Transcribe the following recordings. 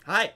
Hi.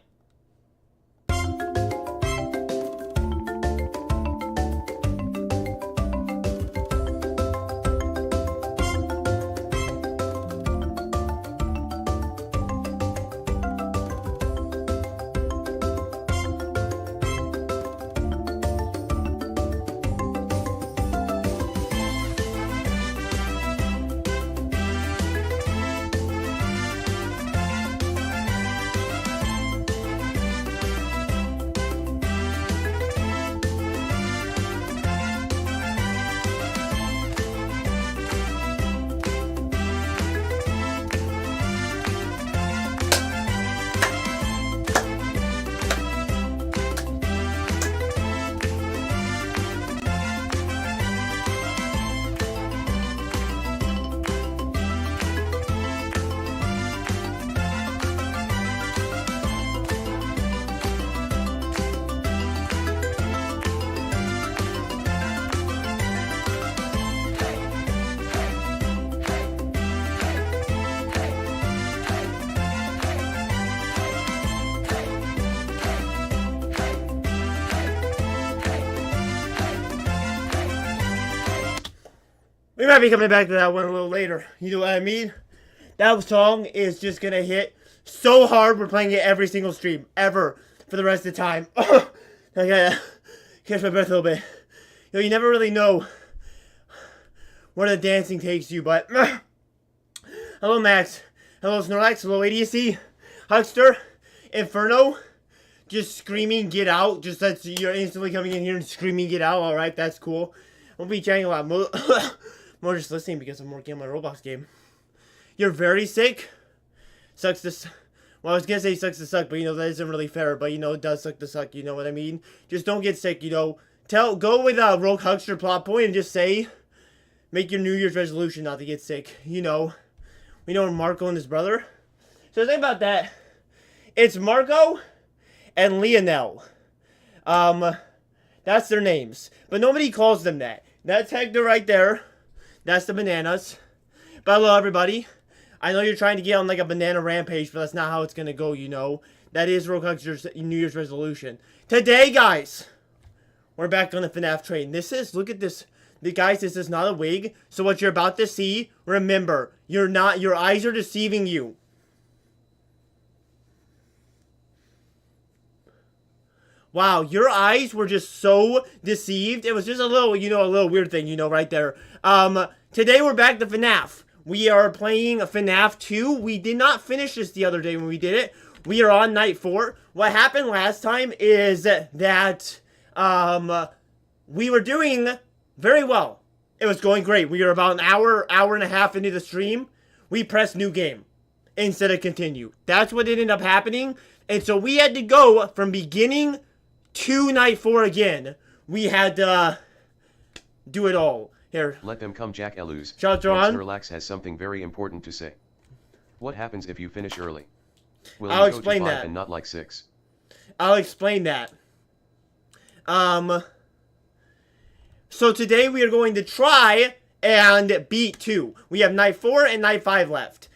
We might be coming back to that one a little later. You know what I mean? That song is just gonna hit so hard. We're playing it every single stream ever for the rest of the time. I gotta catch my breath a little bit. You know, you never really know where the dancing takes you, but hello Max, hello Snorlax, hello ADC, Huckster, Inferno, just screaming get out, just that's you're instantly coming in here and screaming get out. Alright, that's cool. We'll be chatting a lot more just listening because I'm working on my Roblox game. You're very sick? Sucks to well, I was gonna say sucks to suck, but you know, that isn't really fair, but you know, it does suck to suck, you know what I mean? Just don't get sick, you know. Go with a Rogue Huckster plot point and just say, make your New Year's resolution not to get sick, you know. We know Marco and his brother. So the thing about that, it's Marco and Lionel. That's their names. But nobody calls them that. That's Hector right there. That's the bananas. But hello, everybody. I know you're trying to get on like a banana rampage, but that's not how it's going to go, you know. That is Rogue Huckster's New Year's resolution. Today, guys, we're back on the FNAF train. This is, look at this. Guys, this is not a wig. So what you're about to see, remember, your eyes are deceiving you. Wow, your eyes were just so deceived. It was just a little, you know, a little weird thing, you know, right there. Today we're back to FNAF. We are playing FNAF 2. We did not finish this the other day when we did it. We are on night 4. What happened last time is that, we were doing very well. It was going great. We were about an hour and a half into the stream. We pressed new game instead of continue. That's what ended up happening. And so we had to go from beginning to night 4 again. We had to do it all. Here. Let them come, Jack Elus. Shout out, Relax has something very important to say. What happens if you finish early? Will I'll you go explain to 5 that. and not like 6? I'll explain that. So today we are going to try and beat 2. We have night 4 and night 5 left.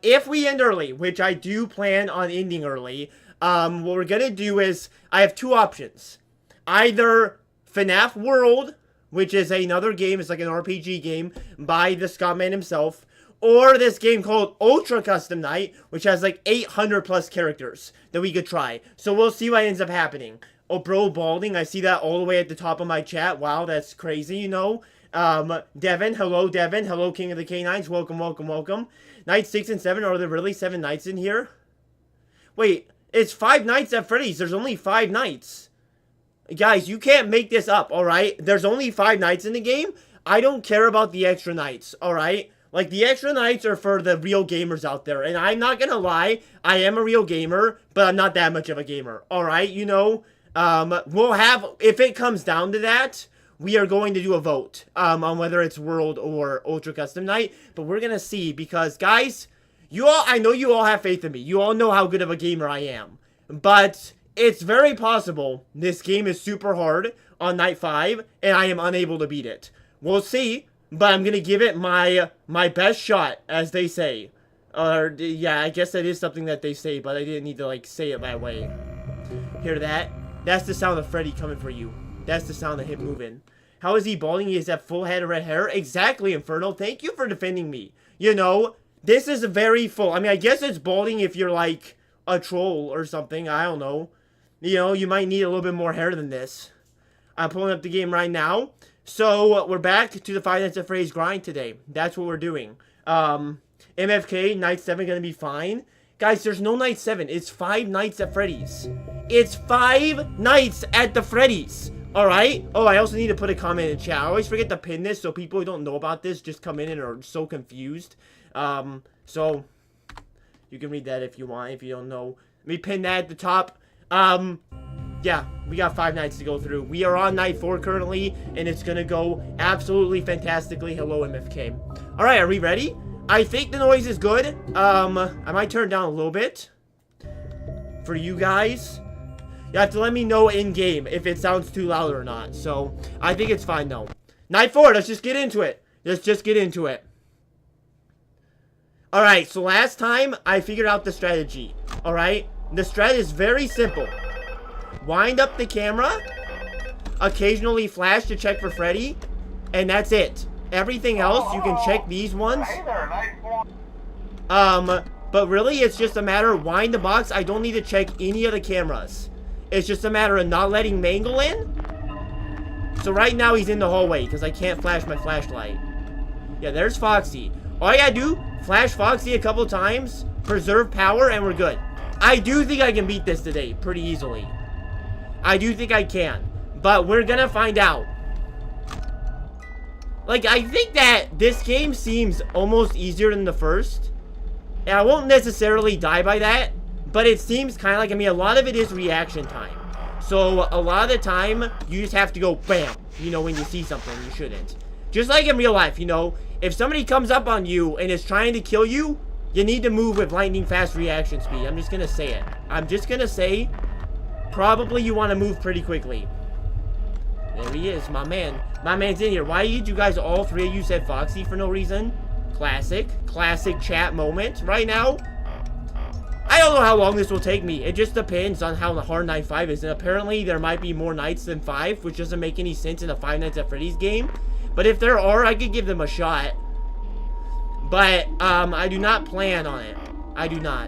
If we end early, which I do plan on ending early, what we're gonna do is, I have 2 options. Either FNAF World, which is another game, it's like an RPG game by the Scottman himself, or this game called Ultra Custom Night, which has like 800 plus characters that we could try. So we'll see what ends up happening. Oh, bro, balding, I see that all the way at the top of my chat. Wow, that's crazy, you know. Devin, hello King of the Canines, welcome, welcome, welcome. Night 6 and 7, are there really 7 nights in here? Wait, it's 5 nights at Freddy's, there's only 5 nights. Guys, you can't make this up, alright? There's only 5 nights in the game. I don't care about the extra nights, alright? Like, the extra nights are for the real gamers out there. And I'm not gonna lie, I am a real gamer, but I'm not that much of a gamer, alright? You know, we'll have, if it comes down to that, we are going to do a vote on whether it's World or Ultra Custom Night. But we're gonna see, because, guys, I know you all have faith in me. You all know how good of a gamer I am. But it's very possible this game is super hard on night 5, and I am unable to beat it. We'll see, but I'm going to give it my best shot, as they say. Or, yeah, I guess that is something that they say, but I didn't need to, like, say it that way. Hear that? That's the sound of Freddy coming for you. That's the sound of him moving. How is he balding? He has that full head of red hair. Exactly, Inferno. Thank you for defending me. You know, this is very full. I mean, I guess it's balding if you're, like, a troll or something. I don't know. You know, you might need a little bit more hair than this. I'm pulling up the game right now. So, we're back to the Five Nights at Freddy's grind today. That's what we're doing. MFK, Night 7 gonna be fine. Guys, there's no Night 7. It's 5 Nights at Freddy's. It's 5 nights at the Freddy's. Alright? Oh, I also need to put a comment in the chat. I always forget to pin this, so people who don't know about this just come in and are so confused. So, you can read that if you want, if you don't know. Let me pin that at the top. Yeah, we got 5 nights to go through. We are on night 4 currently, and it's gonna go absolutely fantastically. Hello, MFK. Alright, are we ready? I think the noise is good. I might turn it down a little bit for you guys. You have to let me know in-game if it sounds too loud or not. So, I think it's fine, though. Night 4, let's just get into it. Let's just get into it. Alright, so last time, I figured out the strategy. Alright? The strat is very simple. Wind up the camera. Occasionally flash to check for Freddy. And that's it. Everything else, you can check these ones. But really, it's just a matter of wind the box. I don't need to check any of the cameras. It's just a matter of not letting Mangle in. So right now, he's in the hallway because I can't flash my flashlight. Yeah, there's Foxy. All I gotta do, flash Foxy a couple times, preserve power, and we're good. I do think I can beat this today pretty easily. I do think I can. But we're gonna find out. Like, I think that this game seems almost easier than the first. And I won't necessarily die by that. But it seems kind of like, I mean, a lot of it is reaction time. So, a lot of the time, you just have to go BAM. You know, when you see something you shouldn't. Just like in real life, you know. If somebody comes up on you and is trying to kill you, you need to move with lightning fast reaction speed. I'm just gonna say it. I'm just gonna say, probably you want to move pretty quickly. There he is, my man. My man's in here. Why did you guys, all 3 of you said Foxy for no reason? Classic. Classic chat moment right now. I don't know how long this will take me. It just depends on how hard night 5 is. And apparently there might be more nights than 5, which doesn't make any sense in a 5 Nights at Freddy's game. But if there are, I could give them a shot. But, I do not plan on it. I do not.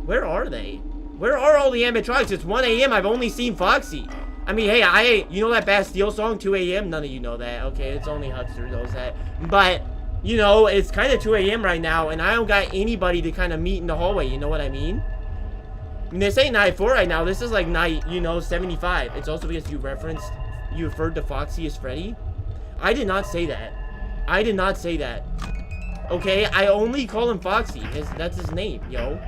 Where are they? Where are all the animatronics? It's 1 a.m. I've only seen Foxy. I mean, hey, you know that Bastille song, 2 a.m.? None of you know that. Okay, it's only Huckster knows that. But, you know, it's kind of 2 a.m. right now, and I don't got anybody to kind of meet in the hallway, you know what I mean? I mean, this ain't night 4 right now. This is like night, you know, 75. It's also because you referred to Foxy as Freddy. I did not say that. I did not say that. Okay, I only call him Foxy. That's his name, yo.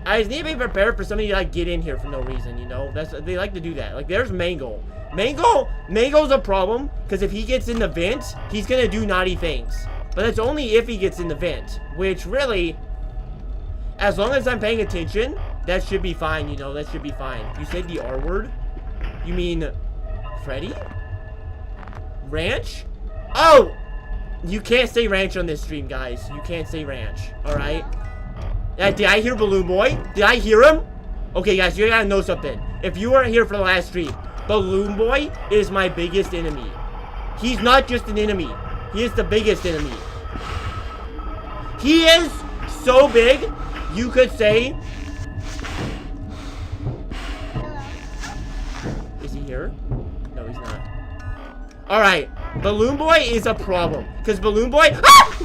I just need to be prepared for somebody to, like, get in here for no reason, you know? They like to do that. Like, there's Mangle. Mangle's a problem, because if he gets in the vent, he's gonna do naughty things. But that's only if he gets in the vent, which really, as long as I'm paying attention, that should be fine, you know? That should be fine. You said the R word? You mean Freddy? Ranch? Oh! You can't say ranch on this stream, guys. You can't say ranch, alright? Did I hear Balloon Boy? Did I hear him? Okay, guys, you gotta know something. If you weren't here for the last stream, Balloon Boy is my biggest enemy. He's not just an enemy. He is the biggest enemy. He is so big, you could say... Is he here? No, he's not. Alright, Balloon Boy is a problem. Because Balloon Boy... Ah!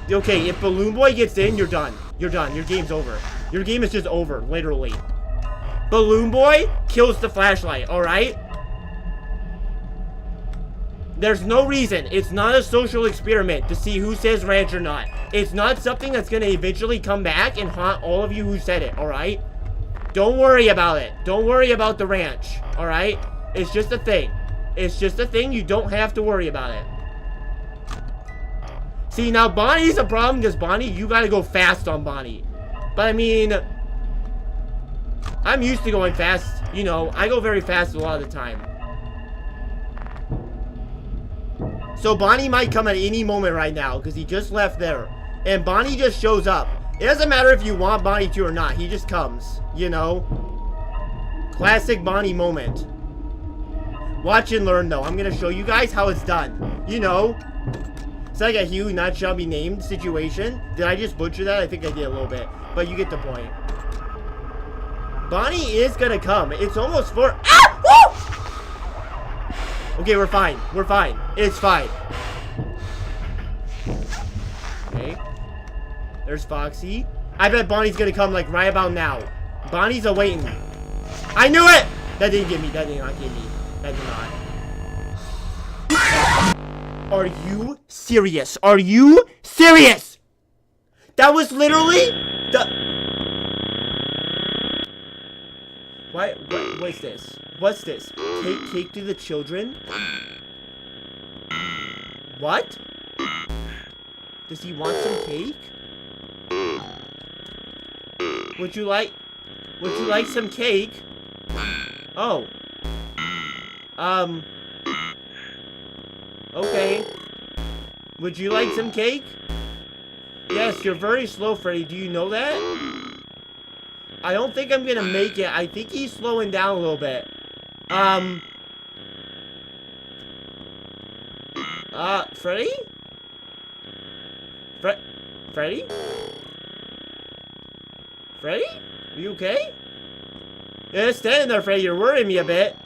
Okay, if Balloon Boy gets in, you're done. You're done. Your game's over. Your game is just over, literally. Balloon Boy kills the flashlight, alright? There's no reason. It's not a social experiment to see who says ranch or not. It's not something that's going to eventually come back and haunt all of you who said it, alright? Don't worry about it. Don't worry about the ranch, alright? It's just a thing. It's just a thing. You don't have to worry about it. See, now Bonnie's a problem because Bonnie, you gotta go fast on Bonnie. But I mean, I'm used to going fast. You know, I go very fast a lot of the time. So Bonnie might come at any moment right now because he just left there. And Bonnie just shows up. It doesn't matter if you want Bonnie to or not. He just comes, you know? Classic Bonnie moment. Watch and learn, though. I'm going to show you guys how it's done. You know? It's like a Hugh not shall be named situation. Did I just butcher that? I think I did a little bit. But you get the point. Bonnie is going to come. It's almost 4. Ah! Woo! Okay, we're fine. We're fine. It's fine. Okay. There's Foxy. I bet Bonnie's gonna come like right about now. Bonnie's awaiting. I knew it! That didn't get me. That did not get me. That did not. Are you serious? Are you serious? That was literally the... What's this? What's this? Cake to the children? What? Does he want some cake? Would you like some cake? Oh. Okay. Would you like some cake? Yes, you're very slow, Freddy. Do you know that? I don't think I'm gonna make it. I think he's slowing down a little bit. Freddy? Freddy? Freddy? Are you okay? Yeah, standing there, Freddy. You're worrying me a bit.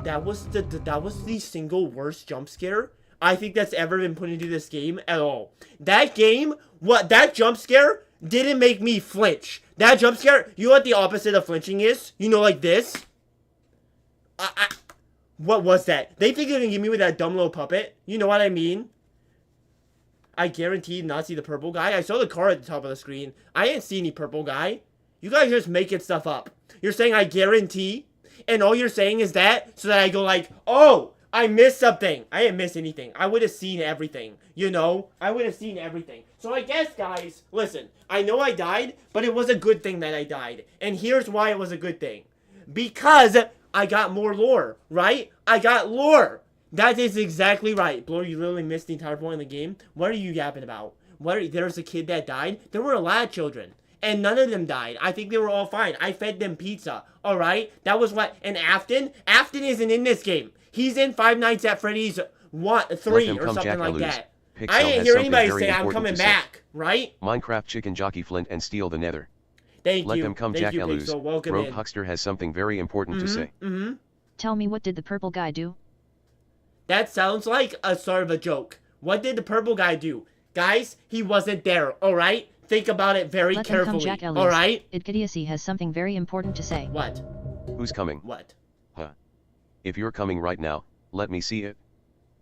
That was the single worst jump scare I think that's ever been put into this game at all. That jump scare didn't make me flinch. That jump scare, you know what the opposite of flinching is? You know, like this? What was that? They think they're gonna give me with that dumb little puppet. You know what I mean? I guarantee not see the purple guy. I saw the car at the top of the screen. I didn't see any purple guy. You guys are just making stuff up. You're saying I guarantee, and all you're saying is that so that I go like, oh, I missed something. I didn't miss anything. I would have seen everything. You know? I would have seen everything. So I guess, guys, listen. I know I died, but it was a good thing that I died. And here's why it was a good thing. Because I got more lore, right? I got lore. That is exactly right. Bloor, you literally missed the entire point of the game. What are you yapping about? There's a kid that died? There were a lot of children. And none of them died. I think they were all fine. I fed them pizza. Alright? That was what... And Afton isn't in this game. He's in Five Nights at Freddy's 3 or something like that. I didn't hear anybody say I'm coming back. Right? Minecraft chicken jockey Flint and steal the nether. Thank you. Let them come, Jack Alus. So welcome Rogue in. Huckster has something very important to say. Tell me, what did the purple guy do? That sounds like a sort of a joke. What did the purple guy do? Guys, he wasn't there, alright? Think about it very carefully, alright? Idiocy has something very important to say. What? Who's coming? What? Huh. If you're coming right now, let me see it.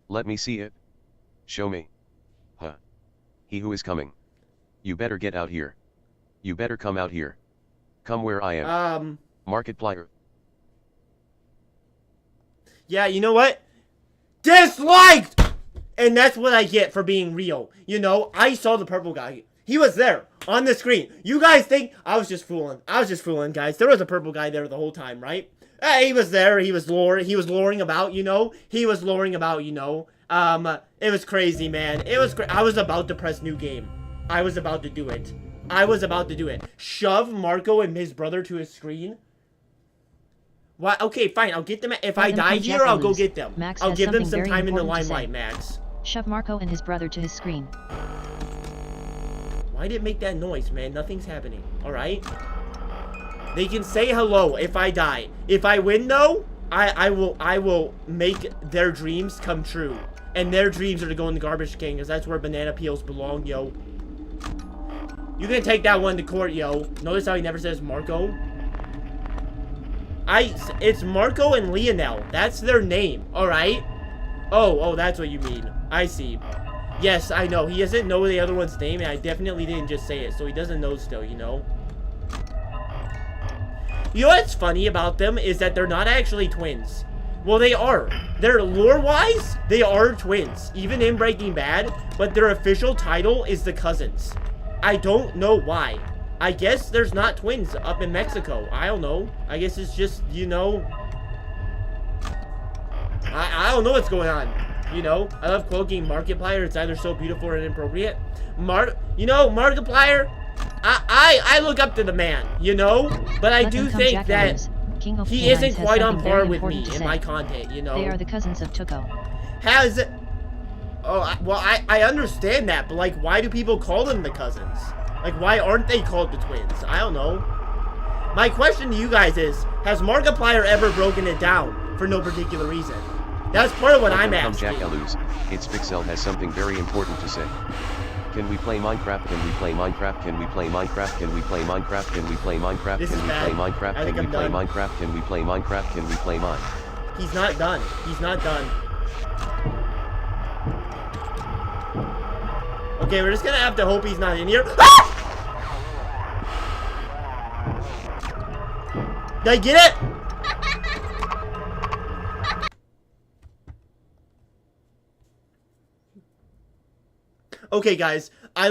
Let me see it. Show me. Huh. He who is coming. You better get out here. You better come out here. Come where I am. Markiplier. Yeah, you know what? Disliked! And that's what I get for being real. You know, I saw the purple guy. He was there on the screen. You guys think I was just fooling. I was just fooling, guys. There was a purple guy there the whole time, right? He was there. He was luring about, you know. He was luring about, you know. It was crazy, man. It was I was about to press new game. I was about to do it. I was about to do it. Shove Marco and his brother to his screen. What? Okay, fine. I'll get them. If I die here, I'll go get them. I'll give them some time in the limelight, Max. Shove Marco and his brother to his screen. Why did it make that noise, man? Nothing's happening. Alright? They can say hello if I die. If I win, though, I will make their dreams come true. And their dreams are to go in the garbage can, because that's where banana peels belong, yo. You can take that one to court, yo. Notice how he never says Marco? It's Marco and Lionel. That's their name, alright? Oh, that's what you mean. I see. Yes, I know. He doesn't know the other one's name, and I definitely didn't just say it, so he doesn't know still, you know? You know what's funny about them is that they're not actually twins. Well, they are. They're lore-wise, they are twins, even in Breaking Bad, but their official title is the cousins. I don't know why. I guess there's not twins up in Mexico. I don't know. I guess it's just, you know, I don't know what's going on. You know, I love quoting Markiplier. It's either so beautiful or inappropriate. You know, Markiplier, I look up to the man, you know? But I do think that he isn't quite on par with me in my content, you know? They are the cousins of Tuco. Well, I understand that, but like, why do people call them the cousins? Like, why aren't they called the twins? I don't know. My question to you guys is, has Markiplier ever broken it down for no particular reason? That's part of what I'm asking. Jackalus, it's Pixel has something very important to say. Can we play Minecraft? Can we play Minecraft? Can we play Minecraft? Can we play Minecraft? Can we play Minecraft? Can we play Minecraft? Can we play Minecraft? Can we play Minecraft? Can we play Mine? He's not done. He's not done. Okay, we're just gonna have to hope he's not in here. Ah! Did I get it? Okay, guys, I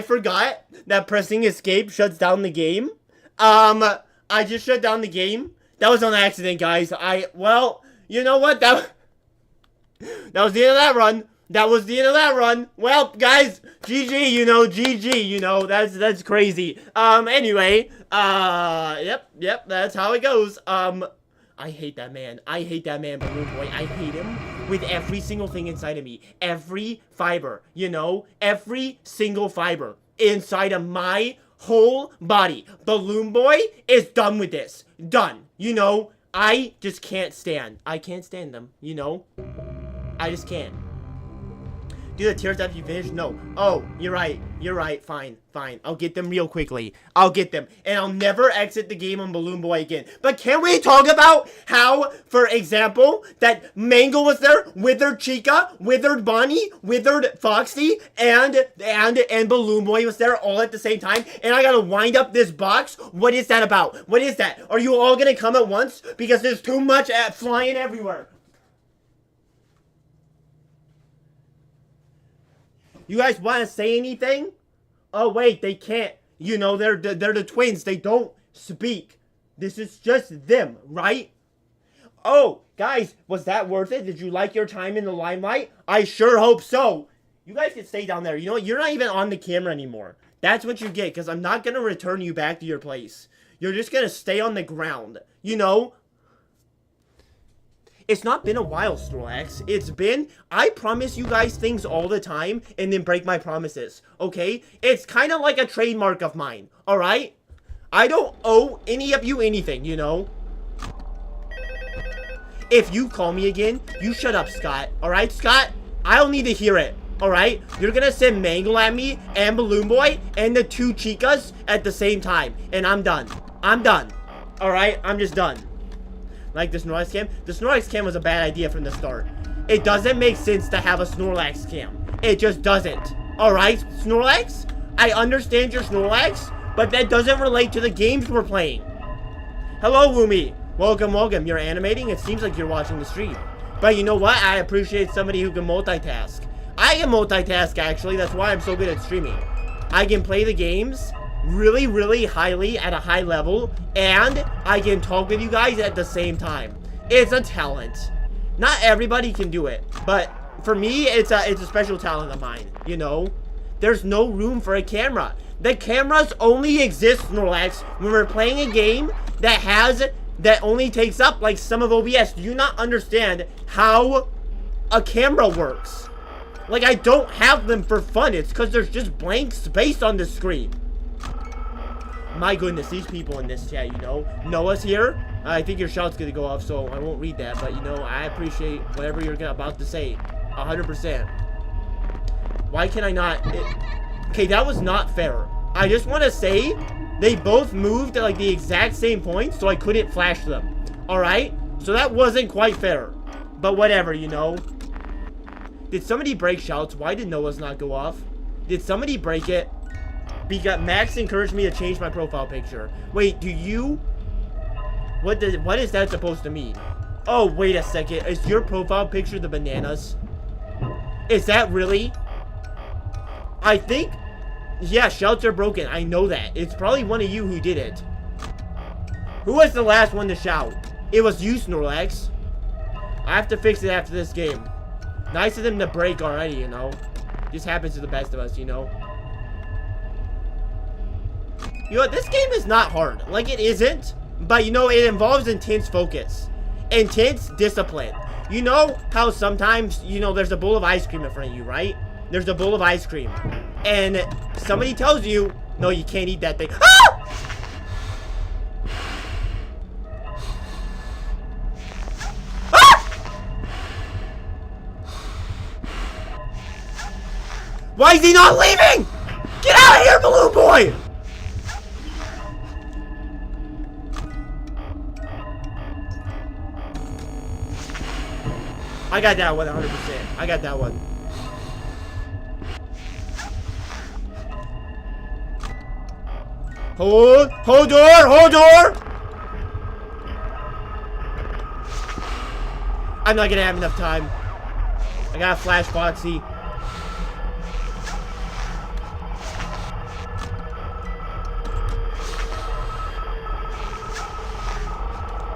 forgot that pressing escape shuts down the game. I just shut down the game. That was on accident, guys. Well, you know what? That was the end of that run. That was the end of that run. Well, guys, GG, you know, GG, you know, that's crazy. Anyway, yep, that's how it goes. I hate that man. I hate that man, Balloon Boy. I hate him with every single thing inside of me. Every fiber, you know? Every single fiber inside of my whole body. Balloon Boy is done with this. Done. You know? I just can't stand. I can't stand them, you know? I just can't. Do the tears after you finish? No. Oh, you're right. You're right. Fine. Fine. I'll get them real quickly. I'll get them. And I'll never exit the game on Balloon Boy again. But can we talk about how, for example, that Mango was there, Withered Chica, Withered Bonnie, Withered Foxy, and Balloon Boy was there all at the same time, and I gotta wind up this box? What is that about? What is that? Are you all gonna come at once? Because there's too much flying everywhere. You guys want to say anything? Oh, wait, they can't. You know, they're the twins. They don't speak. This is just them, right? Oh, guys, was that worth it? Did you like your time in the limelight? I sure hope so. You guys can stay down there. You know what? You're not even on the camera anymore. That's what you get, because I'm not going to return you back to your place. You're just going to stay on the ground. You know? It's not been a while, Snorlax. It's been, I promise you guys things all the time and then break my promises, okay? It's kind of like a trademark of mine, alright? I don't owe any of you anything, you know? If you call me again, you shut up, Scott, alright, Scott? I don't need to hear it, alright? You're gonna send Mangle at me and Balloon Boy and the two Chicas at the same time, and I'm done. I'm done, alright? I'm just done. Like the Snorlax cam? The Snorlax cam was a bad idea from the start. It doesn't make sense to have a Snorlax cam. It just doesn't. Alright, Snorlax? I understand your Snorlax, but that doesn't relate to the games we're playing. Hello, Woomy. Welcome, welcome. You're animating? It seems like you're watching the stream. But you know what? I appreciate somebody who can multitask. I can multitask, actually. That's why I'm so good at streaming. I can play the games really, really highly at a high level, and I can talk with you guys at the same time. It's a talent. Not everybody can do it, but for me, it's a special talent of mine, you know? There's no room for a camera. The cameras only exist, Snorlax, when we're playing a game that only takes up like some of OBS. Do you not understand how a camera works? Like, I don't have them for fun. It's because there's just blank space on the screen. My goodness, these people in this chat, you know. Noah's here. I think your shout's gonna go off, so I won't read that. But, you know, I appreciate whatever you're about to say. 100%. Why can I not? Okay, that was not fair. I just want to say, they both moved at, like, the exact same point, so I couldn't flash them. Alright? So that wasn't quite fair. But whatever, you know. Did somebody break shouts? Why did Noah's not go off? Did somebody break it? Because Max encouraged me to change my profile picture. Wait, do you? What is that supposed to mean? Oh, wait a second. Is your profile picture the bananas? Is that really? I think, yeah, shouts are broken. I know that. It's probably one of you who did it. Who was the last one to shout? It was you, Snorlax. I have to fix it after this game. Nice of them to break already, you know. This happens to the best of us, you know. You know what? This game is not hard. Like, it isn't. But, you know, it involves intense focus. Intense discipline. You know how sometimes, you know, there's a bowl of ice cream in front of you, right? There's a bowl of ice cream. And somebody tells you, no, you can't eat that thing. Ah! Ah! Why is he not leaving? Get out of here, Balloon Boy! I got that one 100%. I got that one. Hold door! I'm not gonna have enough time. I got a flash boxy.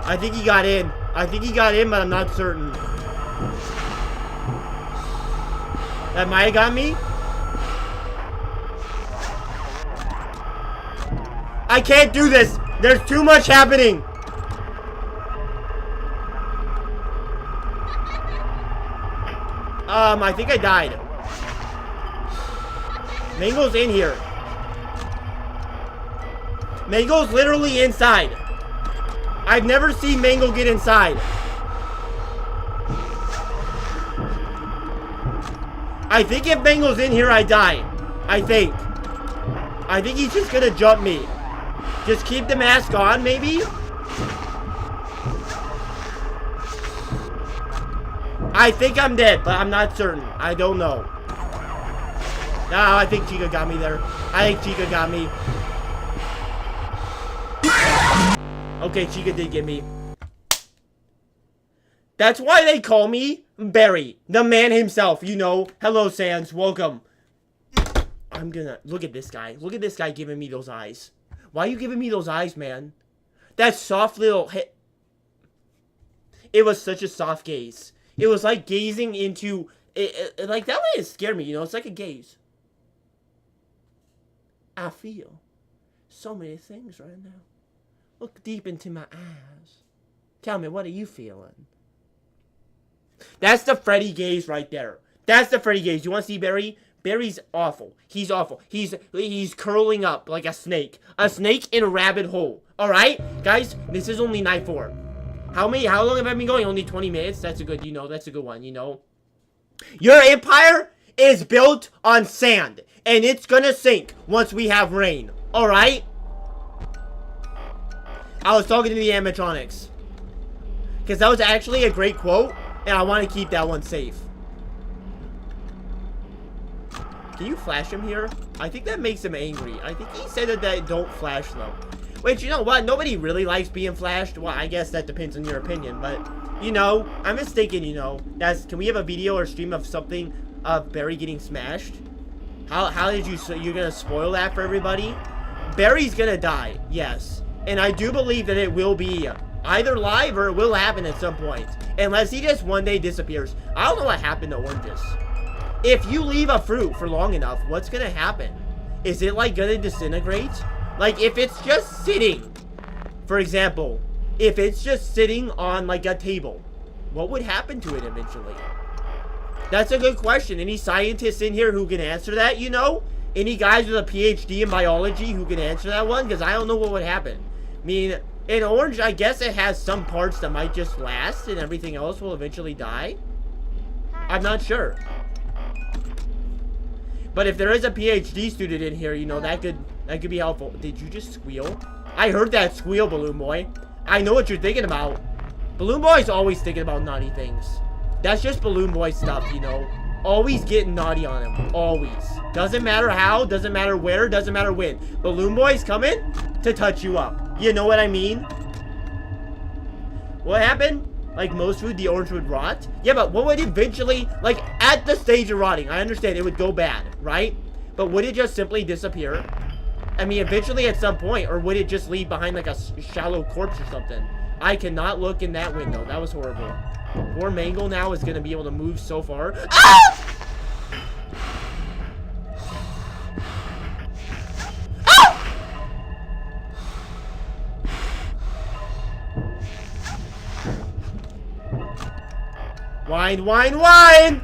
I think he got in. But I'm not certain. That might have got me. I can't do this. There's too much happening. I think I died. Mango's in here. Mango's literally inside. I've never seen Mango get inside. I think if Mango's in here, I die. I think he's just gonna jump me. Just keep the mask on, maybe? I think I'm dead, but I'm not certain. I don't know. No, I think Chica got me there. Okay, Chica did get me. That's why they call me Barry, the man himself, you know. Hello, Sans, welcome. I'm gonna, look at this guy. Look at this guy giving me those eyes. Why are you giving me those eyes, man? That soft little hit. It was such a soft gaze. It was like gazing into, like that way it scared me, you know. It's like a gaze. I feel so many things right now. Look deep into my eyes. Tell me, what are you feeling? That's the Freddy gaze right there. That's the Freddy gaze. You want to see Barry? Barry's awful. He's awful. He's curling up like a snake. A snake in a rabbit hole. Alright? Guys, this is only night 4. How long have I been going? Only 20 minutes? That's a good, you know, that's a good one, you know. Your empire is built on sand. And it's gonna sink once we have rain. Alright? I was talking to the animatronics. Because that was actually a great quote. And I want to keep that one safe. Can you flash him here? I think that makes him angry. I think he said that don't flash them. Which, you know what? Nobody really likes being flashed. Well, I guess that depends on your opinion. But, you know, I'm mistaken, you know. Can we have a video or stream of something of Barry getting smashed? How did you... So you're going to spoil that for everybody? Barry's going to die. Yes. And I do believe that it will be either live or it will happen at some point. Unless he just one day disappears. I don't know what happened to oranges. If you leave a fruit for long enough, what's gonna happen? Is it like gonna disintegrate? Like if it's just sitting, for example, if it's just sitting on like a table, what would happen to it eventually? That's a good question. Any scientists in here who can answer that, you know? Any guys with a PhD in biology who can answer that one? Because I don't know what would happen. I mean, in orange, I guess it has some parts that might just last and everything else will eventually die. I'm not sure. But if there is a PhD student in here, you know, that could be helpful. Did you just squeal? I heard that squeal, Balloon Boy. I know what you're thinking about. Balloon Boy's always thinking about naughty things. That's just Balloon Boy stuff, you know. Always getting naughty on him. Always. Doesn't matter how, doesn't matter where, doesn't matter when. Balloon Boy's coming to touch you up. You know what I mean? What happened? Like most food, the orange would rot? Yeah, but what would eventually, like at the stage of rotting, I understand it would go bad, right? But would it just simply disappear? I mean, eventually at some point, or would it just leave behind like a shallow corpse or something? I cannot look in that window. That was horrible. Poor Mangle now is gonna be able to move so far. Ah! Wine, wine, wine!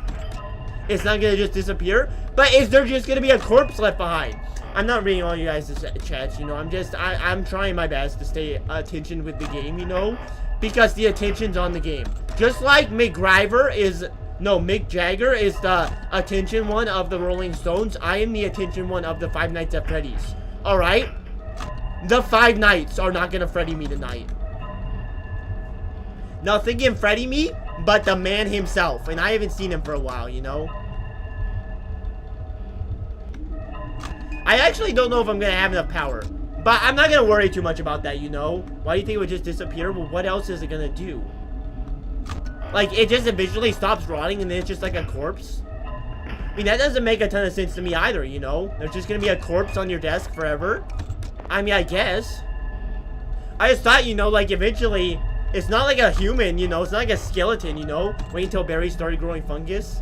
It's not gonna just disappear, but is there just gonna be a corpse left behind? I'm not reading all you guys' chats, you know, I'm trying my best to stay attention with the game, you know, because the attention's on the game. Just like Mick Jagger is the attention one of the Rolling Stones, I am the attention one of the Five Nights at Freddy's. Alright? The Five Nights are not gonna Freddy me tonight. Nothing can Freddy me, but the man himself. And I haven't seen him for a while, you know? I actually don't know if I'm gonna have enough power. But I'm not gonna worry too much about that, you know? Why do you think it would just disappear? Well, what else is it gonna do? Like, it just eventually stops rotting and then it's just like a corpse? I mean, that doesn't make a ton of sense to me either, you know? There's just gonna be a corpse on your desk forever? I mean, I guess. I just thought, you know, like, eventually... It's not like a human, you know? It's not like a skeleton, you know? Wait until Barry started growing fungus.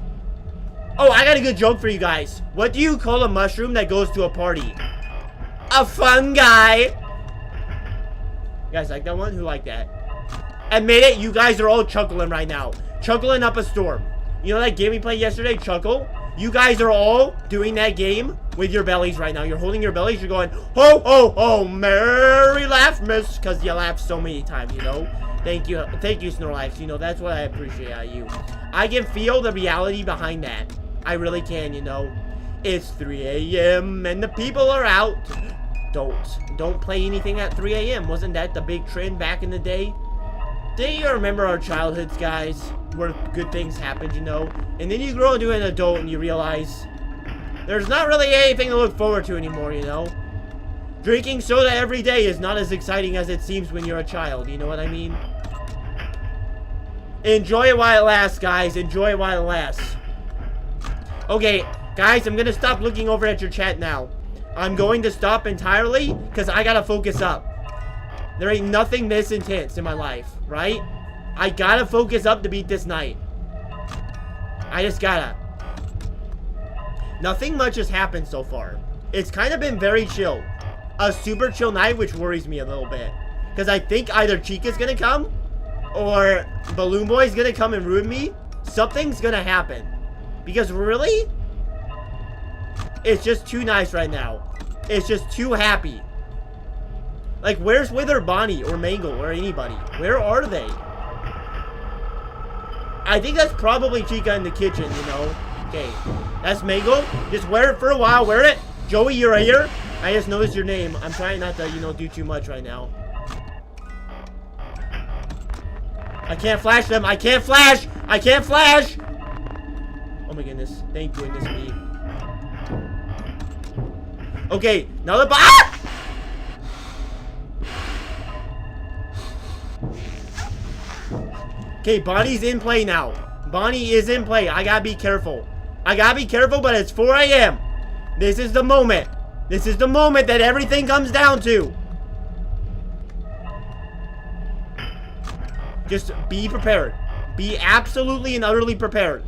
Oh, I got a good joke for you guys. What do you call a mushroom that goes to a party? A fungi. You guys like that one? Who liked that? Admit it, you guys are all chuckling right now. Chuckling up a storm. You know that game we played yesterday, Chuckle? You guys are all doing that game with your bellies right now. You're holding your bellies. You're going, ho, ho, ho, merry laugh, miss. Because you laughed so many times, you know? Thank you, Snorlax. You know, that's what I appreciate out of you. I can feel the reality behind that. I really can, you know. It's 3 a.m. and the people are out. Don't play anything at 3 a.m. Wasn't that the big trend back in the day? Do you remember our childhoods, guys? Where good things happened, you know? And then you grow into an adult and you realize there's not really anything to look forward to anymore, you know? Drinking soda every day is not as exciting as it seems when you're a child, you know what I mean? Enjoy it while it lasts, guys. Enjoy it while it lasts. Okay, guys, I'm gonna stop looking over at your chat now. I'm going to stop entirely because I gotta focus up. There ain't nothing this intense in my life, right? I gotta focus up to beat this night. I just gotta. Nothing much has happened so far. It's kind of been very chill. A super chill night, which worries me a little bit. Because I think either Chica's gonna come, or Balloon Boy's gonna come and ruin me. Something's gonna happen. Because really, it's just too nice right now. It's just too happy. Like, where's Wither, Bonnie, or Mangle, or anybody? Where are they? I think that's probably Chica in the kitchen, you know? Okay, that's Mangle. Just wear it for a while. Wear it. Joey, you're right here. I just noticed your name. I'm trying not to, you know, do too much right now. I can't flash them. I can't flash. I can't flash. Oh my goodness. Thank goodness me. Okay, now the ah! Okay, Bonnie's in play now. Bonnie is in play. I gotta be careful. I gotta be careful, but it's 4 a.m. This is the moment. This is the moment that everything comes down to. Just be prepared. Be absolutely and utterly prepared.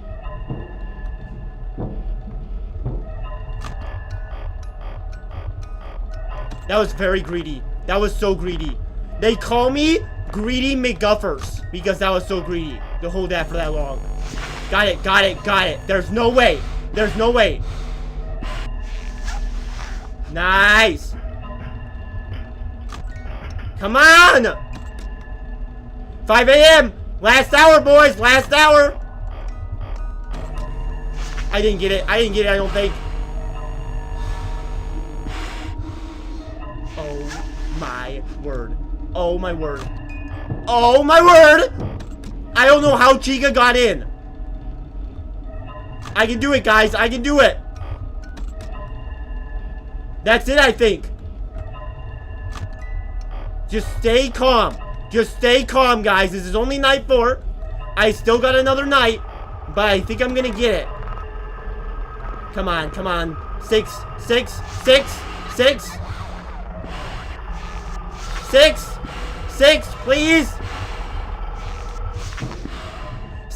That was very greedy. That was so greedy. They call me Greedy McGuffers because that was so greedy to hold that for that long. Got it, got it, got it. There's no way. There's no way. Nice. Come on. 5 a.m. Last hour, boys. Last hour. I didn't get it. I didn't get it, I don't think. Oh my word. Oh my word. Oh my word. I don't know how Chica got in. I can do it, guys. I can do it. That's it, I think. Just stay calm. Just stay calm, guys. This is only night 4. I still got another night, but I think I'm gonna get it. Come on, come on. 6, 6, 6, 6. 6, 6, please.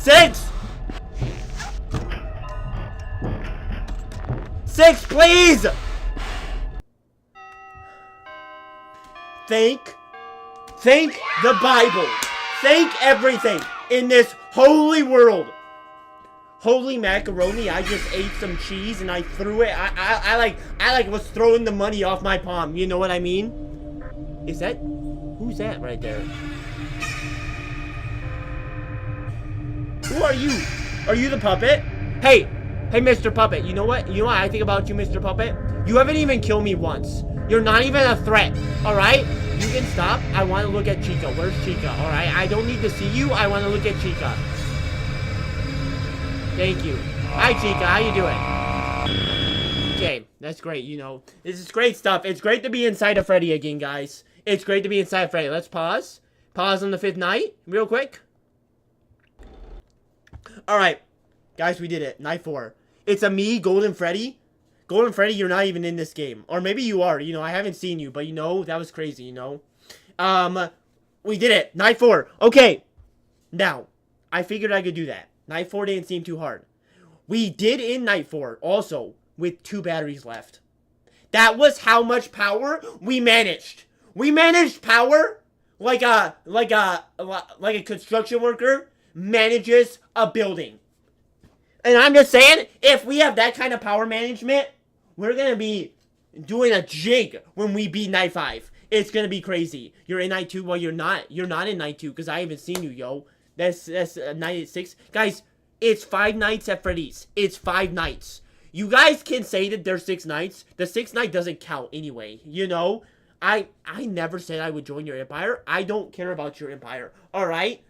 6! 6, please! Thank the Bible. Thank everything in this holy world. Holy macaroni, I just ate some cheese and I threw it. I like was throwing the money off my palm. You know what I mean? Is that, who's that right there? Who are you? Are you the puppet? Hey, Mr. Puppet, you know what? You know what I think about you, Mr. Puppet? You haven't even killed me once. You're not even a threat, alright? You can stop. I want to look at Chica. Where's Chica? Alright, I don't need to see you. I want to look at Chica. Thank you. Hi, Chica. How you doing? Okay, that's great, you know. This is great stuff. It's great to be inside of Freddy again, guys. It's great to be inside of Freddy. Let's pause. Pause on the 5th night, real quick. Alright. Guys, we did it. Night 4. It's a me, Golden Freddy. Golden Freddy, you're not even in this game. Or maybe you are. You know, I haven't seen you. But, you know, that was crazy, you know. We did it. Night 4. Okay. Now, I figured I could do that. Night 4 didn't seem too hard. We did in Night 4 also with 2 batteries left. That was how much power we managed. We managed power like a construction worker manages a building. And I'm just saying, if we have that kind of power management, we're going to be doing a jig when we beat Night 5. It's going to be crazy. You're in Night 2? Well, you're not. You're not in Night 2 because I haven't seen you, yo. That's night 6. Guys, it's 5 nights at Freddy's. It's 5 nights. You guys can say that there's 6 nights. The 6th night doesn't count anyway, you know? I never said I would join your empire. I don't care about your empire, alright?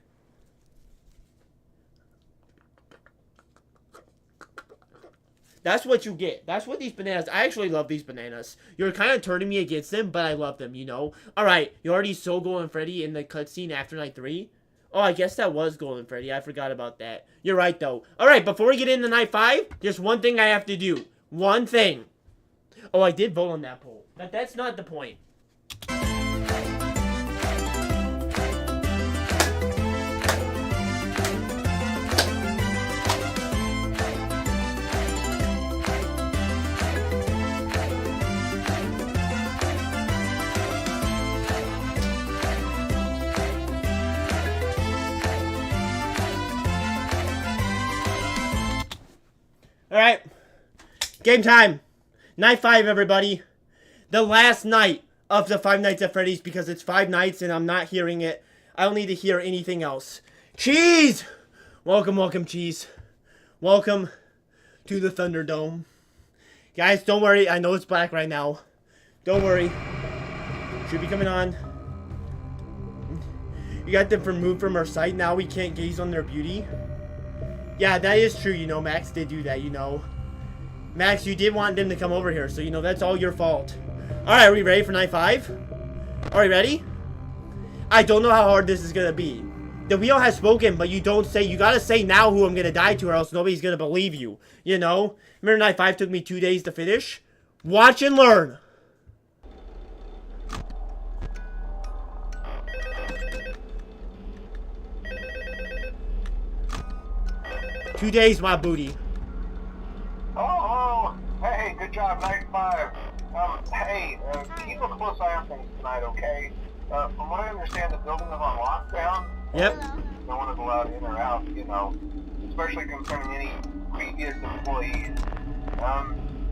That's what you get. That's what these bananas... I actually love these bananas. You're kind of turning me against them, but I love them, you know? Alright, you already saw Golden Freddy in the cutscene after Night 3? Oh, I guess that was Golden Freddy. I forgot about that. You're right, though. Alright, before we get into Night 5, there's one thing I have to do. One thing. Oh, I did vote on that poll. But that's not the point. Alright, game time. Night 5, everybody. The last night of the 5 Nights at Freddy's because it's 5 nights and I'm not hearing it. I don't need to hear anything else. Cheese! Welcome, welcome, Cheese. Welcome to the Thunderdome. Guys, don't worry. I know it's black right now. Don't worry. Should be coming on. You got them removed from our site. Now we can't gaze on their beauty. Yeah, that is true, you know, Max did do that, you know. Max, you did want them to come over here, so, you know, that's all your fault. Alright, are we ready for Night 5? Are we ready? I don't know how hard this is gonna be. The wheel has spoken, but you don't say, you gotta say now who I'm gonna die to or else nobody's gonna believe you, you know? Remember Night 5 took me 2 days to finish? Watch and learn! Two days, my booty. Oh, hey, good job, Night 5. Hey, keep a close eye on things tonight, okay? From what I understand, the building is on lockdown. Yep. No one is allowed in or out, you know, especially concerning any previous employees.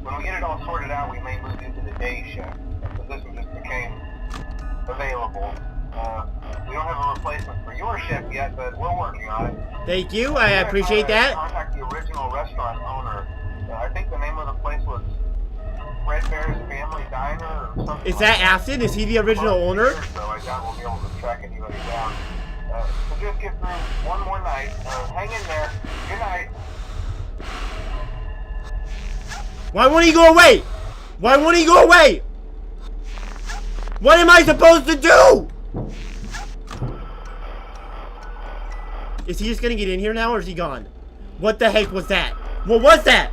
When we get it all sorted out, we may move into the day shift. The position just became available. We don't have a replacement for your shift yet, but we're working on it. Thank you, I appreciate that. Contact the original restaurant owner. I think the name of the place was Fredbear's Family Diner or something. Is that Afton? Is he the original owner? So I doubt we'll be able to track anybody down. So just get through one more night. Hang in there. Good night. Why won't he go away? Why won't he go away? What am I supposed to do? Is he just gonna get in here now or is he gone? What the heck was that? What was that?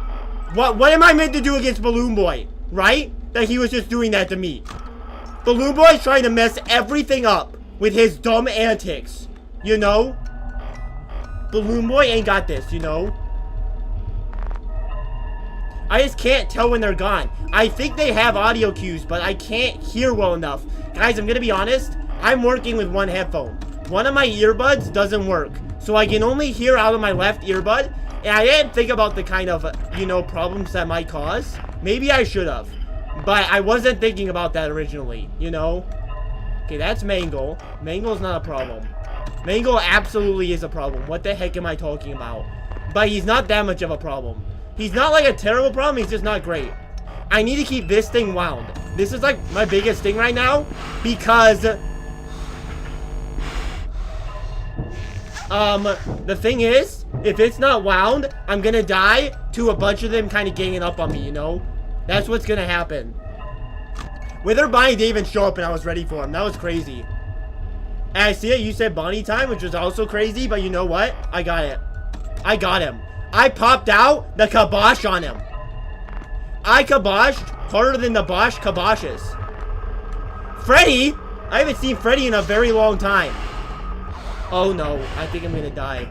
What am I meant to do against Balloon Boy? Right? That he was just doing that to me. Balloon Boy's trying to mess everything up with his dumb antics. You know? Balloon Boy ain't got this, you know? I just can't tell when they're gone. I think they have audio cues, but I can't hear well enough. Guys, I'm gonna be honest. I'm working with one headphone. One of my earbuds doesn't work. So I can only hear out of my left earbud. And I didn't think about the kind of, you know, problems that might cause. Maybe I should have. But I wasn't thinking about that originally, you know? Okay, that's Mangle. Mangle's not a problem. Mangle absolutely is a problem. What the heck am I talking about? But he's not that much of a problem. He's not like a terrible problem, he's just not great. I need to keep this thing wound. This is like my biggest thing right now. Because... the thing is, if it's not wound, I'm gonna die to a bunch of them kind of ganging up on me, you know? That's what's gonna happen. Wither Bonnie didn't even show up and I was ready for him. That was crazy. And I see it, you said Bonnie time, which was also crazy, but you know what? I got it. I got him. I popped out the kibosh on him. I kiboshed harder than the Bosch kiboshes. Freddy? I haven't seen Freddy in a very long time. Oh no, I think I'm gonna die.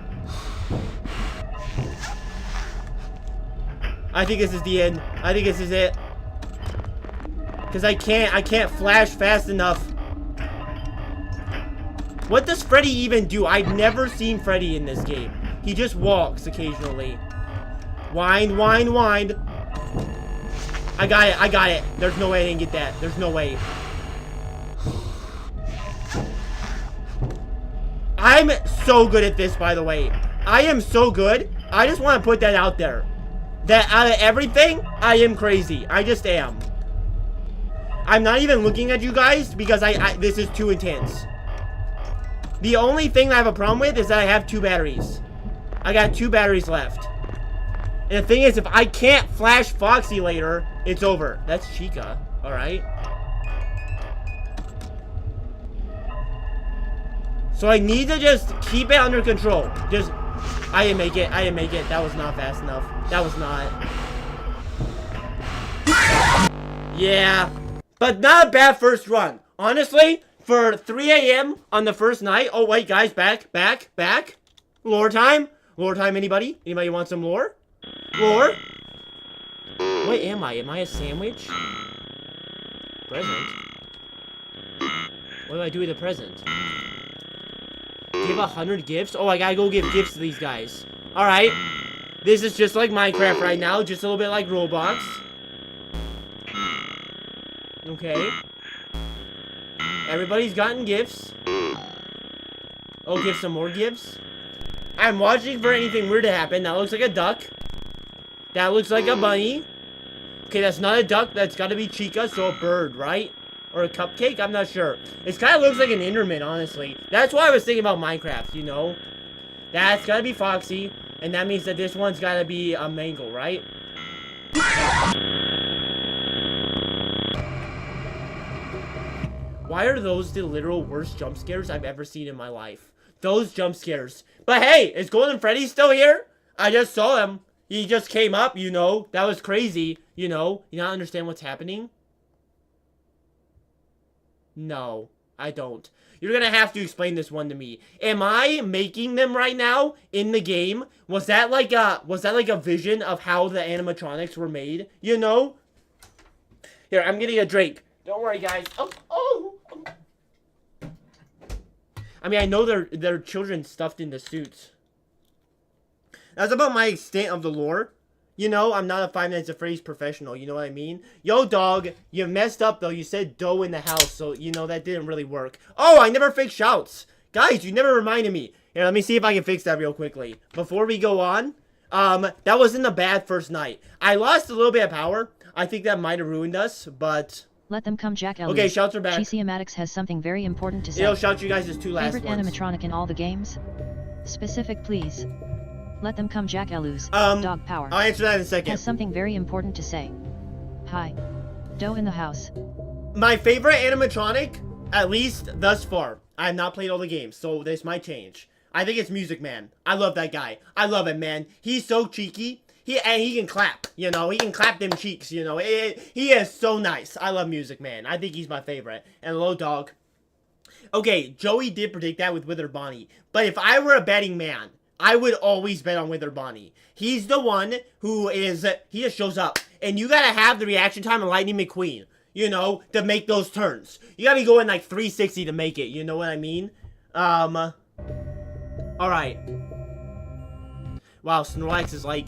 I think this is the end. I think this is it. Because I can't flash fast enough. What does Freddy even do? I've never seen Freddy in this game. He just walks occasionally. Wind, wind, wind. I got it, I got it. There's no way I didn't get that. There's no way. I'm so good at this, by the way. I am so good. I just want to put that out there. That out of everything, I am crazy. I just am. I'm not even looking at you guys because this is too intense. The only thing I have a problem with is that I have 2 batteries. I got 2 batteries left. And the thing is, if I can't flash Foxy later, it's over. That's Chica. Alright. So I need to just keep it under control. I didn't make it. I didn't make it. That was not fast enough. That was not. Yeah. But not a bad first run. Honestly, for 3 a.m. on the first night. Oh, wait, guys. Back. Lore time. Lore time, anybody? Anybody want some lore? Lore? What am I? Am I a sandwich? Present? What do I do with a present? Give 100 gifts? Oh, I gotta go give gifts to these guys. Alright. This is just like Minecraft right now. Just a little bit like Roblox. Okay. Everybody's gotten gifts. Oh, give some more gifts. I'm watching for anything weird to happen. That looks like a duck. That looks like a bunny. Okay, that's not a duck. That's gotta be Chica, so a bird, right? Or a cupcake? I'm not sure. This kind of looks like an Enderman, honestly. That's why I was thinking about Minecraft, you know? That's gotta be Foxy. And that means that this one's gotta be a Mangle, right? Why are those the literal worst jump scares I've ever seen in my life? Those jump scares. But hey, is Golden Freddy still here? I just saw him. He just came up, you know? That was crazy, you know? You not understand what's happening? No, I don't. You're gonna have to explain this one to me. Am I making them right now in the game? Was that like a vision of how the animatronics were made? You know? Here, I'm getting a drink. Don't worry, guys. Oh. I mean, I know they're children stuffed into suits. That's about my extent of the lore. You know, I'm not a 5 Nights at Freddy's professional, you know what I mean? Yo, dog, you messed up, though. You said dough in the house, so, you know, that didn't really work. Oh, I never fixed shouts. Guys, you never reminded me. Here, let me see if I can fix that real quickly. Before we go on, that wasn't a bad first night. I lost a little bit of power. I think that might have ruined us, but... Let them come, Jack Ellie. Okay, shouts are back. GCMatics has something very important to say. It'll shout you guys as 2 last Favorite ones. animatronic in all the games? Specific, please. Let them come, Jack Elu's dog power. I'll answer that in a second. Has something very important to say. Hi. Doe in the house. My favorite animatronic, at least thus far. I have not played all the games, so this might change. I think it's Music Man. I love that guy. I love him, man. He's so cheeky. And he can clap, you know. He can clap them cheeks, you know. He is so nice. I love Music Man. I think he's my favorite. And Low Dog. Okay, Joey did predict that with Wither Bonnie. But if I were a betting man, I would always bet on Wither Bonnie. He's the one who is, he just shows up. And you gotta have the reaction time of Lightning McQueen, you know, to make those turns. You gotta be going like 360 to make it, you know what I mean? Alright. Wow, Snorlax is like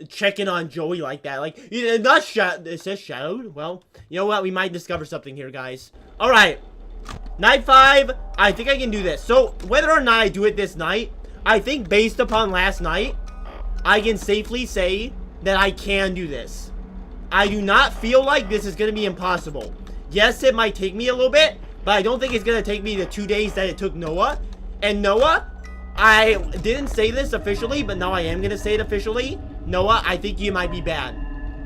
checking on Joey like that. Like, not it says shadowed. Well, you know what? We might discover something here, guys. Alright. Night 5. I think I can do this. So, whether or not I do it this night, I think based upon last night, I can safely say that I can do this. I do not feel like this is going to be impossible. Yes, it might take me a little bit, but I don't think it's going to take me the 2 days that it took Noah. And Noah, I didn't say this officially, but now I am going to say it officially. Noah, I think you might be bad.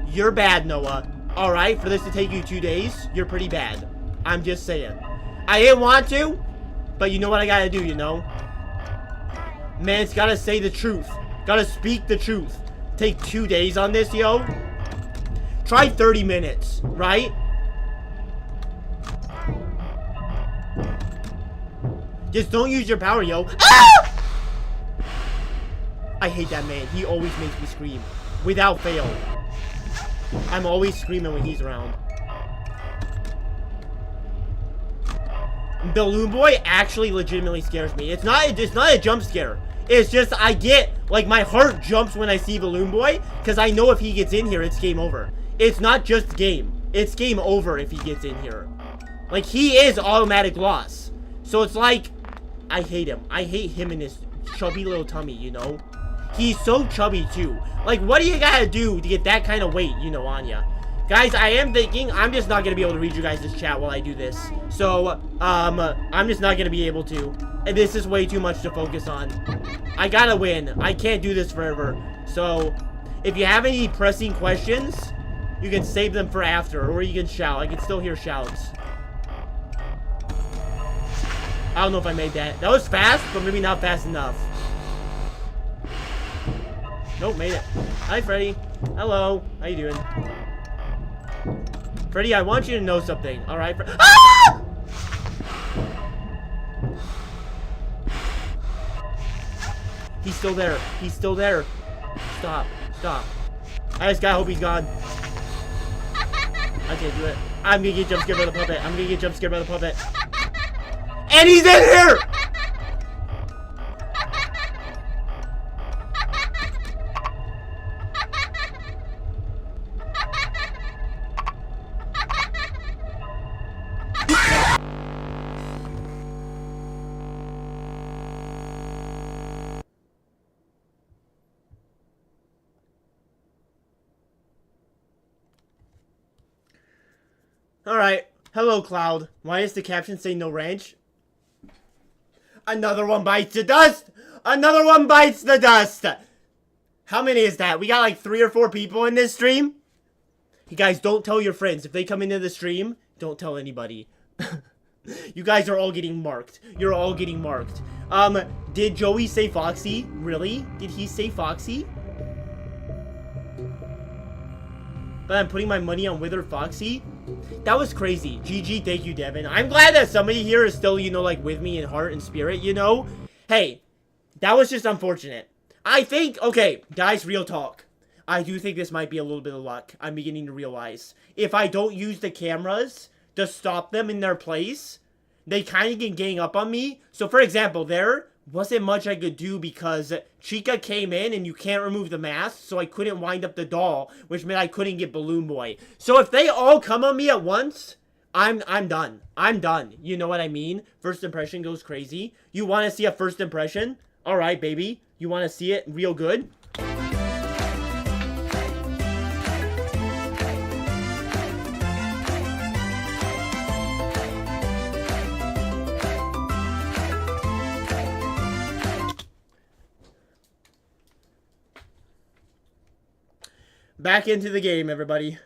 You're bad, Noah. Alright, for this to take you 2 days, you're pretty bad. I'm just saying. I didn't want to, but you know what I gotta do, you know? Man's gotta say the truth. Gotta speak the truth. Take 2 days on this, yo. Try 30 minutes, right? Just don't use your power, yo. Ah! I hate that man. He always makes me scream. Without fail. I'm always screaming when he's around. Balloon Boy actually legitimately scares me. It's not a jump scare. It's just I get, like, my heart jumps when I see Balloon Boy, because I know if he gets in here, it's game over. It's not just game. It's game over if he gets in here. Like, he is automatic loss. So it's like, I hate him. I hate him in his chubby little tummy, you know? He's so chubby, too. Like, what do you gotta do to get that kind of weight, you know, on ya? Guys, I am thinking I'm just not gonna be able to read you guys' chat while I do this. So, I'm just not gonna be able to. And this is way too much to focus on. I gotta win. I can't do this forever. So, if you have any pressing questions, you can save them for after, or you can shout. I can still hear shouts. I don't know if I made that. That was fast, but maybe not fast enough. Nope, made it. Hi, Freddy. Hello. How you doing? Freddy, I want you to know something. Alright, ah! He's still there. He's still there. Stop. Stop. I just gotta hope he's gone. I can't do it. I'm gonna get jump scared by the puppet. I'm gonna get jump scared by the puppet. And he's in here! Alright. Hello, Cloud. Why does the caption say no ranch? Another one bites the dust! Another one bites the dust! How many is that? We got like 3 or 4 people in this stream? You guys, don't tell your friends. If they come into the stream, don't tell anybody. You guys are all getting marked. You're all getting marked. Did Joey say Foxy? Really? Did he say Foxy? But I'm putting my money on Wither Foxy? That was crazy. GG, thank you, Devin. I'm glad that somebody here is still, you know, like, with me in heart and spirit, you know? Hey, that was just unfortunate. I think, okay, guys, real talk. I do think this might be a little bit of luck. I'm beginning to realize. If I don't use the cameras to stop them in their place, they kind of can gang up on me. So, for example, there wasn't much I could do because Chica came in and you can't remove the mask, so I couldn't wind up the doll, which meant I couldn't get Balloon Boy. So if they all come on me at once, I'm done. I'm done. You know what I mean? First impression goes crazy. You want to see a first impression? Alright, baby. You want to see it real good? Back into the game, everybody.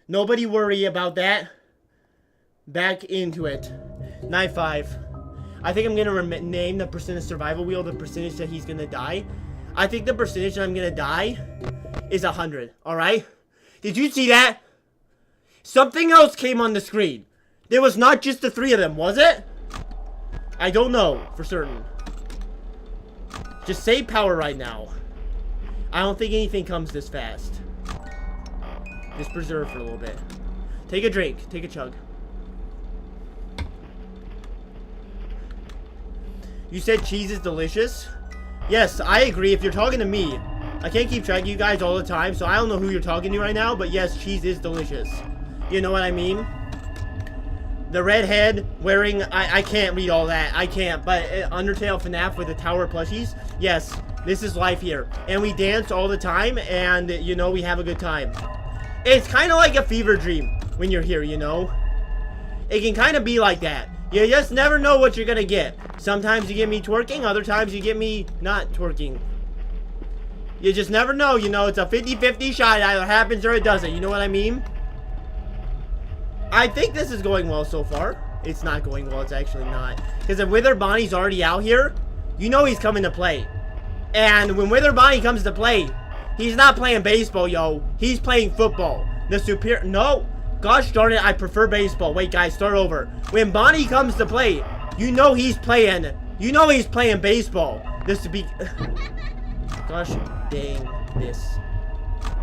Nobody worry about that. Back into it. Night 5. I think I'm going to name the percentage survival wheel the percentage that he's going to die. I think the percentage that I'm going to die is 100. Alright? Did you see that? Something else came on the screen. There was not just the 3 of them, was it? I don't know for certain. Just save power right now. I don't think anything comes this fast. Just preserve for a little bit. Take a drink. Take a chug. You said cheese is delicious? Yes, I agree. If you're talking to me, I can't keep track of you guys all the time, so I don't know who you're talking to right now, but yes, cheese is delicious. You know what I mean? The redhead wearing, I can't read all that. I can't, but Undertale FNAF with the tower plushies, yes, this is life here. And we dance all the time, and, you know, we have a good time. It's kind of like a fever dream when you're here, you know? It can kind of be like that. You just never know what you're gonna get. Sometimes you get me twerking, other times you get me not twerking. You just never know, you know? It's a 50-50 shot. It either happens or it doesn't, you know what I mean? I think this is going well so far. It's not going well, it's actually not. Because if Wither Bonnie's already out here, you know he's coming to play. And when Wither Bonnie comes to play, he's not playing baseball, yo. He's playing football. The superior... No! Gosh darn it, I prefer baseball. Wait, guys, start over. When Bonnie comes to play, you know he's playing... You know he's playing baseball. This to be... Gosh dang this.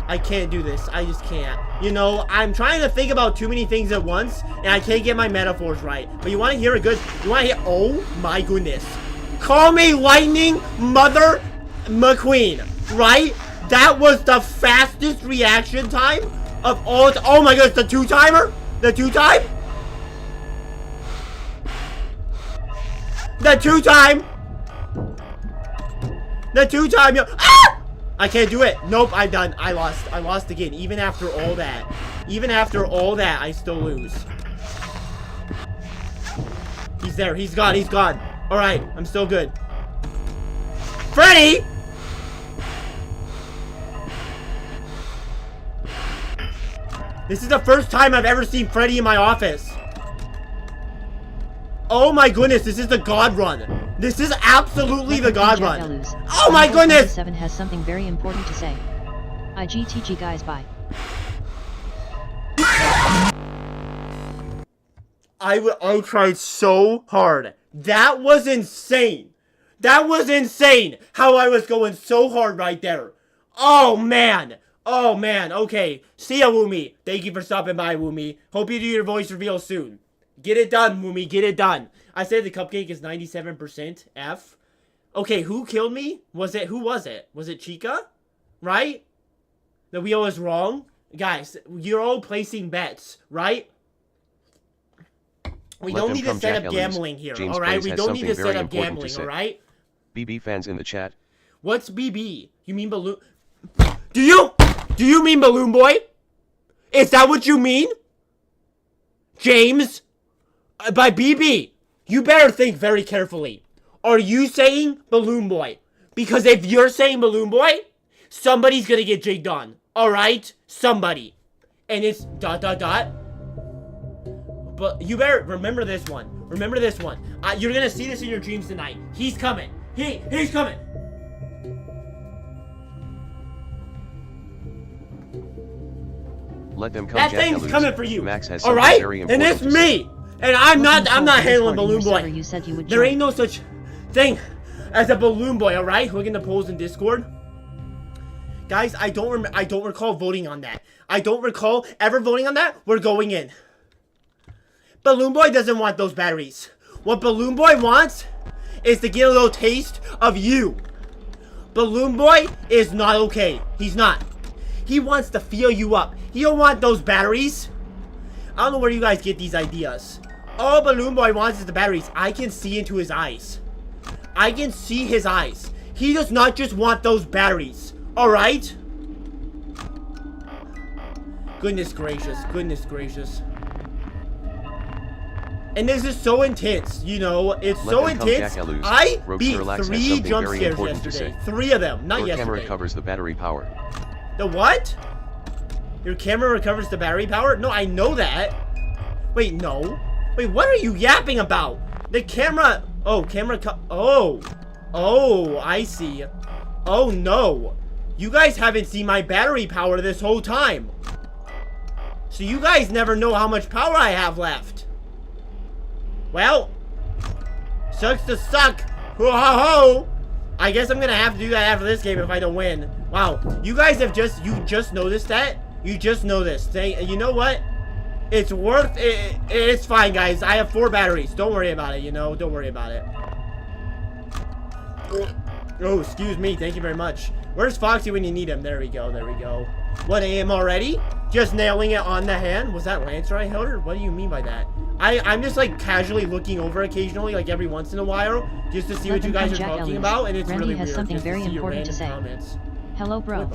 I can't do this. I just can't. You know, I'm trying to think about too many things at once, and I can't get my metaphors right. But you want to hear a good... You want to hear... Oh, my goodness. Call me Lightning Mother McQueen, right? That was the fastest reaction time of all... Oh, my goodness, the two-timer? The two-time? The two-time! The two-time, yo... Ah! I can't do it. Nope, I'm done. I lost. I lost again. Even after all that. Even after all that, I still lose. He's there. He's gone. He's gone. Alright, I'm still good. Freddy! This is the first time I've ever seen Freddy in my office. Oh my goodness, this is the God Run. This is absolutely the God Run. Oh my goodness! 7 has something very important to say. IGTG guys, bye. I tried so hard. That was insane. That was insane how I was going so hard right there. Oh man. Oh man. Okay. See ya, Woomy. Thank you for stopping by, Woomy. Hope you do your voice reveal soon. Get it done, Woomy. Get it done. I said the cupcake is 97% F. Okay, who killed me? Was it? Who was it? Was it Chica? Right? The wheel is wrong? Guys, you're all placing bets, right? We don't need to set up gambling here, alright? We don't need to set up gambling, alright? BB fans in the chat. What's BB? You mean Balloon... Do you mean Balloon Boy? Is that what you mean? James? By BB, you better think very carefully. Are you saying Balloon Boy? Because if you're saying Balloon Boy, somebody's gonna get jigged on. Alright? Somebody. And it's ... But you better remember this one. Remember this one. You're gonna see this in your dreams tonight. He's coming. He's coming. Let them come. That thing's coming for you. Max has alright? And it's me. And I'm not handling Balloon Boy. You said you would there ain't no such thing as a Balloon Boy, alright? Look in the polls in Discord. Guys, I don't recall voting on that. I don't recall ever voting on that. We're going in. Balloon Boy doesn't want those batteries. What Balloon Boy wants is to get a little taste of you. Balloon Boy is not okay. He's not. He wants to feel you up. He don't want those batteries. I don't know where you guys get these ideas. All Balloon Boy wants is the batteries. I can see into his eyes. I can see his eyes. He does not just want those batteries. Alright? Goodness gracious. Goodness gracious. And this is so intense, you know, it's so intense. I beat 3 jump scares yesterday. 3 of them, not yesterday. Your camera covers the battery power. The what? Your camera recovers the battery power? No, I know that. Wait, no. Wait, what are you yapping about? The camera... Oh, Oh, I see. Oh, no. You guys haven't seen my battery power this whole time. So you guys never know how much power I have left. Well, sucks to suck. Ho ho ho. I guess I'm gonna have to do that after this game if I don't win. Wow, you guys have just noticed that? You just noticed. You know what? It's worth it. It's fine, guys. I have 4 batteries. Don't worry about it, you know? Don't worry about it. Oh, excuse me. Thank you very much. Where's Foxy when you need him? There we go. There we go. 1 a.m. already? Just nailing it on the hand? Was that Lancer I held, or what do you mean by that? I'm just like casually looking over occasionally, like every once in a while, just to see what you guys are talking about, and it's Randy really has weird something just very to see your important to random say. comments. Hello, bro.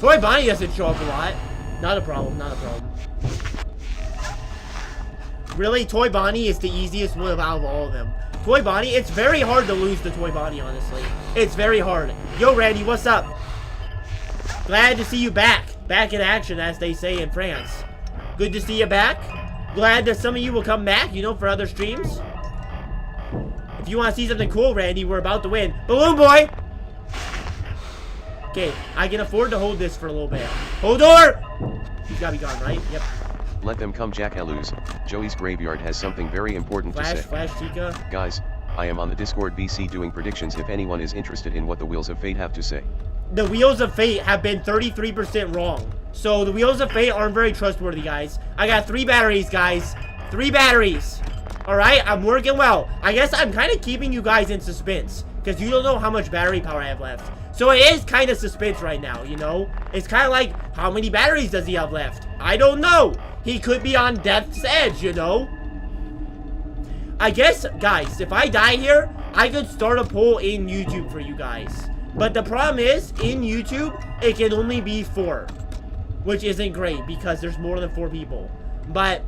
Toy Bonnie doesn't show up a lot. Not a problem, not a problem. Really, Toy Bonnie is the easiest one out of all of them. Toy Bonnie, it's very hard to lose to Toy Bonnie, honestly. It's very hard. Yo, Randy, what's up? Glad to see you back. Back in action, as they say in France. Good to see you back. Glad that some of you will come back, you know, for other streams. If you want to see something cool, Randy, we're about to win. Balloon Boy! Okay, I can afford to hold this for a little bit. Hold door! He's gotta be gone, right? Yep. Let them come, Jackalus. Joey's graveyard has something very important to say. Flash, Chica. Guys, I am on the Discord VC doing predictions if anyone is interested in what the Wheels of Fate have to say. The Wheels of Fate have been 33% wrong. So the Wheels of Fate aren't very trustworthy, guys. I got 3 batteries, guys. 3 batteries. Alright, I'm working well. I guess I'm kind of keeping you guys in suspense, because you don't know how much battery power I have left. So it is kind of suspense right now, you know? It's kind of like, how many batteries does he have left? I don't know. He could be on death's edge, you know? I guess, guys, if I die here, I could start a poll in YouTube for you guys. But the problem is, in YouTube, it can only be 4. Which isn't great, because there's more than 4 people. But,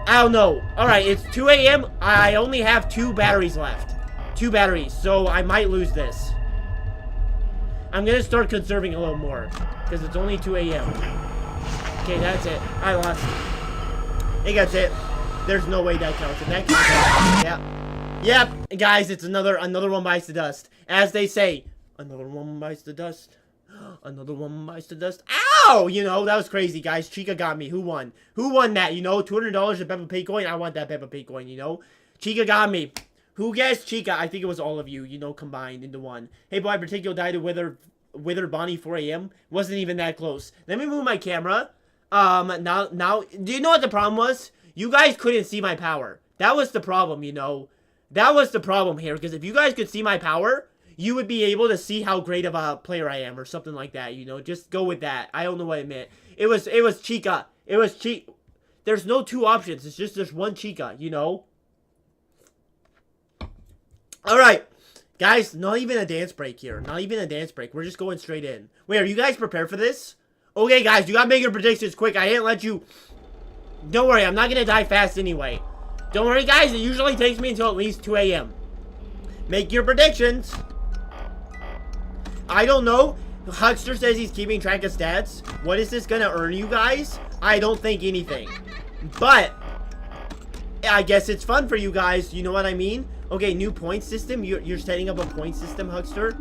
I don't know. Alright, it's 2 a.m. I only have 2 batteries left. 2 batteries, so I might lose this. I'm gonna start conserving a little more, because it's only 2 a.m. Okay, that's it. I lost. I think that's it. There's no way that counts. If that counts, yeah. Yep, guys, it's another one bites the dust. As they say, another one bites the dust. Another one bites the dust. Ow! You know, that was crazy, guys. Chica got me. Who won? Who won that? You know, $200 in Peppa Pig coin. I want that Peppa Pig coin, you know? Chica got me. Who guessed Chica? I think it was all of you, you know, combined into one. Hey, boy, I particularly died to Wither Bonnie 4 a.m. Wasn't even that close. Let me move my camera. Now, do you know what the problem was? You guys couldn't see my power. That was the problem, you know? That was the problem here, because if you guys could see my power, you would be able to see how great of a player I am, or something like that, you know? Just go with that. I don't know what it meant. It was Chica. It was Chica. There's no 2 options. It's just there's 1 Chica, you know? Alright. Guys, not even a dance break here. Not even a dance break. We're just going straight in. Wait, are you guys prepared for this? Okay, guys, you gotta make your predictions quick. I didn't let you... Don't worry, I'm not gonna die fast anyway. Don't worry, guys. It usually takes me until at least 2 a.m. Make your predictions. I don't know. Huckster says he's keeping track of stats. What is this gonna earn you guys? I don't think anything. But I guess it's fun for you guys. You know what I mean? Okay, new point system. You're setting up a point system, Huckster.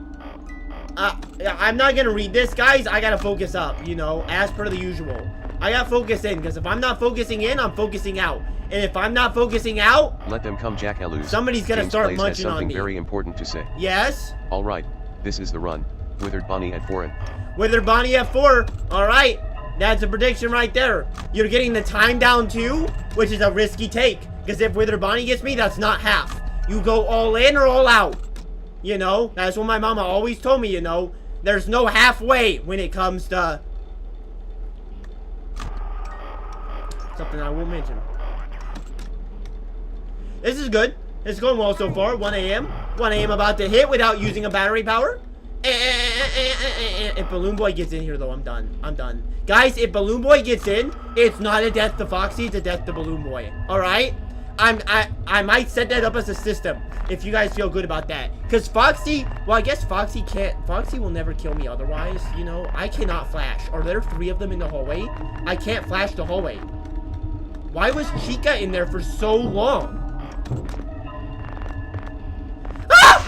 I'm not gonna read this, guys. I gotta focus up, you know, as per the usual. I gotta focus in, because if I'm not focusing in, I'm focusing out. And if I'm not focusing out, let them come, Jackalus. Somebody's gonna James start Plays munching has on me. something very important to say. Yes? Alright, this is the run. Withered Bonnie at 4. Withered Bonnie at 4. Alright. That's a prediction right there. You're getting the time down too, which is a risky take. Because if Withered Bonnie gets me, that's not half. You go all in or all out. You know? That's what my mama always told me, you know? There's no halfway when it comes to... something I won't mention. This is good. It's going well so far. 1 a.m. 1 a.m. about to hit without using a battery power. If Balloon Boy gets in here, though, I'm done. I'm done. Guys, if Balloon Boy gets in, it's not a death to Foxy, it's a death to Balloon Boy. Alright? I might set that up as a system, if you guys feel good about that. Because Foxy, well, I guess Foxy will never kill me otherwise, you know? I cannot flash. Are there 3 of them in the hallway? I can't flash the hallway. Why was Chica in there for so long? Ah!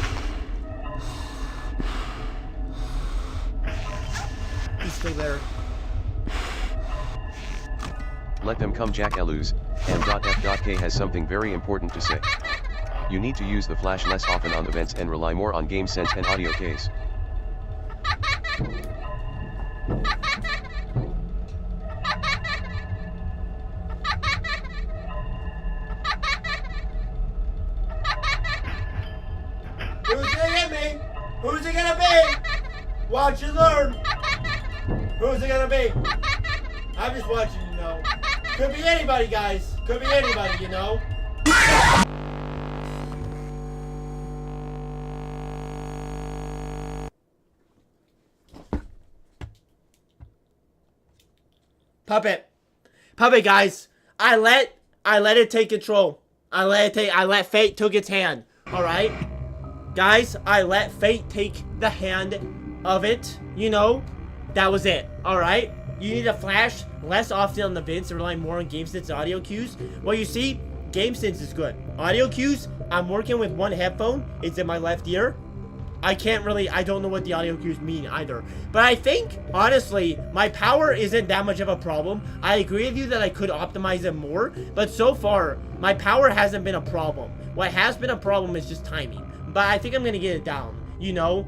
He's still there. Let them come, Jackalus. M.F.K has something very important to say. You need to use the flash less often on events and rely more on game sense and audio case. Who's gonna hit me? Who's it gonna be? Watch and learn. Who's it gonna be? I'm just watching, you know. Could be anybody, guys. Could be anybody, you know. Puppet, guys. I let it take control. I let fate took its hand. All right, guys. I let fate take the hand of it. You know, that was it. All right. You need to flash less often on the vents and rely more on game sense and audio cues. Well, you see, game sense is good. Audio cues, I'm working with one headphone. It's in my left ear. I don't know what the audio cues mean either. But I think, honestly, my power isn't that much of a problem. I agree with you that I could optimize it more. But so far, my power hasn't been a problem. What has been a problem is just timing. But I think I'm going to get it down. You know?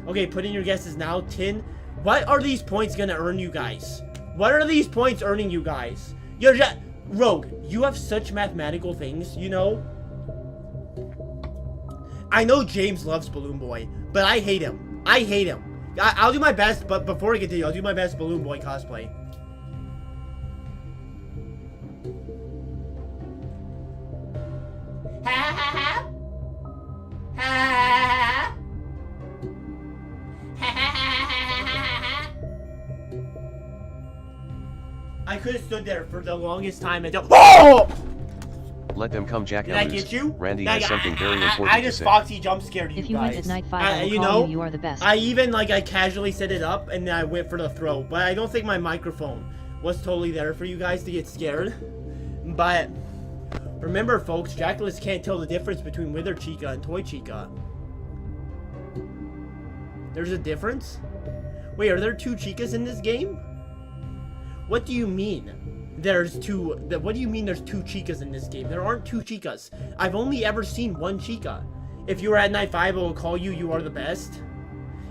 Okay, put in your guesses now. 10. What are these points going to earn you guys? What are these points earning you guys? You're just... Rogue, you have such mathematical things, you know? I know James loves Balloon Boy, but I hate him. I hate him. I'll do my best, but before I continue, I'll do my best Balloon Boy cosplay. Ha ha ha ha. Ha ha ha. I could have stood there for the longest time and oh! Let them come, Jack. Did I get you? Randy has something very important I just to say. Foxy jump scared you If you guys. went at night 5, I will you call know, you are the best. I even, I casually set it up, and then I went for the throw. But I don't think my microphone was totally there for you guys to get scared. But remember, folks, Jackalus can't tell the difference between Wither Chica and Toy Chica. There's a difference? Wait, are there 2 Chicas in this game? What do you mean? What do you mean there's 2 Chicas in this game? There aren't 2 Chicas. I've only ever seen 1 Chica. If you were at night 5, I will call you. You are the best.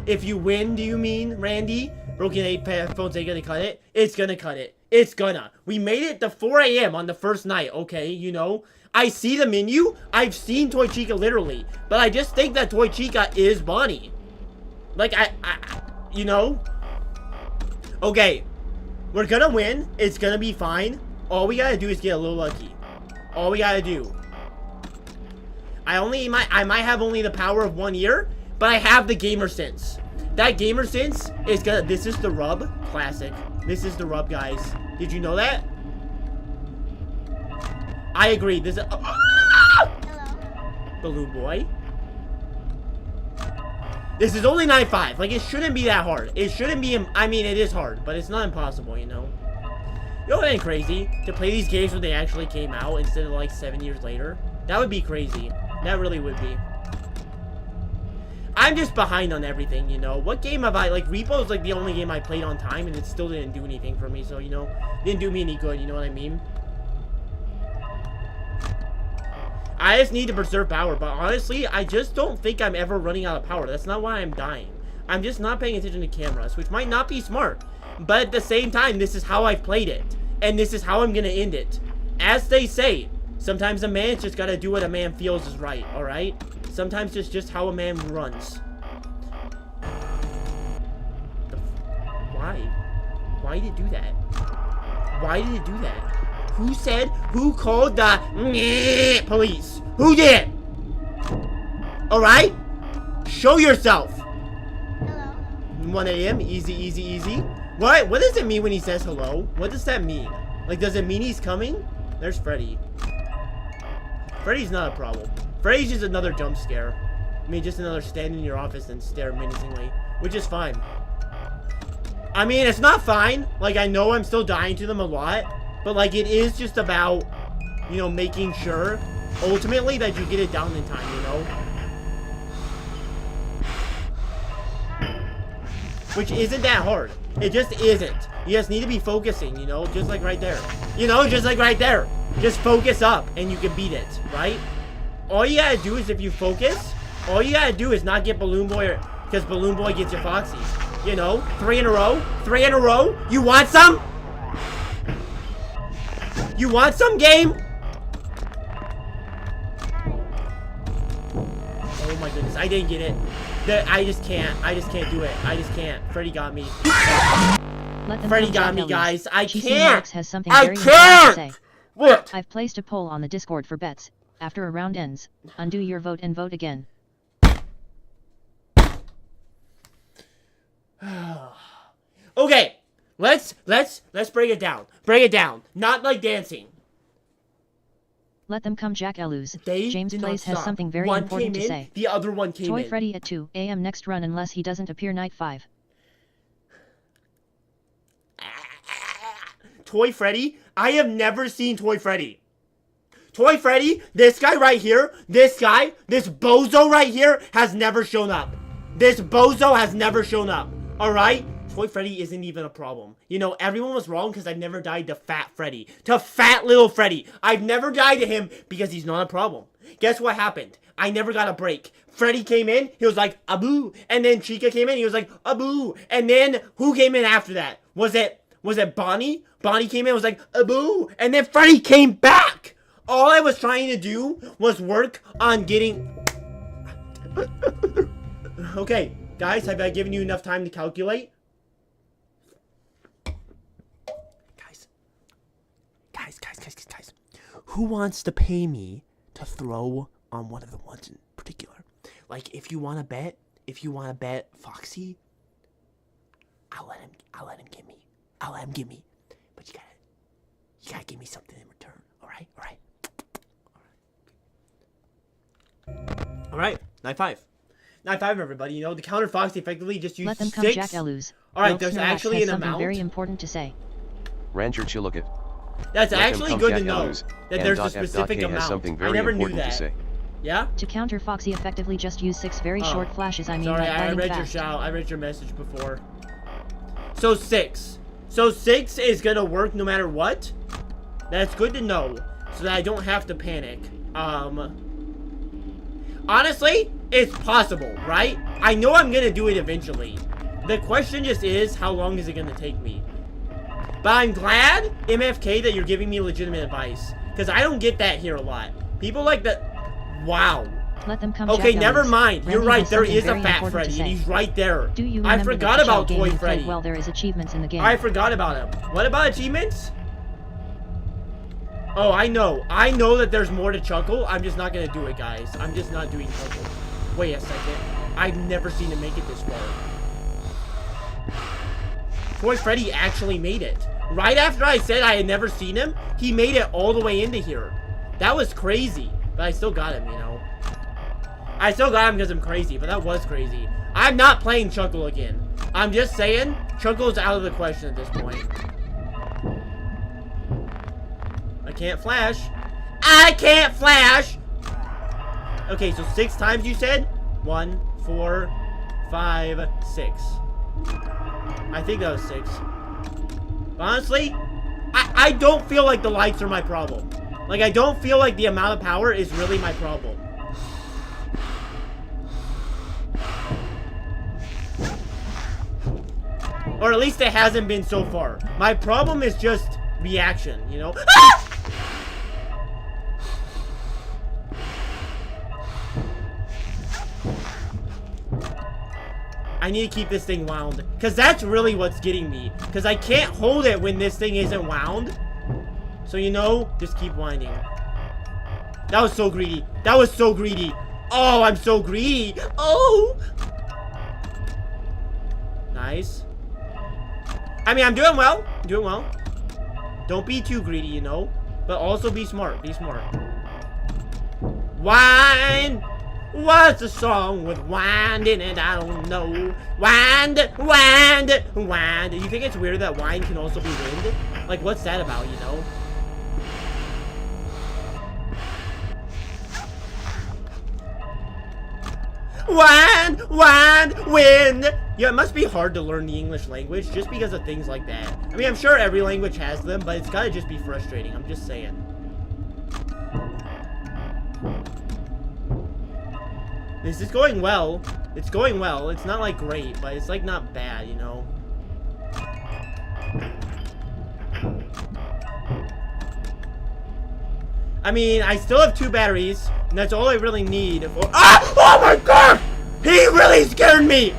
If you win, do you mean, Randy? Broken 8 headphones ain't gonna cut it. It's gonna cut it. It's gonna. We made it to 4 a.m. on the first night, okay? You know? I see the menu. I've seen Toy Chica literally. But I just think that Toy Chica is Bonnie. Like, you know? Okay. We're gonna win. It's gonna be fine. All we gotta do is get a little lucky. All we gotta do. I might have only the power of 1 ear, but I have the gamer sense. That gamer sense is gonna... This is the rub. Classic. This is the rub, guys. Did you know that? I agree. This is... Hello. Balloon Boy. This is only night 5. Like, it shouldn't be that hard. It shouldn't be... I mean, it is hard, but it's not impossible, you know? You know what ain't crazy? To play these games when they actually came out instead of, like, 7 years later. That would be crazy. That really would be. I'm just behind on everything, you know? What game have I... Like, Repo is, like, the only game I played on time, and it still didn't do anything for me, so, you know? Didn't do me any good, you know what I mean? I just need to preserve power, but honestly, I just don't think I'm ever running out of power. That's not why I'm dying. I'm just not paying attention to cameras, which might not be smart. But at the same time, this is how I've played it. And this is how I'm gonna end it. As they say, sometimes a man's just gotta do what a man feels is right, alright? Sometimes it's just how a man runs. Why? Why did it do that? Why did it do that? Who called the police? Who did? Alright? Show yourself. Hello. 1 a.m. Easy, easy, easy. What does it mean when he says hello? What does that mean? Like, does it mean he's coming? There's Freddy. Freddy's not a problem. Freddy's just another jump scare. I mean, just another stand in your office and stare menacingly. Which is fine. I mean, it's not fine. Like, I know I'm still dying to them a lot. But, like, it is just about, you know, making sure, ultimately, that you get it down in time, you know? Which isn't that hard. It just isn't. You just need to be focusing, you know? Just like right there. You know, just like right there. Just focus up, and you can beat it, right? all you gotta do is if you focus, all you gotta do is not get Balloon Boy, because Balloon Boy gets your Foxy. You know, 3 in a row, 3 in a row. You want some? You want some, game? Oh my goodness, I didn't get it. I just can't do it. I just can't. Freddy got me. Freddy got me, guys. I can't. Has something very important to say. What? I've placed a poll on the Discord for bets. After a round ends, undo your vote and vote again. Okay, let's break it down. Break it down. Not like dancing. Let them come, Jack Elus. They James did not Plays has stop. something very One important came to in, say. The other one came Toy in. Freddy at 2 a.m. next run unless he doesn't appear night 5. Toy Freddy? I have never seen Toy Freddy. Toy Freddy, this guy right here, this guy, this bozo right here has never shown up. This bozo has never shown up. Alright? Toy Freddy isn't even a problem. You know, everyone was wrong because I've never died to Fat Freddy. To Fat Little Freddy. I've never died to him because he's not a problem. Guess what happened? I never got a break. Freddy came in, he was like, Abu. And then Chica came in, he was like, Abu. And then, who came in after that? Was it Bonnie? Bonnie came in, was like, Abu. And then Freddy came back. All I was trying to do was work on getting... Okay, guys, have I given you enough time to calculate? Guys. Who wants to pay me to throw on one of the ones in particular? Like, if you want to bet Foxy, I'll let him give me. But you gotta give me something in return. All right. Night 5, everybody. You know, the counter Foxy effectively just used 6. Let them come, Jack Elus. All right, there's actually an amount. Very important to say. Ranger Chillicket. That's Let actually come, good Jack to know Elus. that And there's a F. specific K amount. has something I very never knew important that. to say. Yeah? To counter Foxy, effectively just use 6 very short flashes. I mean, sorry, like I lightning read fast. your shout. I read your message before. So 6. So 6 is gonna work no matter what. That's good to know, so that I don't have to panic. Honestly, it's possible, right? I know I'm gonna do it eventually. The question just is, how long is it gonna take me? But I'm glad, MFK, that you're giving me legitimate advice, because I don't get that here a lot. People like that. Wow. Let them come, Okay, Jack never Ellis. mind. You're Randy right. has There something is a very Fat important Freddy, to and say. he's right there. Do you I remember forgot that about game Toy you played? Freddy. Well, there is achievements in the game. I forgot about him. What about achievements? Oh, I know. I know that there's more to Chuckle. I'm just not gonna do it, guys. I'm just not doing Chuckle. Wait a second. I've never seen him make it this far. Toy Freddy actually made it. Right after I said I had never seen him, he made it all the way into here. That was crazy. But I still got him, you know. I still got him because I'm crazy, but that was crazy. I'm not playing Chuckle again. I'm just saying, Chuckle's out of the question at this point. I can't flash. I can't flash! Okay, so 6 times you said? 1, 4, 5, 6. I think that was 6. Honestly, I don't feel like the lights are my problem. Like, I don't feel like the amount of power is really my problem. Or at least it hasn't been so far. My problem is just reaction, you know? Ah! I need to keep this thing wound. Because that's really what's getting me. Because I can't hold it when this thing isn't wound. So, you know, just keep winding. That was so greedy. That was so greedy. Oh, I'm so greedy. Oh! Nice. I mean, I'm doing well. I'm doing well. Don't be too greedy, you know. But also be smart. Be smart. Wine! What's the song with wind in it? I don't know. Wind, wind, wind. You think it's weird that wine can also be wind? Like, what's that about, you know? Wind, wind, wind. Yeah, it must be hard to learn the English language just because of things like that. I mean, I'm sure every language has them, but it's gotta just be frustrating. I'm just saying. This is going well. It's going well. It's not like great, but it's like not bad, you know. I mean, I still have 2 batteries, and that's all I really need for— Ah! Oh my god! He really scared me!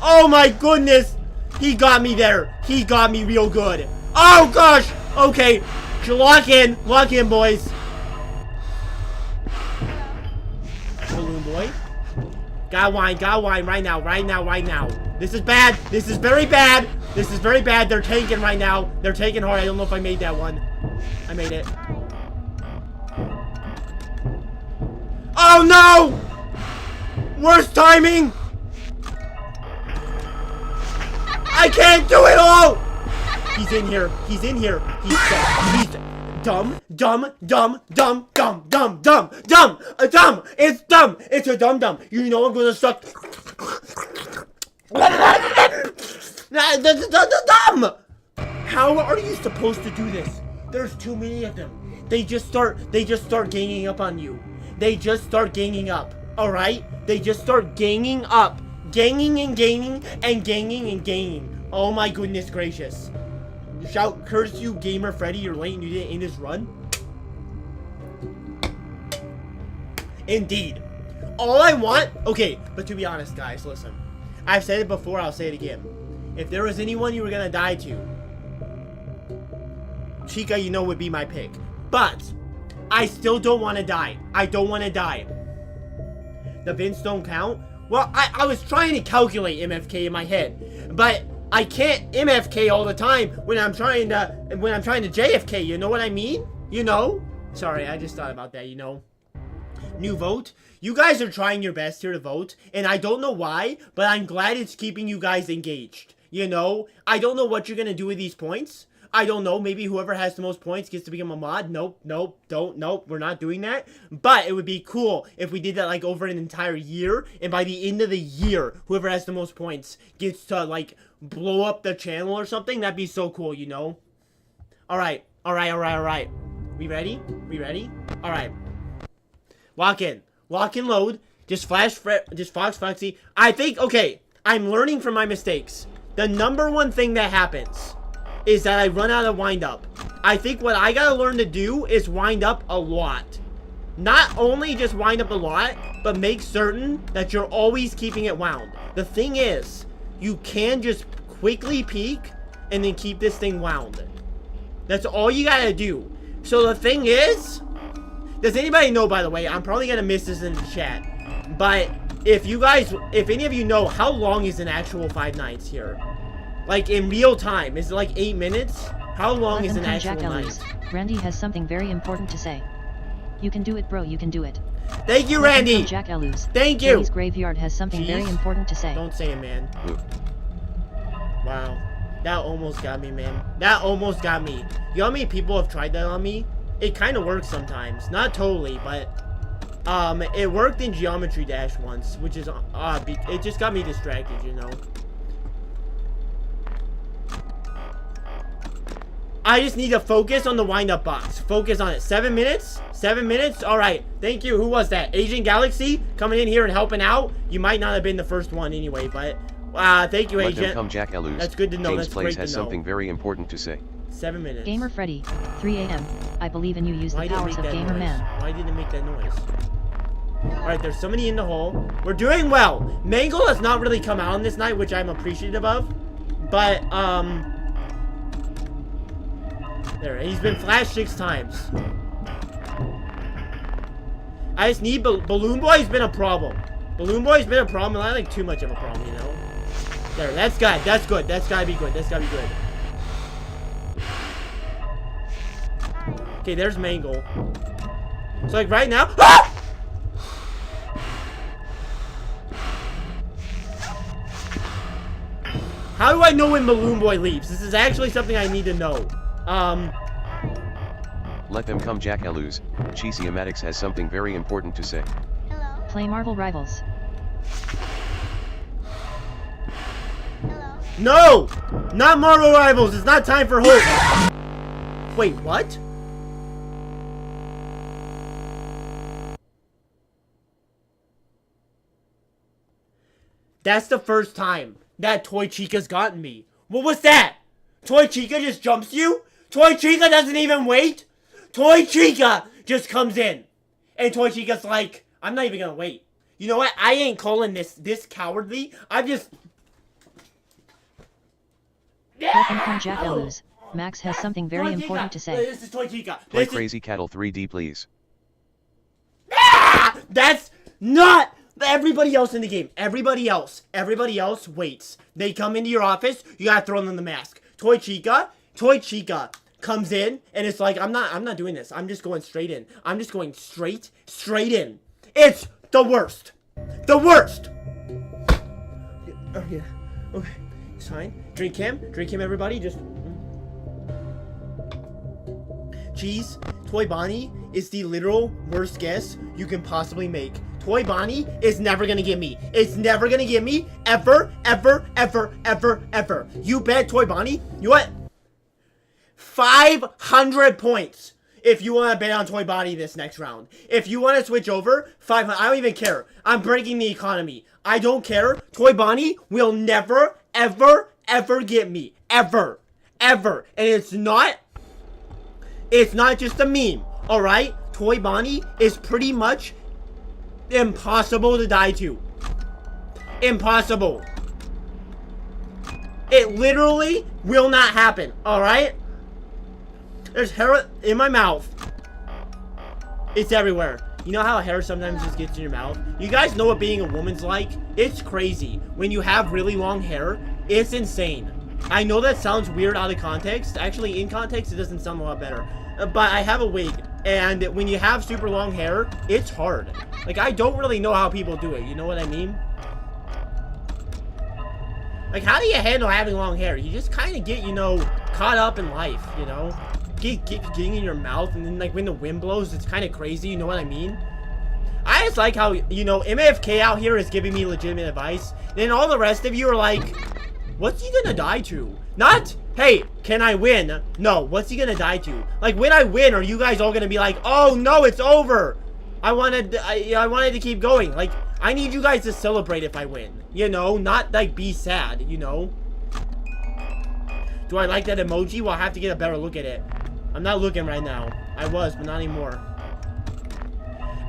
Oh my goodness! He got me there. He got me real good. Oh gosh! Okay. Lock in, boys. Balloon boy. Got wine right now. This is bad. This is very bad. They're tanking right now. They're taking hard. I don't know if I made that one. I made it. Oh no! Worst timing! I can't do it all! He's in here. He's dumb. It's dumb. It's a dumb. You know I'm gonna suck. That's dumb. How are you supposed to do this? There's too many of them. They just start ganging up on you. They just start ganging up. All right? They just start ganging up. Ganging and ganging. Oh my goodness gracious. Shout, curse you, gamer Freddy, you're late and you didn't end this run. Indeed. All I want— okay, but to be honest, guys, listen. I've said it before, I'll say it again. If there was anyone you were gonna die to, Chica, you know, would be my pick. But I still don't want to die. I don't want to die. The vents don't count? Well, I was trying to calculate MFK in my head, but I can't MFK all the time when I'm trying to JFK, you know what I mean? You know? Sorry, I just thought about that, you know. New vote. You guys are trying your best here to vote, and I don't know why, but I'm glad it's keeping you guys engaged. You know? I don't know what you're gonna do with these points. I don't know, maybe whoever has the most points gets to become a mod. Nope, we're not doing that. But it would be cool if we did that, like, over an entire year, and by the end of the year, whoever has the most points gets to, like, blow up the channel or something. That'd be so cool, you know? Alright. We ready? Alright. Lock in, load. Just Fox Foxy. I think, okay, I'm learning from my mistakes. The number one thing that happens is that I run out of wind up. I think what I gotta learn to do is wind up a lot. Not only just wind up a lot, but make certain that you're always keeping it wound. The thing is, you can just quickly peek and then keep this thing wound. That's all you gotta do. So the thing is, does anybody know, by the way, I'm probably gonna miss this in the chat, but if any of you know, how long is an actual 5 nights here? Like, in real time, is it like 8 minutes? How long is an actual night? Randy has something very important to say. You can do it, bro, you can do it. Thank you, Randy! Jack Elus. Thank you! Randy's graveyard has something very important to say. Don't say it, man. Wow. That almost got me, man. That almost got me. You know how many people have tried that on me? It kind of works sometimes. Not totally, but it worked in Geometry Dash once, which is it just got me distracted, you know. I just need to focus on the wind-up box. Focus on it. 7 minutes? 7 minutes? Alright. Thank you. Who was that? Agent Galaxy coming in here and helping out. You might not have been the first one anyway, but thank you, Agent. Let them come, Jack Elus. That's good to know. James That's Plays great to know. has something very important to say. 7 minutes. Gamer Freddy, 3 a.m. I believe in you. Use the powers of Gamer Man. Why didn't it make that noise? Alright, there's somebody in the hole. We're doing well. Mangle has not really come out on this night, which I'm appreciative of. But, there, he's been flashed 6 times. I just need Balloon Boy's been a problem. Balloon Boy's been a problem, and I think too much of a problem, you know? There, that's good. That's good. That's gotta be good. That's gotta be good. Okay, there's Mangle. So, like, right now— ah! How do I know when Balloon Boy leaves? This is actually something I need to know. Let them come, Jack Elus. Cheesiamatics has something very important to say. Hello. Play Marvel Rivals. Hello. No! Not Marvel Rivals! It's not time for hope! Wait, what? That's the first time that Toy Chica's gotten me. What was that? Toy Chica just jumps you? Toy Chica doesn't even wait? Toy Chica just comes in. And Toy Chica's like, I'm not even gonna wait. You know what? I ain't calling this cowardly. I'm just... Welcome from Jack Elus. Max has something very important to say. This is Toy Chica. Play Crazy Cattle 3D, please. That's not everybody else in the game. Everybody else waits. They come into your office, you gotta throw them the mask. Toy Chica comes in, and it's like, I'm not doing this. I'm just going straight in. I'm just going straight in. It's the worst. The worst. Oh, yeah. Okay. It's fine. Drink him, everybody. Just... Cheese, Toy Bonnie is the literal worst guess you can possibly make. Toy Bonnie is never gonna get me. It's never gonna get me. Ever. You bet Toy Bonnie. You what? 500 points. If you want to bet on Toy Bonnie this next round. If you want to switch over, 500. I don't even care. I'm breaking the economy. I don't care. Toy Bonnie will never, ever get me. Ever. And it's not just a meme. Alright? Toy Bonnie is pretty much impossible to die to. Impossible. It literally will not happen. Alright? There's hair in my mouth. It's everywhere. You know how hair sometimes just gets in your mouth? You guys know what being a woman's like? It's crazy. When you have really long hair, it's insane. I know that sounds weird out of context. Actually, in context, it doesn't sound a lot better. But I have a wig, and when you have super long hair, it's hard. Like, I don't really know how people do it. You know what I mean? Like, how do you handle having long hair? You just kind of get, you know, caught up in life, you know? Getting in your mouth, and then, like, when the wind blows, it's kind of crazy, you know what I mean? I just like how, you know, MFK out here is giving me legitimate advice, and then all the rest of you are like, what's he gonna die to? Not, hey, can I win? No, what's he gonna die to? Like, when I win, are you guys all gonna be like, oh, no, it's over? I wanted to keep going. Like, I need you guys to celebrate if I win, you know? Not, like, be sad, you know? Do I like that emoji? Well, I have to get a better look at it. I'm not looking right now. I was, but not anymore.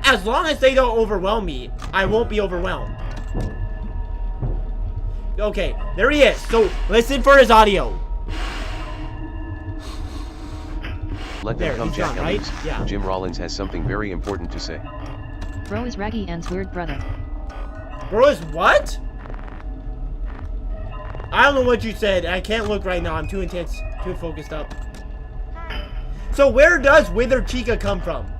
As long as they don't overwhelm me, I won't be overwhelmed. Okay, there he is. So, listen for his audio. Let them come, Jack. Right? Yeah. Jim Rollins has something very important to say. Bro is Raggy Ann's weird brother. Bro is what? I don't know what you said. I can't look right now. I'm too intense, too focused up. So where does Wither Chica come from?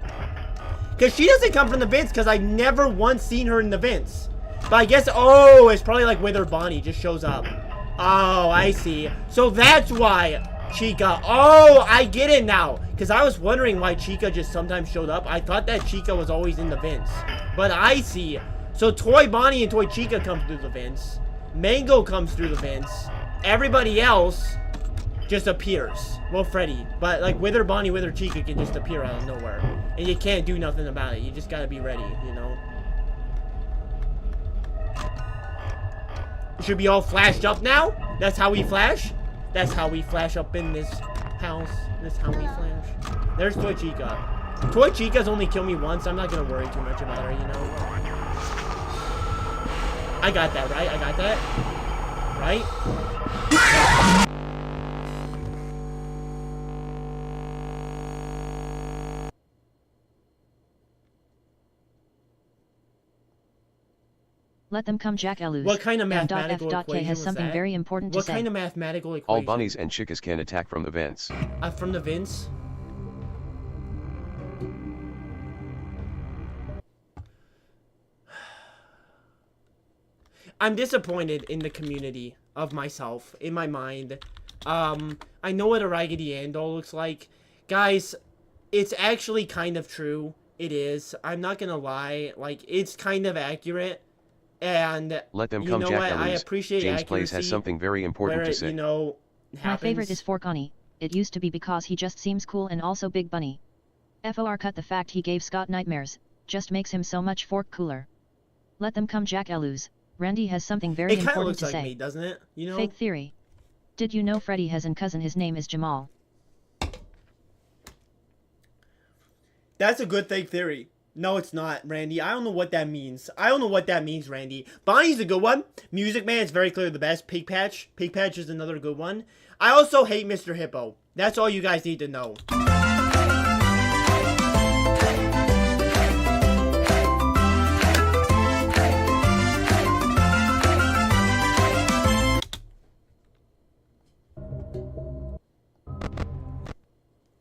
Because she doesn't come from the vents, because I've never once seen her in the vents. But I guess, oh, it's probably like Wither Bonnie just shows up. Oh, I see. So that's why Chica. Oh, I get it now. Because I was wondering why Chica just sometimes showed up. I thought that Chica was always in the vents. But I see. So Toy Bonnie and Toy Chica come through the vents. Mango comes through the vents. Everybody else just appears. Well, Freddy. But like Wither Bonnie, Wither Chica can just appear out of nowhere. And you can't do nothing about it. You just gotta be ready, you know? Should be all flashed up now? That's how we flash? That's how we flash up in this house. That's how we flash. There's Toy Chica. Toy Chica's only killed me once. I'm not gonna worry too much about her, you know? I got that, right? I got that? Right? Let them come, Jack Elus. What kind of mathematical equation has was something that? very important to what say. What kind of mathematical equation? All bunnies and chicas can attack from the vents. From the vents? I'm disappointed in the community of myself, in my mind. I know what a Raggedy Ann doll looks like. Guys, it's actually kind of true. It is. I'm not gonna lie. Like, it's kind of accurate. And let them you come, know Jack what? Elus. I appreciate James accuracy Plays has something very important where to it, say. you know, my favorite is Forconnie. It used to be because he just seems cool and also Big Bunny. FOR cut the fact he gave Scott nightmares. Just makes him so much fork cooler. Let them come, Jack Elus. Randy has something very It kind of important looks to like say. me, doesn't it? You know? Fake theory. Did you know Freddy has a cousin? His name is Jamal. That's a good fake theory. No, it's not, Randy. I don't know what that means. I don't know what that means, Randy. Bonnie's a good one. Music Man is very clearly the best. Pig Patch. Pig Patch is another good one. I also hate Mr. Hippo. That's all you guys need to know.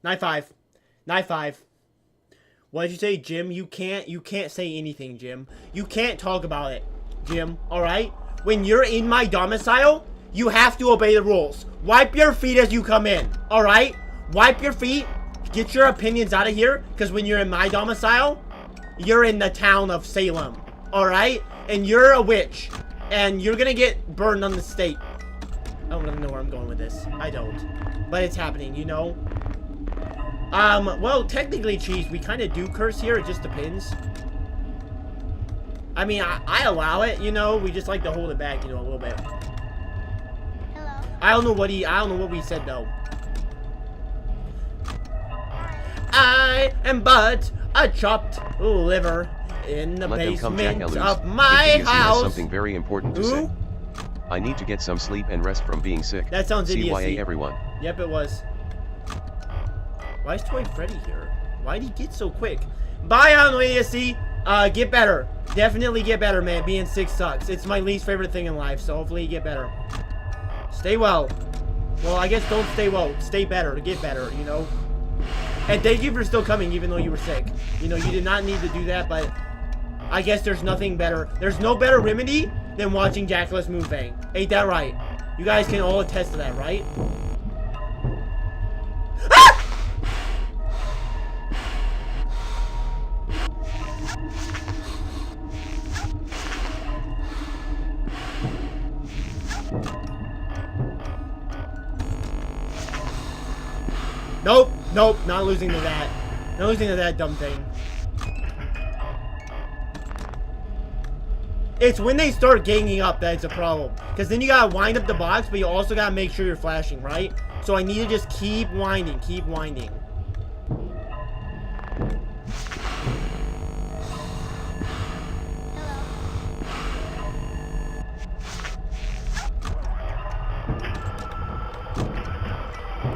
Night 5. Night 5. What did you say, Jim? You can't say anything, Jim. You can't talk about it, Jim, alright? When you're in my domicile, you have to obey the rules. Wipe your feet as you come in, alright? Wipe your feet. Get your opinions out of here, because when you're in my domicile, you're in the town of Salem, alright? And you're a witch, and you're gonna get burned on the stake. I don't really know where I'm going with this. I don't. But it's happening, you know? Well, technically, Cheese, we kind of do curse here. It just depends. I mean, I allow it, you know. We just like to hold it back, you know, a little bit. Hello. I don't know what we said, though. I am but a chopped liver in the Let them come, basement Jackaloos. of my Idiocy has house. something very important to say. I need to get some sleep and rest from being sick. That sounds idiocy. CYA everyone. Yep, it was. Why is Toy Freddy here? Why'd he get so quick? Bye, on idiocy. Get better. Definitely get better, man. Being sick sucks. It's my least favorite thing in life, so hopefully you get better. Stay well. Well, I guess don't stay well. Stay better. Get better, you know? And thank you for still coming, even though you were sick. You know, you did not need to do that, but I guess there's nothing better. There's no better remedy than watching Jackalus Moonfang. Ain't that right? You guys can all attest to that, right? Ah! Nope, nope, not losing to that. Not losing to that dumb thing. It's when they start ganging up that it's a problem. Because then you gotta wind up the box, but you also gotta make sure you're flashing, right? So I need to just keep winding, keep winding.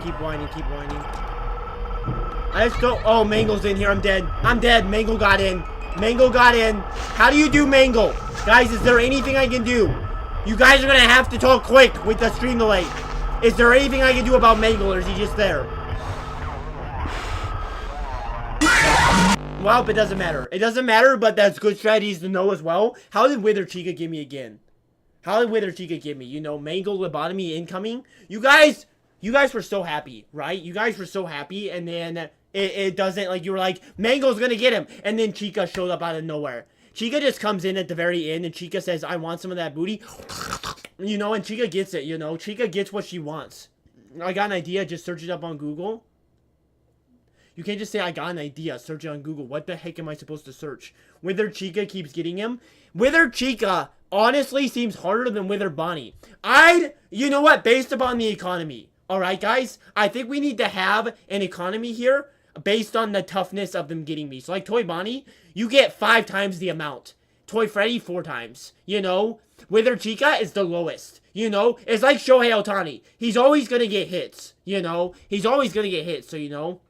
Keep winding, keep winding. I just go. Oh, Mangle's in here. I'm dead. I'm dead. Mangle got in. Mangle got in. How do you do Mangle? Guys, is there anything I can do? You guys are going to have to talk quick with the stream delay. Is there anything I can do about Mangle, or is he just there? Well, it doesn't matter. It doesn't matter, but that's good strategies to know as well. How did Wither Chica give me again? How did Wither Chica give me? You know, Mangle lobotomy incoming. You guys were so happy, right? You guys were so happy, and then it doesn't, like, you were like, Mangle's gonna get him, and then Chica showed up out of nowhere. Chica just comes in at the very end, and Chica says, I want some of that booty. You know, and Chica gets it, you know? Chica gets what she wants. I got an idea, just search it up on Google. You can't just say, I got an idea, search it on Google. What the heck am I supposed to search? Wither Chica keeps getting him. Wither Chica honestly seems harder than Wither Bonnie. You know what, based upon the economy. Alright, guys, I think we need to have an economy here based on the toughness of them getting me. So, like, Toy Bonnie, you get 5 times the amount. Toy Freddy, 4 times. You know? Wither Chica is the lowest. You know? It's like Shohei Ohtani. He's always gonna get hits. You know? He's always gonna get hits, so, you know?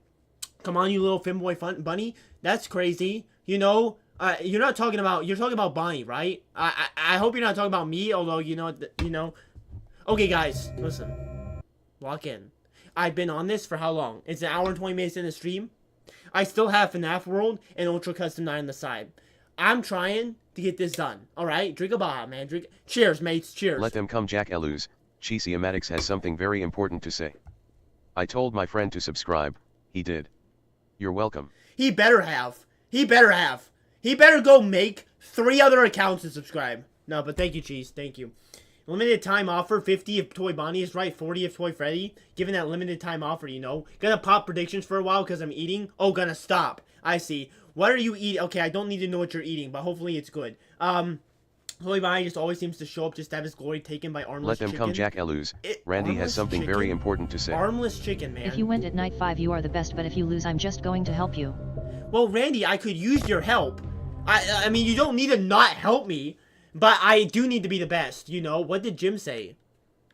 Come on, you little femboy bunny. That's crazy. You know? You're talking about Bonnie, right? I hope you're not talking about me, although, you know. Okay, guys, listen. Lock in. I've been on this for how long? It's an hour and 20 minutes in the stream. I still have FNAF World and Ultra Custom 9 on the side. I'm trying to get this done. Alright? Drink a Baja, man. Drink. Cheers, mates. Cheers. Let them come, Jackalus. Cheesiamatics has something very important to say. I told my friend to subscribe. He did. You're welcome. He better have. He better have. He better go make 3 other accounts and subscribe. No, but thank you, Cheese. Thank you. Limited time offer, 50 if Toy Bonnie is right, 40 if Toy Freddy. Given that limited time offer, you know. Gonna pop predictions for a while because I'm eating. Oh, gonna stop. I see. What are you eating? Okay, I don't need to know what you're eating, but hopefully it's good. Holy Body just always seems to show up just to have his glory taken by armless Let them chicken. come, jackalloos. Randy has Armless something very chicken? important to say. Armless chicken, man. If you went at night 5 you are the best, but if you lose I'm just going to help you. Well, Randy, I could use your help. I mean, you don't need to not help me, but I do need to be the best, you know? What did Jim say?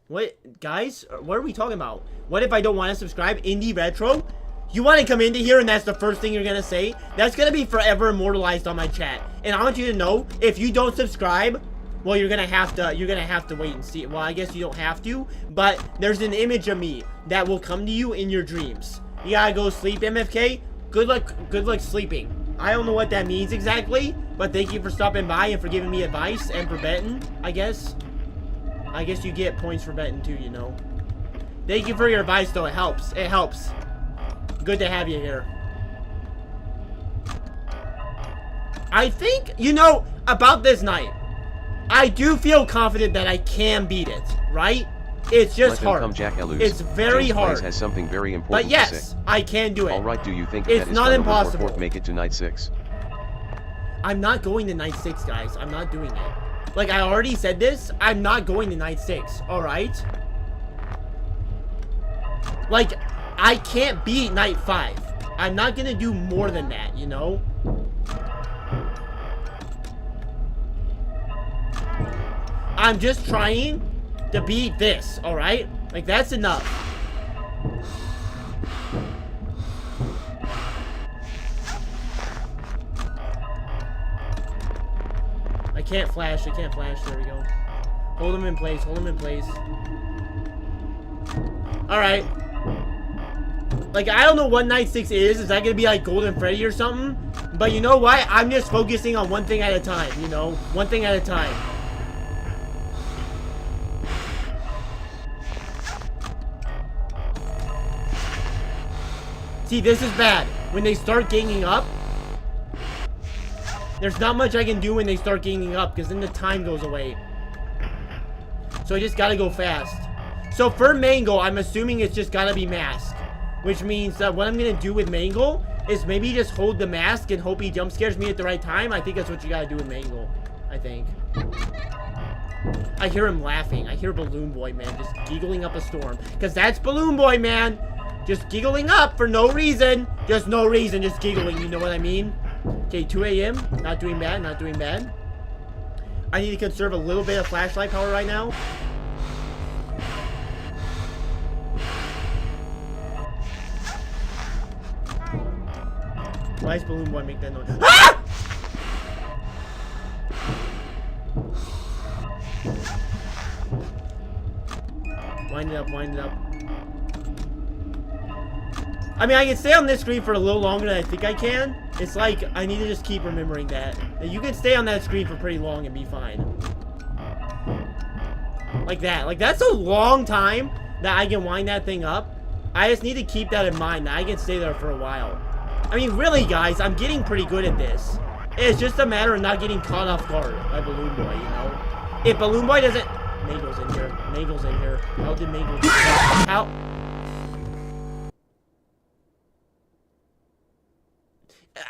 What, guys? What are we talking about? What if I don't want to subscribe? Indie Retro? You want to come into here and that's the first thing you're going to say? That's going to be forever immortalized on my chat. And I want you to know, if you don't subscribe, well, you're going to have to wait and see. Well, I guess you don't have to, but there's an image of me that will come to you in your dreams. You gotta go sleep, MFK. Good luck sleeping. I don't know what that means exactly, but thank you for stopping by and for giving me advice and for betting, I guess. I guess you get points for betting too, you know. Thank you for your advice, though. It helps. It helps. Good to have you here. I think, you know, about this night, I do feel confident that I can beat it, right? It's just hard. Let them come, jackalloos. It's very James hard. Blaze has something very important But yes, to say. I can do it. All right, do you think It's that is not gonna impossible. Make it to night 6? I'm not going to night 6, guys. I'm not doing it. Like, I already said this. I'm not going to night 6, alright? Like, I can't beat night 5. I'm not gonna do more than that, you know? I'm just trying to beat this, alright? Like, that's enough. I can't flash, there we go. Hold him in place, Alright. Like, I don't know what night 6 is. Is that gonna be like Golden Freddy or something? But you know what? I'm just focusing on one thing at a time, you know? One thing at a time. See, this is bad. When they start ganging up, there's not much I can do when they start ganging up, because then the time goes away. So I just gotta go fast. So for Mangle, I'm assuming it's just gotta be mask. Which means that what I'm gonna do with Mangle is maybe just hold the mask and hope he jump scares me at the right time. I think that's what you gotta do with Mangle. I think. I hear him laughing. I hear Balloon Boy, man, just giggling up a storm. Because that's Balloon Boy, man. Just giggling up for no reason. Just no reason, just giggling, you know what I mean? Okay, 2 a.m. Not doing bad, not doing bad. I need to conserve a little bit of flashlight power right now. Why is Balloon Boy make that noise? Ah! Wind it up, wind it up. I mean, I can stay on this screen for a little longer than I think I can. It's like, I need to just keep remembering that. You can stay on that screen for pretty long and be fine. Like that. Like, that's a long time that I can wind that thing up. I just need to keep that in mind, that I can stay there for a while. I mean, really, guys, I'm getting pretty good at this. It's just a matter of not getting caught off guard by Balloon Boy, you know? If Balloon Boy doesn't... Mangle's in here. Mangle's in here. How did Mangle... How...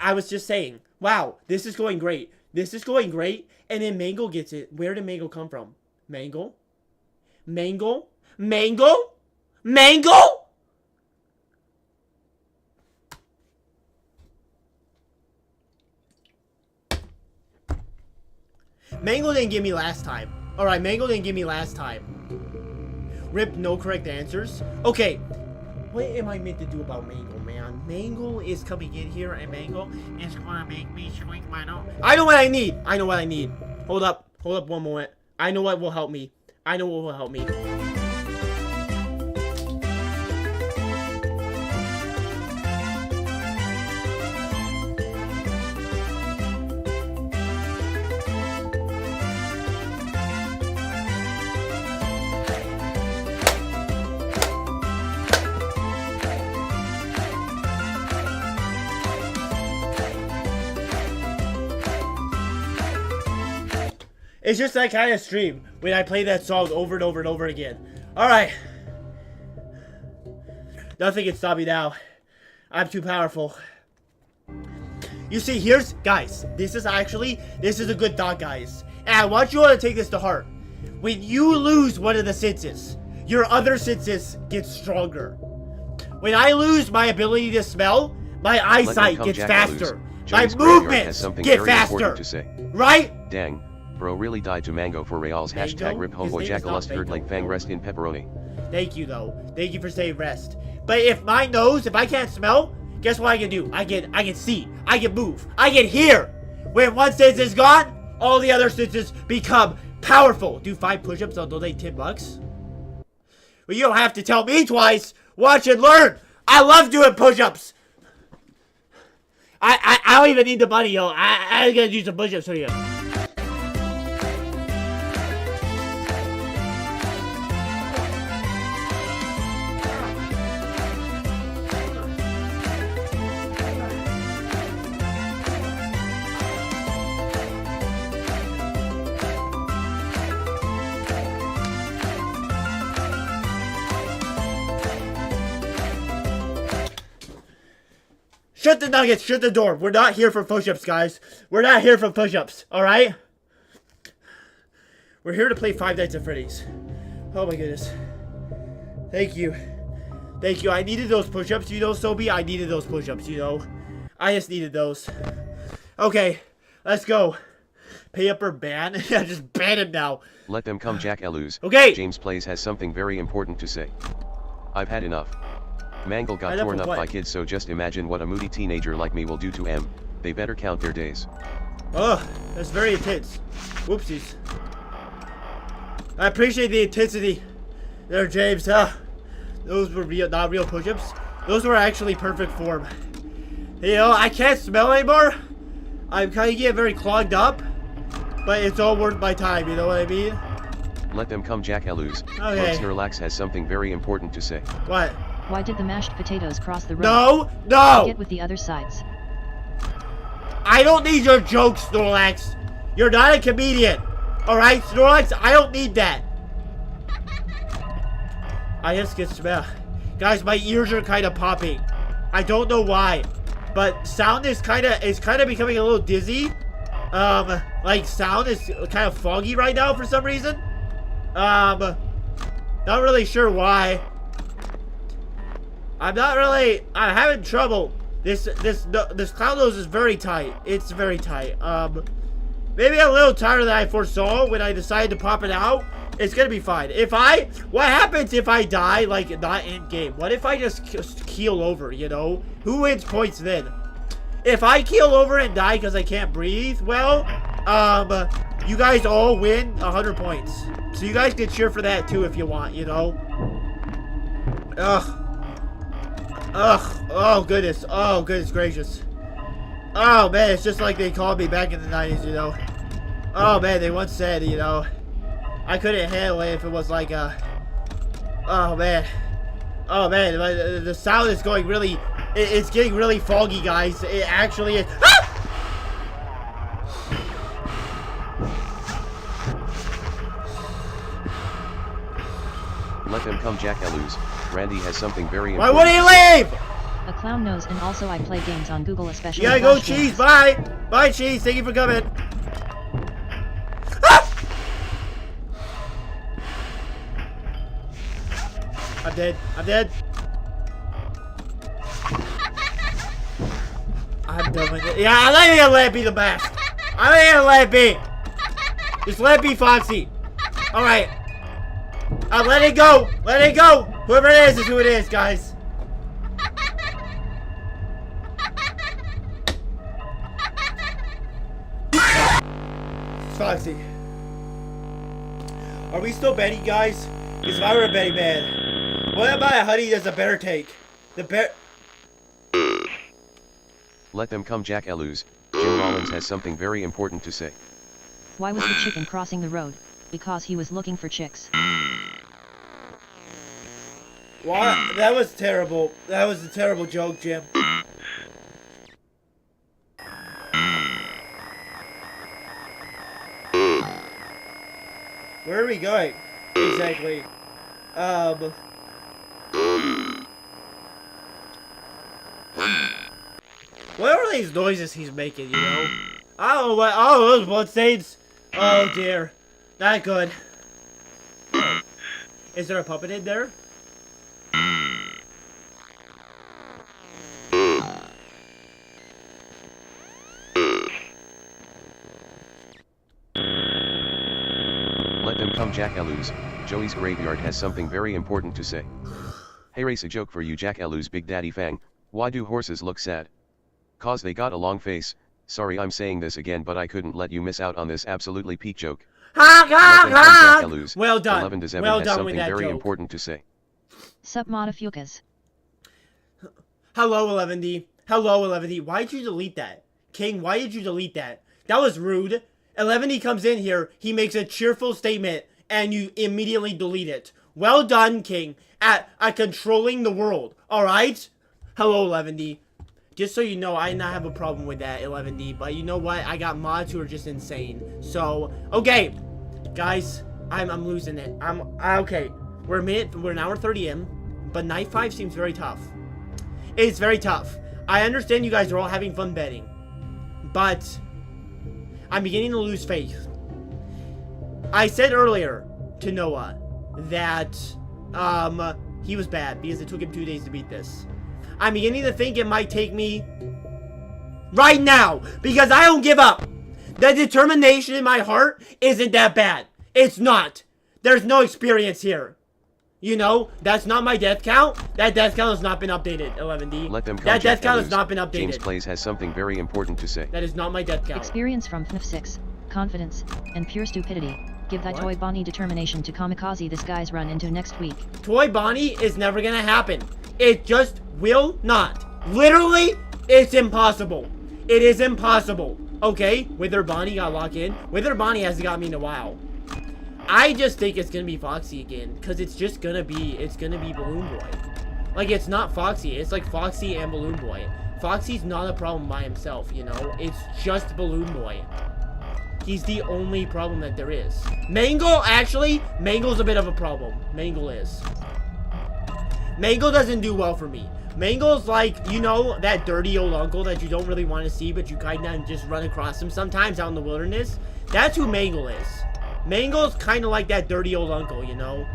I was just saying, wow, this is going great. This is going great. And then Mangle gets it. Where did Mangle come from? Mangle? Mangle? Mangle? Mangle? Mangle didn't give me last time. Alright, Mangle didn't give me last time. Rip, no correct answers. Okay. What am I meant to do about Mangle, man? Mangle is coming in here, and Mangle is gonna make me swing my nose. I know what I need. I know what I need. Hold up. Hold up one moment. I know what will help me. I know what will help me. It's just that kind of stream when I play that song over and over and over again. Alright. Nothing can stop me now. I'm too powerful. You see, guys, this is a good thought, guys. And I want you all to take this to heart. When you lose one of the senses, your other senses get stronger. When I lose my ability to smell, my eyesight gets faster. My movements get faster. Right? Dang. Bro really died to mango for reals. Hashtag rip homeboy jackalust heard like fang rest in pepperoni. Thank you though. Thank you for saying rest. But if my nose, if I can't smell, guess what I can do? I can see. I can move. I can hear. When one sense is gone, all the other senses become powerful. Do 5 push-ups, I'll donate $10. Well, you don't have to tell me twice. Watch and learn. I love doing push-ups. I don't even need the money, yo. I'm gonna do some push-ups for you. Shut the nuggets, shut the door. We're not here for push-ups, guys. We're not here for push-ups, alright? We're here to play Five Nights at Freddy's. Oh my goodness. Thank you. Thank you. I needed those push-ups, you know, Sobe. I needed those push-ups, you know. I just needed those. Okay, let's go. Pay up or ban? Yeah, just ban him now. Let them come, Jack Elus. Okay. James Plays has something very important to say. I've had enough. Mangle got torn up by kids, so just imagine what a moody teenager like me will do to M. They better count their days. Ugh, that's very intense. Whoopsies. I appreciate the intensity there, James. Those were not real push-ups. Those were actually perfect form. You know, I can't smell anymore. I'm kind of getting very clogged up. But it's all worth my time, you know what I mean? Let them come, Jack Elus. Okay. Snorlax has something very important to say. What? Why did the mashed potatoes cross the road? No! Get with the other sides. I don't need your jokes, Snorlax. You're not a comedian. Alright, Snorlax, I don't need that. I just can smell. Guys, my ears are kind of popping. I don't know why. But sound is kind of becoming a little dizzy. Like sound is kind of foggy right now for some reason. Not really sure why. I'm having trouble. This clown nose is very tight. It's very tight. Maybe a little tighter than I foresaw when I decided to pop it out. It's gonna be fine. What happens if I die, like, not in game? What if I just keel over, you know? Who wins points then? If I keel over and die because I can't breathe, well, you guys all win 100 points. So you guys can cheer for that too if you want, you know? Ugh. Oh goodness gracious. Oh man, it's just like they called me back in the 90s, you know. Oh man, they once said, you know, I couldn't handle it if it was like oh man, the sound is going really, it's getting really foggy, guys. It actually is. Ah! Let them come, Jack Elus. Randy has something very Why important. would he leave? A clown nose, and also I play games on Google, especially. You gotta go, Cheese. Bye. Bye, Cheese. Thank you for coming. Ah! I'm dead. I'm dead. I'm done with it. Yeah, I'm not even gonna let it be the best. I'm not gonna let it be. Just let it be Foxy. Alright. Let it go. Let it go. Whoever it is who it is, guys. Foxy. Are we still betting, guys? Because if I were a betting man, what about a honey does a bear take? The bear... Let them come, Jack Elus. Jim Rollins has something very important to say. Why was the chicken crossing the road? Because he was looking for chicks. What? That was terrible. That was a terrible joke, Jim. Where are we going? Exactly. What are these noises he's making, you know? I don't know what. Oh, those bloodstains. Oh dear. Not good. Is there a puppet in there? Let them come, Jackaloos. Joey's graveyard has something very important to say. Hey, race a joke for you, Jackaloos Big Daddy Fang. Why do horses look sad? Cause they got a long face. Sorry I'm saying this again, but I couldn't let you miss out on this absolutely peak joke. Ha ha ha! Jackaloos. Well done. 11 does Evan Well has done something with that very joke. important to say. Sup motherfuckers. Hello, 11D. Hello, 11D. Why'd you delete that? King, why did you delete that? That was rude. 11D comes in here, he makes a cheerful statement, and you immediately delete it. Well done, King, at controlling the world. Alright? Hello, 11D. Just so you know, I do not have a problem with that, 11D. But you know what? I got mods who are just insane. So, okay. Guys, I'm losing it. Okay. We're an hour 30 in. But night 5 seems very tough. It's very tough. I understand you guys are all having fun betting. But I'm beginning to lose faith. I said earlier to Noah that he was bad because it took him 2 days to beat this. I'm beginning to think it might take me right now because I don't give up. The determination in my heart isn't that bad. It's not. There's no experience here. You know, that's not my death count. That death count has not been updated, 11D. Let them come, that death count Jackaloos. has not been updated. James Plays has something very important to say. That is not my death count. Experience from FNAF 6, confidence, and pure stupidity. Give thy What? toy Bonnie determination to kamikaze this guy's run into next week. Toy Bonnie is never gonna happen. It just will not. Literally, it's impossible. It is impossible. Okay, Wither Bonnie got locked in. Wither Bonnie hasn't got me in a while. I just think it's gonna be Foxy again, cause it's gonna be Balloon Boy. Like, it's not Foxy, it's like Foxy and Balloon Boy. Foxy's not a problem by himself, you know? It's just Balloon Boy. He's the only problem that there is. Mangle, actually, Mangle's a bit of a problem. Mangle is. Mangle doesn't do well for me. Mangle's like, you know, that dirty old uncle that you don't really want to see, but you kind of just run across him sometimes out in the wilderness. That's who Mangle is. Mangle's kind of like that dirty old uncle, you know?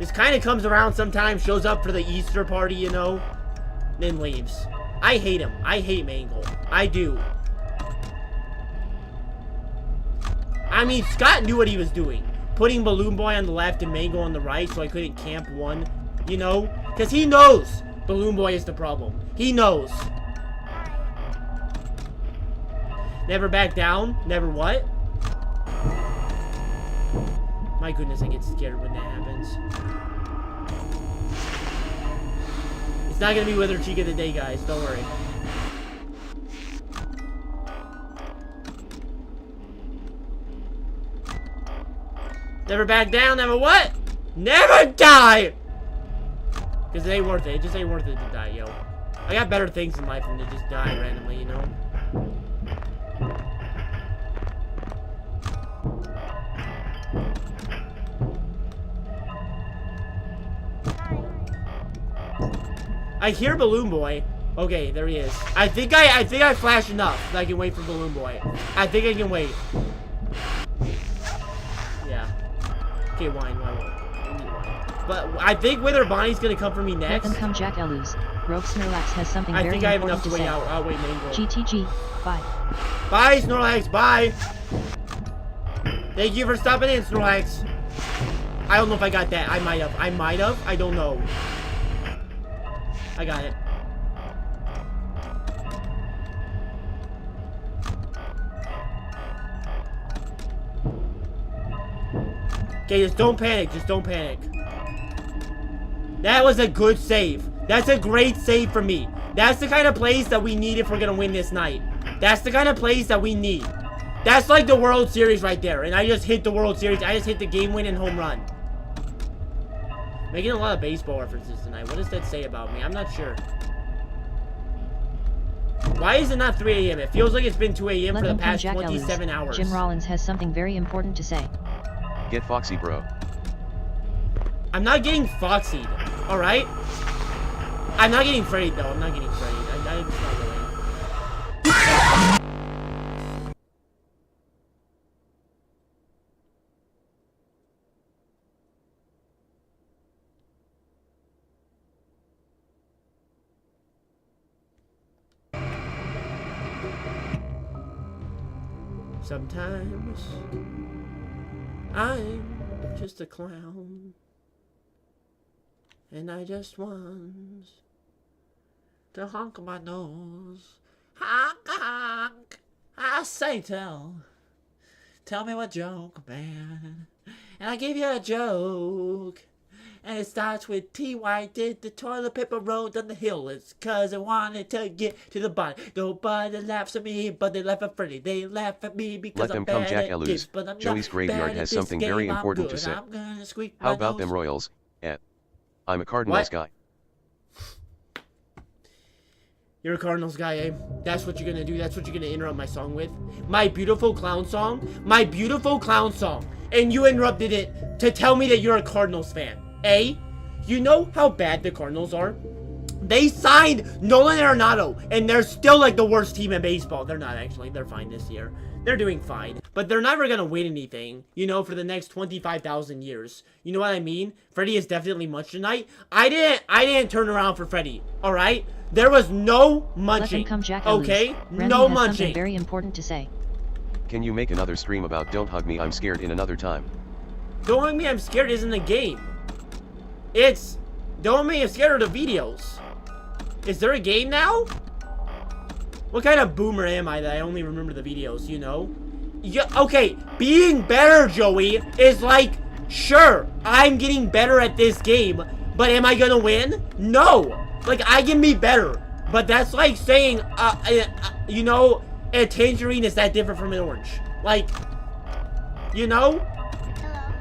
Just kind of comes around sometimes, shows up for the Easter party, you know? Then leaves. I hate him. I hate Mangle. I do. I mean, Scott knew what he was doing. Putting Balloon Boy on the left and Mangle on the right so I couldn't camp one, you know? Because he knows Balloon Boy is the problem. He knows. Never back down. Never what? My goodness, I get scared when that happens. It's not gonna be Wither Cheek of the day, guys. Don't worry. Never back down. Never what? Never die! Because it ain't worth it. It just ain't worth it to die, yo. I got better things in life than to just die randomly, you know? I hear Balloon Boy. Okay, there he is. I think I flashed enough that I can wait for Balloon Boy. I think I can wait. Yeah. Okay, wine. But I think Wither Bonnie's gonna come for me Let next. them come Jackaloos. Rogue Snorlax has something I very think I have important enough to to wait say. out. I'll wait Mango. GTG. Bye. Bye, Snorlax. Bye. Thank you for stopping in, Snorlax. I don't know if I got that. I might have. I don't know. I got it. Okay, just don't panic. Just don't panic. That was a good save. That's a great save for me. That's the kind of plays that we need if we're gonna win this night. That's the kind of plays that we need. That's like the World Series right there. And I just hit the World Series. I just hit the game winning home run. Making a lot of baseball references tonight. What does that say about me? I'm not sure. Why is it not 3 a.m.? It feels like it's been 2 a.m. Let for the them come past 27 Jackaloos. hours. Jim Rollins has something very important to say. Get Foxy, bro. I'm not getting Foxied, alright? I'm not getting Freddy, though. I'm not getting Freddy. I'm just not really. Sometimes I'm just a clown, and I just want to honk my nose. Honk, honk. I say tell me what joke, man. And I give you a joke. And it starts with T.Y. did the toilet paper roll down the hill. It's cause I wanted to get to the bottom. Nobody laughs at me, but they laugh at Freddy. They laugh at me because I'm bad at this, but I'm Joey's not graveyard bad has at this something game. very I'm important to good. say. I'm gonna squeak How my about nose. them Royals? I'm a Cardinals What? guy. You're a Cardinals guy, eh? That's what you're gonna do? That's what you're gonna interrupt my song with? My beautiful clown song? My beautiful clown song. And you interrupted it to tell me that you're a Cardinals fan, eh? You know how bad the Cardinals are? They signed Nolan Arenado, and they're still like the worst team in baseball. They're not actually. They're fine this year. They're doing fine. But they're never gonna win anything, you know, for the next 25,000 years. You know what I mean? Freddy is definitely Munch tonight. I didn't turn around for Freddy, alright? There was no munching, Let them come Jack okay? Randy No has munching. something very important to say. Can you make another stream about Don't Hug Me I'm Scared in another time? Don't Make Me I'm Scared isn't a game. It's Don't Make Me I'm Scared of the videos. Is there a game now? What kind of boomer am I that I only remember the videos, you know? Yeah, okay, being better, Joey, is like, sure, I'm getting better at this game, but am I gonna win? No. Like, I can be better, but that's like saying, you know, a tangerine is that different from an orange. Like, you know? Hello.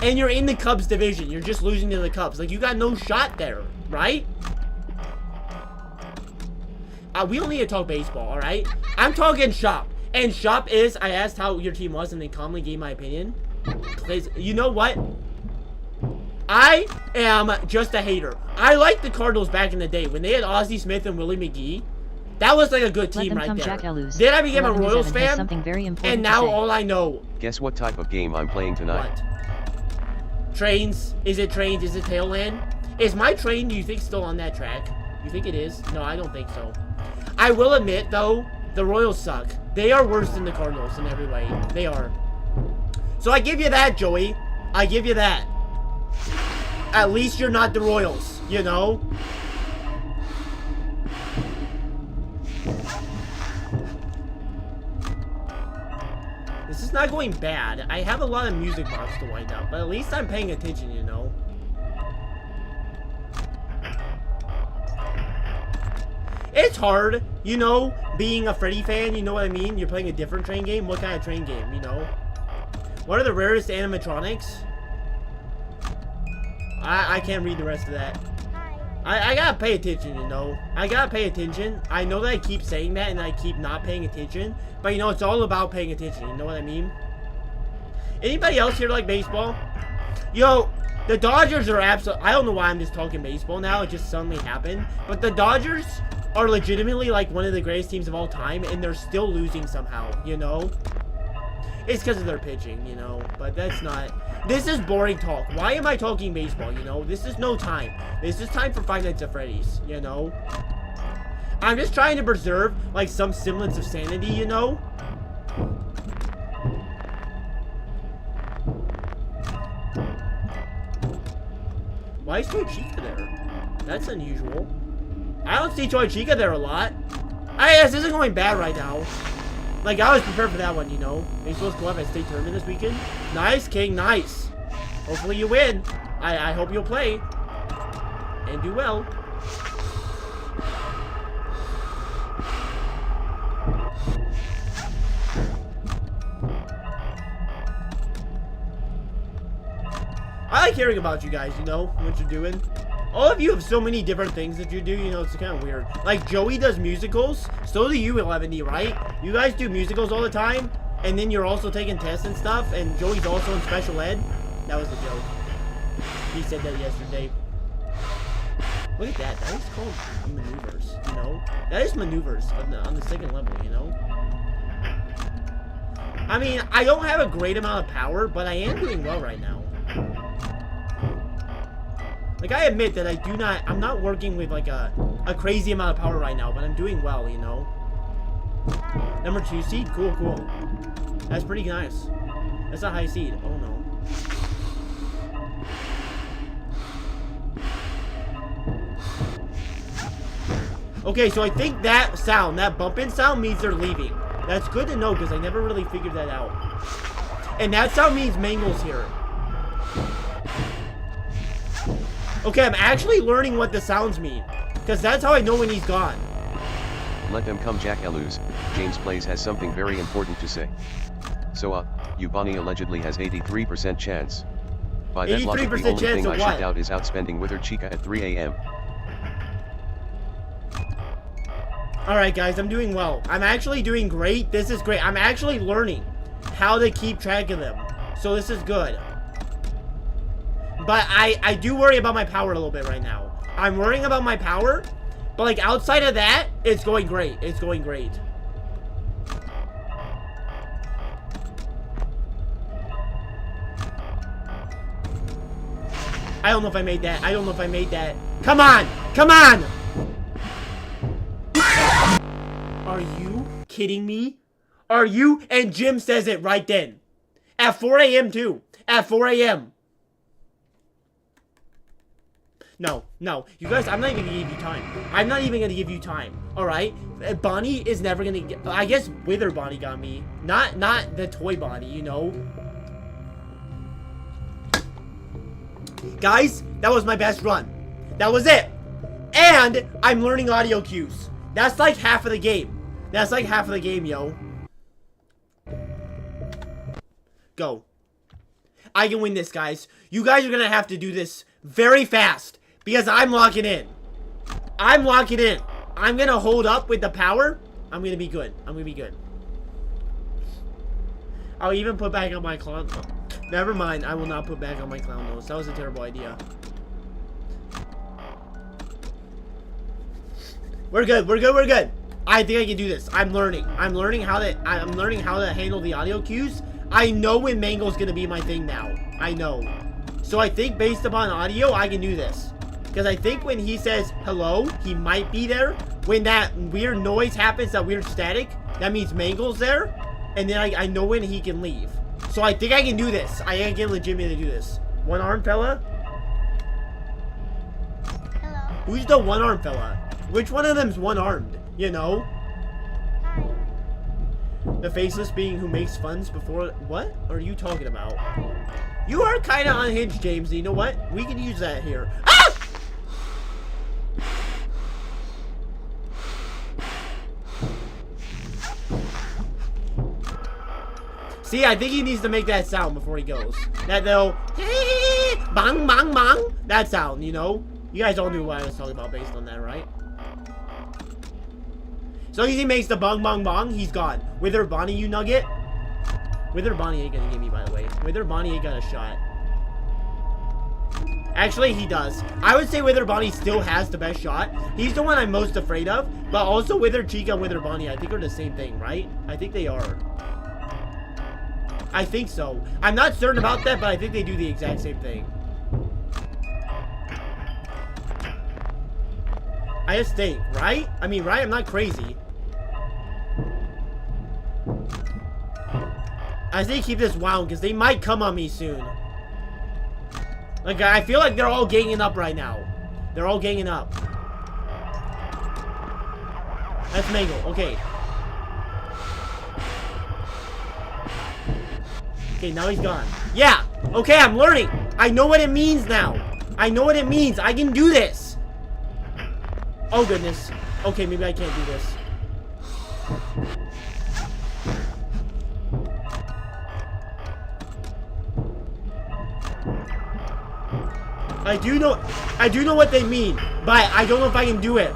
And you're in the Cubs division. You're just losing to the Cubs. Like, you got no shot there, right? We don't need to talk baseball, alright? I'm talking shop. And shop is, I asked how your team was, and they calmly gave my opinion. Because, you know what? I am just a hater. I liked the Cardinals back in the day. When they had Ozzie Smith and Willie McGee, that was like a good Let team them right come there. Jack Elus. Then I became a 11 Royals has fan, something very important and to now say. all I know... Guess what type of game I'm playing tonight? What? Trains? Is it trains? Is it Tailland? Is my train, do you think, still on that track? You think it is? No, I don't think so. I will admit, though, the Royals suck. They are worse than the Cardinals in every way. They are. So I give you that, Joey. I give you that. At least you're not the Royals, you know? This is not going bad. I have a lot of music box to wind up, but at least I'm paying attention, you know? It's hard, you know, being a Freddy fan, you know what I mean? You're playing a different train game. What kind of train game, you know? What are the rarest animatronics? I can't read the rest of that. I gotta pay attention, you know? I gotta pay attention. I know that I keep saying that and I keep not paying attention. But, you know, it's all about paying attention. You know what I mean? Anybody else here like baseball? Yo, the Dodgers are absolutely... I don't know why I'm just talking baseball now. It just suddenly happened. But the Dodgers are legitimately like one of the greatest teams of all time. And they're still losing somehow, you know? It's because of their pitching, you know? But that's not... This is boring talk. Why am I talking baseball, you know? This is no time. This is time for Five Nights at Freddy's, you know? I'm just trying to preserve, like, some semblance of sanity, you know? Why is Toy Chica there? That's unusual. I don't see Toy Chica there a lot. This isn't going bad right now. Like, I was prepared for that one, you know? Are you supposed to go up at state tournament this weekend? Nice, King, nice. Hopefully you win. I hope you'll play. And do well. I like hearing about you guys, you know, what you're doing. All of you have so many different things that you do, you know, it's kind of weird. Like, Joey does musicals, so do you, 11D, right? You guys do musicals all the time, and then you're also taking tests and stuff, and Joey's also in special ed. That was a joke. He said that yesterday. Look at that, that is called maneuvers, you know? That is maneuvers on the second level, you know? I mean, I don't have a great amount of power, but I am doing well right now. Like, I admit that I'm not working with, like, a crazy amount of power right now, but I'm doing well, you know? Number 2 seed? Cool, cool. That's pretty nice. That's a high seed. Oh no. Okay, so I think that sound, that bumping sound means they're leaving. That's good to know because I never really figured that out. And that sound means Mangle's here. Okay, I'm actually learning what the sounds mean. Because that's how I know when he's gone. Let them come, Jackalus. James Plays has something very important to say. So Ubani allegedly has 83% chance. By that logic, the only thing I should doubt is outspending Withered Chica at 3 AM. Alright guys, I'm doing well. I'm actually doing great. This is great. I'm actually learning how to keep track of them. So this is good. But I do worry about my power a little bit right now. I'm worrying about my power. But like outside of that, it's going great. It's going great. I don't know if I made that. I don't know if I made that. Come on! Come on! Are you kidding me? Are you? And Jim says it right then. At 4 AM too. At 4 AM. No, no. You guys, I'm not even gonna give you time. I'm not even gonna give you time. Alright? Bonnie is never gonna get... I guess Wither Bonnie got me. Not the toy Bonnie, you know? Guys, that was my best run. That was it. And I'm learning audio cues. That's like half of the game. That's like half of the game, yo. Go. I can win this, guys. You guys are gonna have to do this very fast. Because I'm locking in. I'm locking in. I'm gonna hold up with the power. I'm gonna be good. I'm gonna be good. I'll even put back on my clown. Never mind. I will not put back on my clown nose. That was a terrible idea. We're good. We're good. We're good. I think I can do this. I'm learning. I'm learning how to handle the audio cues. I know when Mangle's gonna be my thing now. I know. So I think based upon audio, I can do this. Because I think when he says hello, he might be there. When that weird noise happens, that weird static, that means Mangle's there. And then I know when he can leave. So I think I can do this. I can legitimately do this. One arm fella? Hello. Who's the one arm fella? Which one of them's one armed? You know? Hi. The faceless being who makes funds before... What are you talking about? You are kind of unhinged, James. And you know what? We can use that here. Ah! See, I think he needs to make that sound before he goes. That little... Bang, bang, bang. That sound, you know? You guys all knew what I was talking about based on that, right? So he makes the bong bong bong, he's gone. Wither Bonnie, you nugget. Wither Bonnie ain't gonna get me, by the way. Wither Bonnie ain't got a shot. Actually, he does. I would say Wither Bonnie still has the best shot. He's the one I'm most afraid of. But also Wither Chica and Wither Bonnie, I think are the same thing, right? I think they are. I think so. I'm not certain about that, but I think they do the exact same thing. I just think, right? I mean, right? I'm not crazy. I say keep this wound because they might come on me soon. Like, I feel like they're all ganging up right now. They're all ganging up. That's Mangle. Okay. Okay, now he's gone. Yeah. Okay, I'm learning. I know what it means now. I know what it means. I can do this. Oh, goodness. Okay, maybe I can't do this. I do know what they mean, but I don't know if I can do it.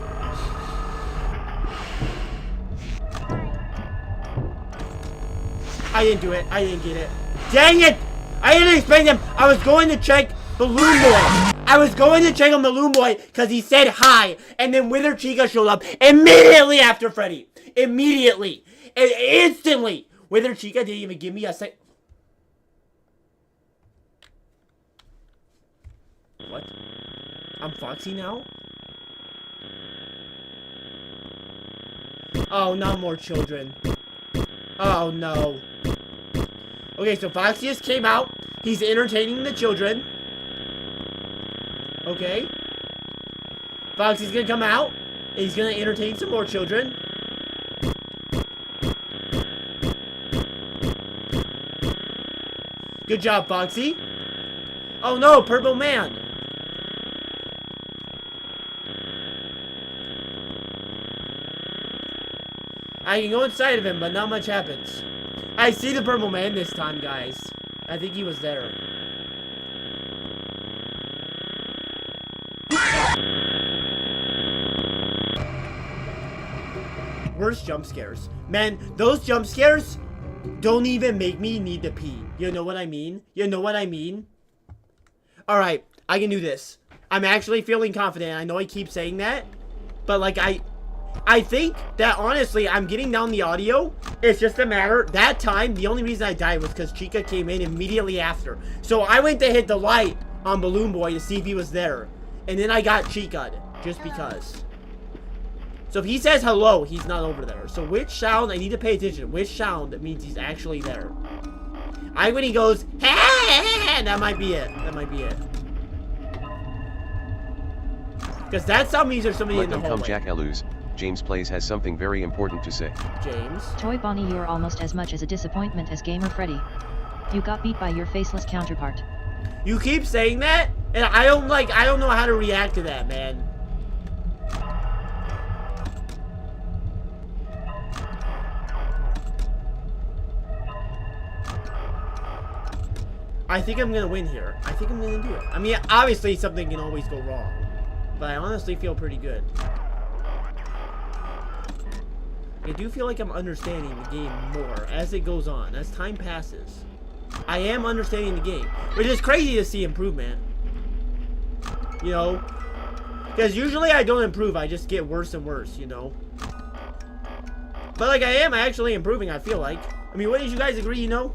I didn't do it. I didn't get it. Dang it! I didn't explain them. I was going to check Balloon Boy. I was going to check on Balloon Boy because he said hi, and then Wither Chica showed up immediately after Freddy. Immediately. And instantly. Wither Chica didn't even give me a sec. What? I'm Foxy now? Oh, not more children. Oh, no. Okay, so Foxy just came out. He's entertaining the children. Okay. Foxy's gonna come out. And he's gonna entertain some more children. Good job, Foxy. Oh no, Purple Man. I can go inside of him, but not much happens. I see the Purple Man this time, guys. I think he was there. Worst jump scares. Man, those jump scares don't even make me need to pee. You know what I mean? You know what I mean? Alright, I can do this. I'm actually feeling confident. I know I keep saying that. But like I think that honestly I'm getting down the audio. It's just a matter that time the only reason I died was because Chica came in immediately after. So I went to hit the light on Balloon Boy to see if he was there. And then I got Chica just because. So if he says hello, he's not over there. So which sound, I need to pay attention. Which sound means he's actually there. When he goes, hey, that might be it. That might be it. Because that sound means there's somebody in the hallway. Let them come, Jack Elus. James Plays has something very important to say. James? Toy Bonnie, you're almost as much as a disappointment as Gamer Freddy. You got beat by your faceless counterpart. You keep saying that, and I don't know how to react to that, man. I think I'm gonna win here. I think I'm gonna do it. I mean, obviously something can always go wrong, but I honestly feel pretty good. I do feel like I'm understanding the game more as it goes on, as time passes. I am understanding the game, which is crazy to see improvement. You know? Because usually I don't improve, I just get worse and worse, you know? But like I am actually improving, I feel like. I mean, wouldn't you guys agree, you know?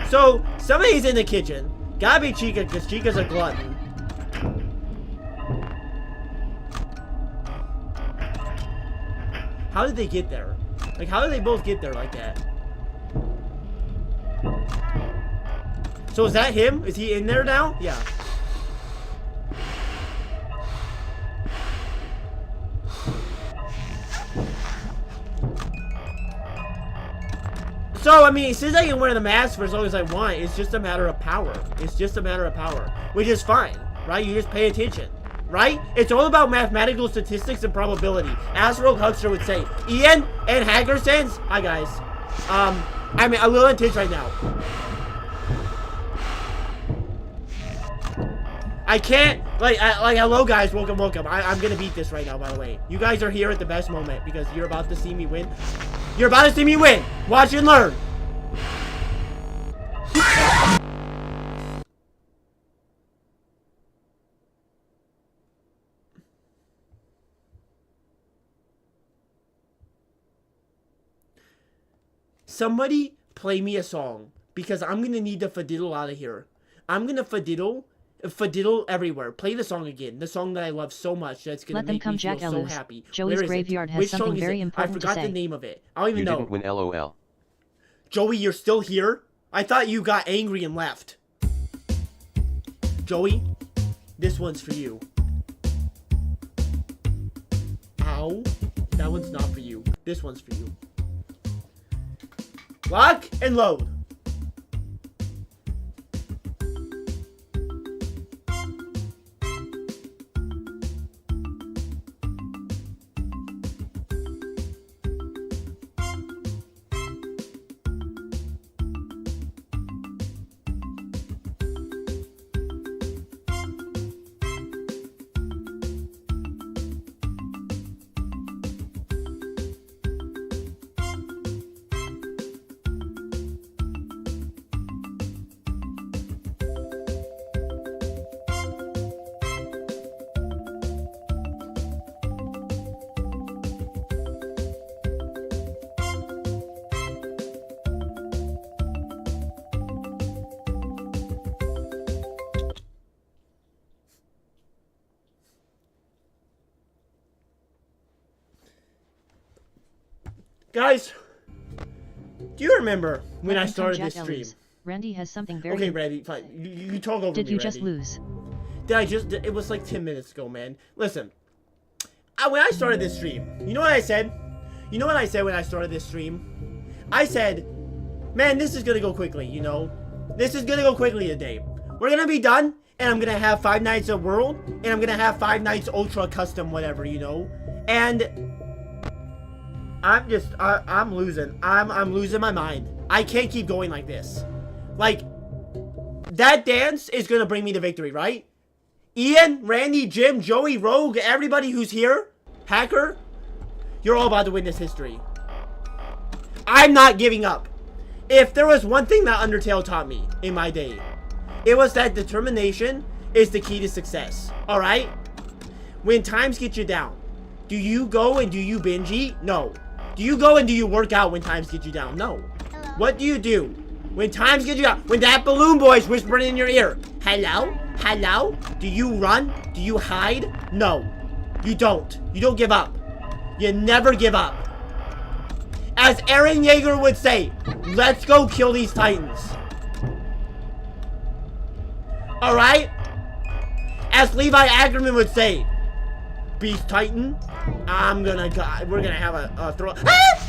So, somebody's in the kitchen. Gotta be Chica, because Chica's a glutton. How did they get there? Like, how did they both get there like that? So is that him? Is he in there now? Yeah. So, I mean, since I can wear the mask for as long as I want, it's just a matter of power. It's just a matter of power. Which is fine, right? You just pay attention, right? It's all about mathematical statistics and probability. As Rogue Huckster would say. Ian and Hackersons, hi guys. I'm a little intense right now. I can't, like, hello guys, welcome. I'm gonna beat this right now, by the way. You guys are here at the best moment because you're about to see me win. You're about to see me win. Watch and learn. Somebody play me a song because I'm gonna need to fadiddle out of here. I'm gonna fadiddle everywhere. Play the song again. The song that I love so much that's gonna make me feel so happy. Joey's Graveyard has something very important to say. I forgot the name of it. I don't even know. You didn't win, LOL. Joey, you're still here? I thought you got angry and left. Joey, this one's for you. Ow. That one's not for you. This one's for you. Lock and load. Guys, do you remember when Let I them come started Jack this stream? Lose. Randy has something very. Okay, Randy, fine. You talk over me, Did you just Randy. lose? Did I just? It was like 10 minutes ago, man. Listen, when I started this stream, you know what I said? You know what I said when I started this stream? I said, man, this is gonna go quickly, you know? This is gonna go quickly today. We're gonna be done, and I'm gonna have 5 nights of World, and I'm gonna have 5 nights Ultra Custom, whatever, you know? And I'm just, I'm losing. I'm losing my mind. I can't keep going like this. Like, that dance is gonna bring me to victory, right? Ian, Randy, Jim, Joey, Rogue, everybody who's here, Hacker, you're all about to witness history. I'm not giving up. If there was one thing that Undertale taught me in my day, it was that determination is the key to success. Alright? When times get you down, do you go and do you binge eat? No. Do you go and do you work out when times get you down? No. Hello. What do you do when times get you down? When that balloon boy's whispering in your ear, hello? Hello? Do you run? Do you hide? No. You don't. You don't give up. You never give up. As Aaron Yeager would say, let's go kill these Titans. Alright? As Levi Ackerman would say, Beast Titan, we're gonna have a throw. Ah!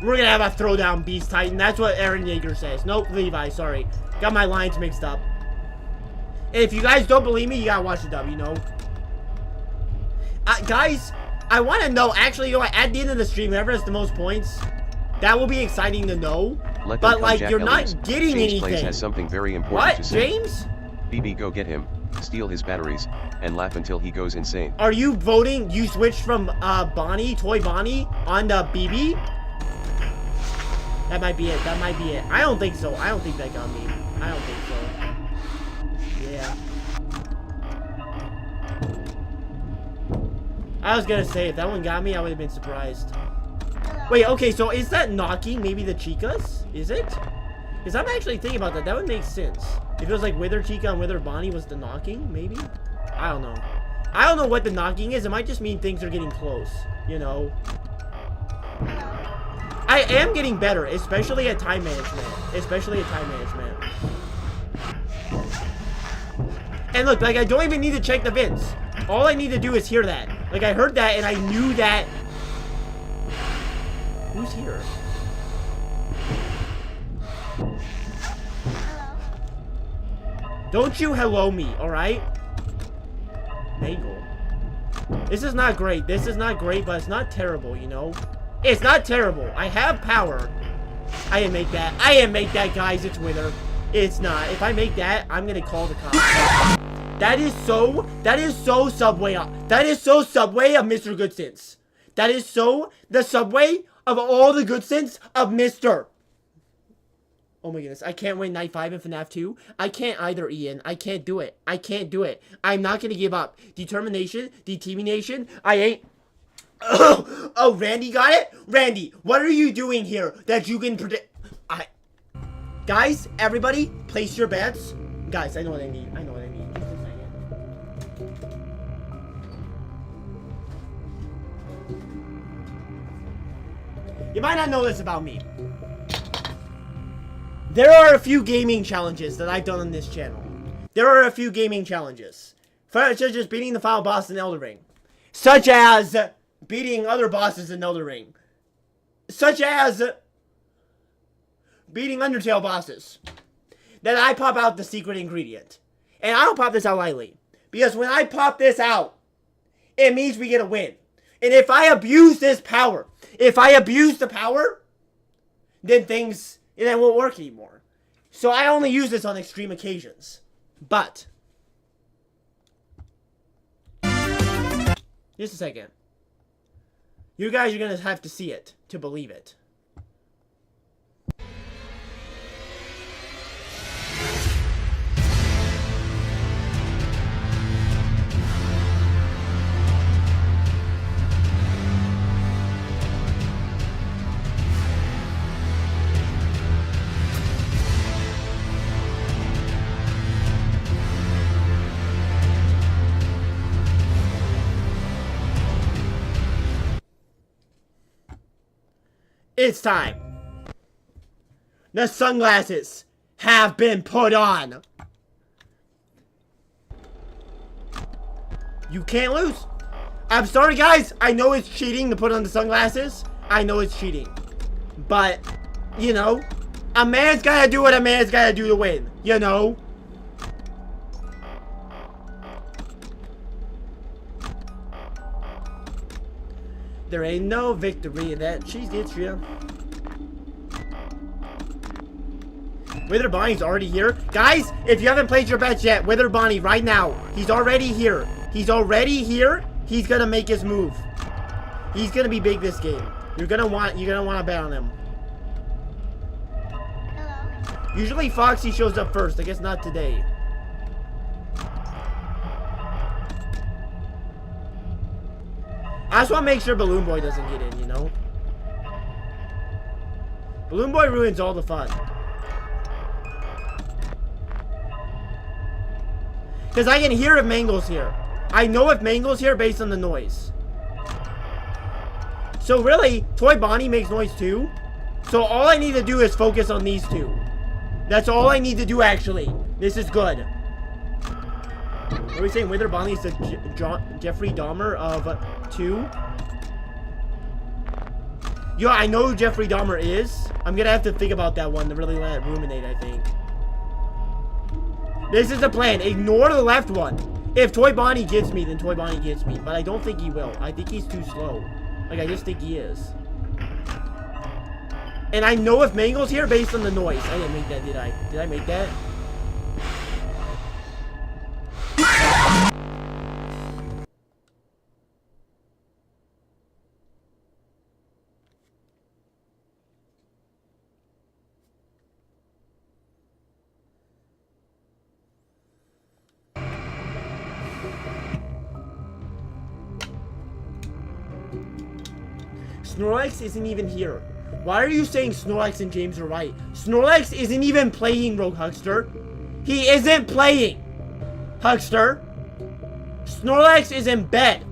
We're gonna have a throwdown, Beast Titan. That's what Aaron Yeager says. Nope, Levi, sorry. Got my lines mixed up. And if you guys don't believe me, you gotta watch the dub, you know. Guys, I want to know, actually, you know what, at the end of the stream, whoever has the most points, that will be exciting to know. But, like, you're not getting James anything. Plays has something very important What, to say. James? BB, go get him, steal his batteries, and laugh until he goes insane. Are you voting, you switched from, Bonnie, Toy Bonnie, on to BB? That might be it, that might be it. I don't think so. I don't think that got me. I don't think so. Yeah. I was gonna say, if that one got me, I would have been surprised. Hello. Wait, okay, so is that knocking maybe the Chicas? Is it? Because I'm actually thinking about that. That would make sense. If it was like Wither Chica and Wither Bonnie was the knocking, maybe? I don't know. I don't know what the knocking is. It might just mean things are getting close, you know? I am getting better, especially at time management. Especially at time management. And look, like, I don't even need to check the vents. All I need to do is hear that. Like, I heard that and I knew that. Who's here? Hello. Don't you hello me, alright? Nagel. This is not great. This is not great, but it's not terrible, you know? It's not terrible. I have power. I didn't make that. I didn't make that, guys. It's Wither. It's not. If I make that, I'm gonna call the cops. That is so Subway. That is so Subway of Mr. Good Sense. That is so the Subway of all the good sense of Mr. Oh my goodness. I can't win Night 5 in FNAF 2. I can't either, Ian. I can't do it. I can't do it. I'm not gonna give up. Determination, determination. I ain't. Oh, Randy got it? Randy, what are you doing here that you can predict? Guys, everybody, place your bets. Guys, I know what I need. I know what I need. Just a second. You might not know this about me. There are a few gaming challenges that I've done on this channel. There are a few gaming challenges. Such as beating the final boss in Elden Ring. Such as beating other bosses in Elden Ring. Such as beating Undertale bosses. Then I pop out the secret ingredient. And I don't pop this out lightly. Because when I pop this out, it means we get a win. And if I abuse this power, if I abuse the power, then things, it won't work anymore. So I only use this on extreme occasions. But just a second. You guys are going to have to see it to believe it. It's time. The sunglasses have been put on. You can't lose. I'm sorry, guys. I know it's cheating to put on the sunglasses. I know it's cheating. But, you know, a man's gotta do what a man's gotta do to win. You know? There ain't no victory in that cheese gets you. Wither Bonnie's already here. Guys, if you haven't placed your bets yet, Wither Bonnie right now. He's already here. He's already here. He's gonna make his move. He's gonna be big this game. You're gonna want to bet on him. Hello. Usually Foxy shows up first. I guess not today. I just want to make sure Balloon Boy doesn't get in, you know? Balloon Boy ruins all the fun. Because I can hear if Mangle's here. I know if Mangle's here based on the noise. So really, Toy Bonnie makes noise too. So all I need to do is focus on these two. That's all I need to do, actually. This is good. What are we saying? Wither Bonnie is the Jeffrey Dahmer of 2? Yo, I know who Jeffrey Dahmer is. I'm gonna have to think about that one to really let it ruminate, I think. This is the plan. Ignore the left one. If Toy Bonnie gets me, then Toy Bonnie gets me. But I don't think he will. I think he's too slow. Like, I just think he is. And I know if Mangle's here based on the noise. I didn't make that, did I? Did I make that? Snorlax isn't even here. Why are you saying Snorlax and James are right? Snorlax isn't even playing, Rogue Huckster. He isn't playing, Huckster. Snorlax is in bed.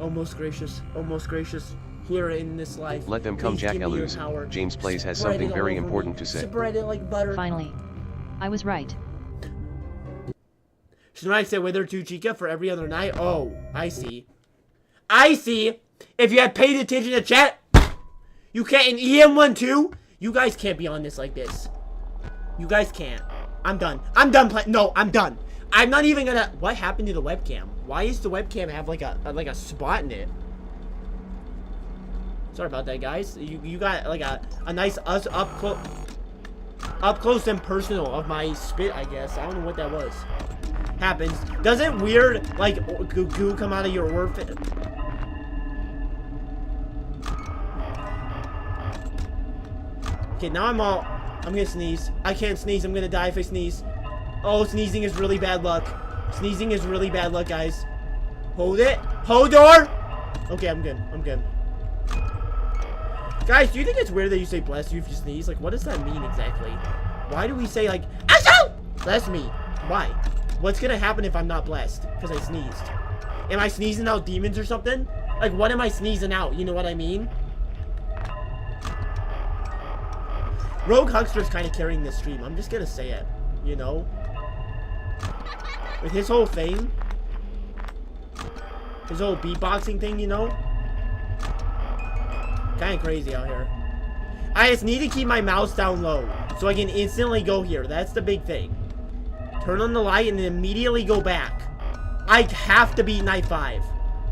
Oh, most gracious. Oh, most gracious. Here in this life. Let them come, Please give me your Jackalus. power. James Plays has Spread something it all very over important me. to say. Spread it like butter. Finally. I was right. Snorlax said Wither 2 Chica for every other night. Oh, I see. I see. If you had paid attention to chat, you can't. An EM1 too? You guys can't be on this like this. You guys can't. I'm done. I'm done playing. No, I'm done. I'm not even gonna. What happened to the webcam? Why does the webcam have like a spot in it? Sorry about that, guys. You got like a nice up close and personal of my spit, I guess. I don't know what that was. Happens. Doesn't weird like goo come out of your orifice? Okay, now I'm gonna sneeze. I can't sneeze. I'm gonna die if I sneeze. Oh, sneezing is really bad luck. Sneezing is really bad luck, guys. Hold it. Hold door. Okay, I'm good. I'm good. Guys, do you think it's weird that you say bless you if you sneeze? Like, what does that mean exactly? Why do we say like, Asho! Bless me? Why? What's gonna happen if I'm not blessed? Because I sneezed. Am I sneezing out demons or something? Like, what am I sneezing out? You know what I mean? Rogue Huckster's kind of carrying this stream. I'm just gonna say it. You know? With his whole thing. His whole beatboxing thing, you know? Kind of crazy out here. I just need to keep my mouse down low so I can instantly go here. That's the big thing. Turn on the light and then immediately go back. I have to beat night 5.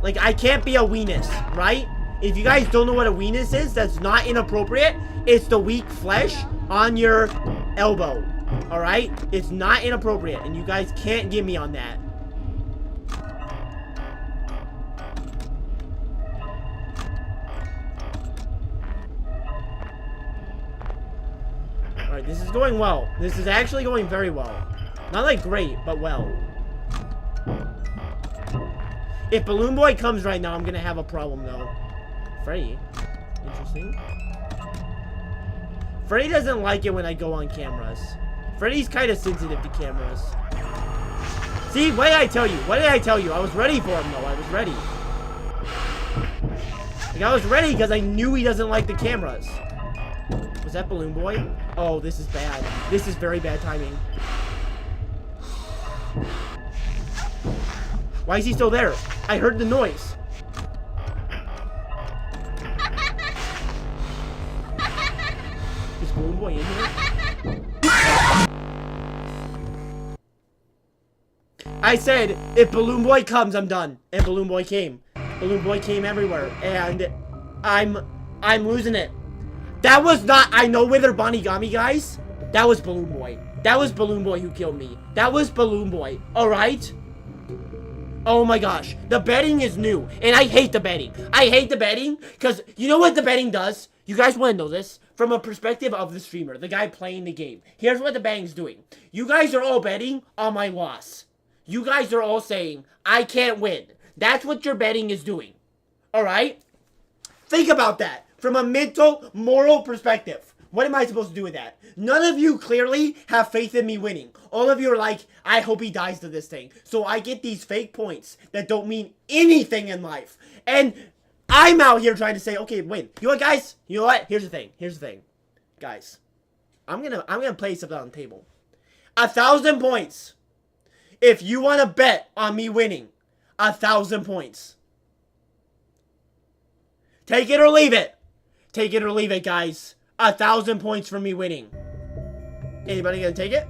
Like, I can't be a weenus, right? If you guys don't know what a weenus is, that's not inappropriate. It's the weak flesh on your elbow. Alright? It's not inappropriate, and you guys can't get me on that. Alright, this is going well. This is actually going very well. Not like great, but well. If Balloon Boy comes right now, I'm gonna have a problem though. Freddy. Interesting. Freddy doesn't like it when I go on cameras. Freddy's kind of sensitive to cameras. See, what did I tell you? What did I tell you? I was ready for him, though. I was ready. Like, I was ready because I knew he doesn't like the cameras. Was that Balloon Boy? Oh, this is bad. This is very bad timing. Why is he still there? I heard the noise. Is Balloon Boy in here? I said, if Balloon Boy comes, I'm done. And Balloon Boy came. Balloon Boy came everywhere. And I'm losing it. That was not, I know Wither Bonnie got me, guys. That was Balloon Boy. That was Balloon Boy who killed me. That was Balloon Boy. Alright? Oh my gosh. The betting is new. And I hate the betting. I hate the betting. Because you know what the betting does? You guys want to know this? From a perspective of the streamer. The guy playing the game. Here's what the betting's doing. You guys are all betting on my loss. You guys are all saying, I can't win. That's what your betting is doing. Alright? Think about that. From a mental, moral perspective. What am I supposed to do with that? None of you clearly have faith in me winning. All of you are like, I hope he dies to this thing. So I get these fake points that don't mean anything in life. And I'm out here trying to say, okay, win. You know what, guys? You know what? Here's the thing. Here's the thing. Guys, I'm gonna play something on the table. 1,000 points. If you want to bet on me winning, 1,000 points. Take it or leave it. Take it or leave it, guys. 1,000 points for me winning. Anybody gonna take it?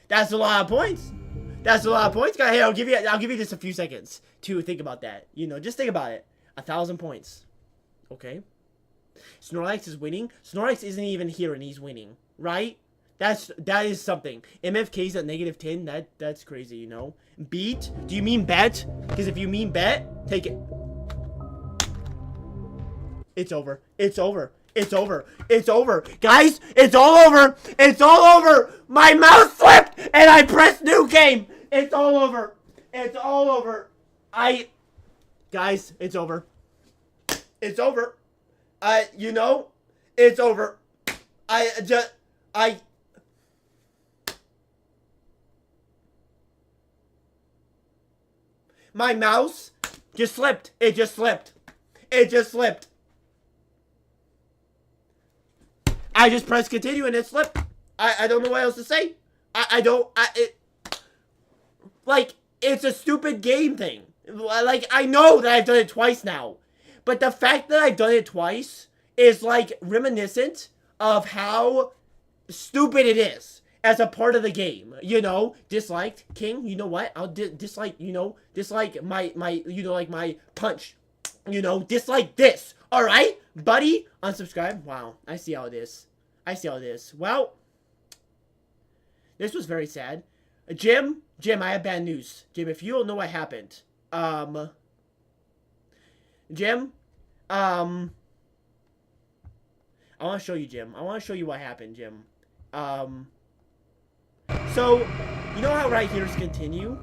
That's a lot of points. That's a lot of points, guys. Hey, I'll give you just a few seconds to think about that. You know, just think about it. 1,000 points. Okay. Snorlax is winning. Snorlax isn't even here and he's winning, right? That is something. MFK's at -10. That's crazy, you know. Beat? Do you mean bet? Because if you mean bet, take it. It's over. It's over. It's over. It's over. Guys, it's all over. It's all over. My mouse slipped and I pressed new game. It's all over. It's all over. Guys, it's over. It's over. You know, it's over. My mouse just slipped. It just slipped. It just slipped. I just pressed continue and it slipped. I don't know what else to say. Like, it's a stupid game thing. Like, I know that I've done it twice now. But the fact that I've done it twice is, like, reminiscent of how stupid it is as a part of the game. You know, disliked. King, you know what? I'll dislike, you know, dislike my, you know, like my punch. You know, dislike this. Alright? Buddy, unsubscribe. Wow, I see how it is. I see how it is. Well, this was very sad. Jim, I have bad news. Jim, if you don't know what happened, Jim, I want to show you, Jim. I want to show you what happened, Jim. So, you know how right here is continue?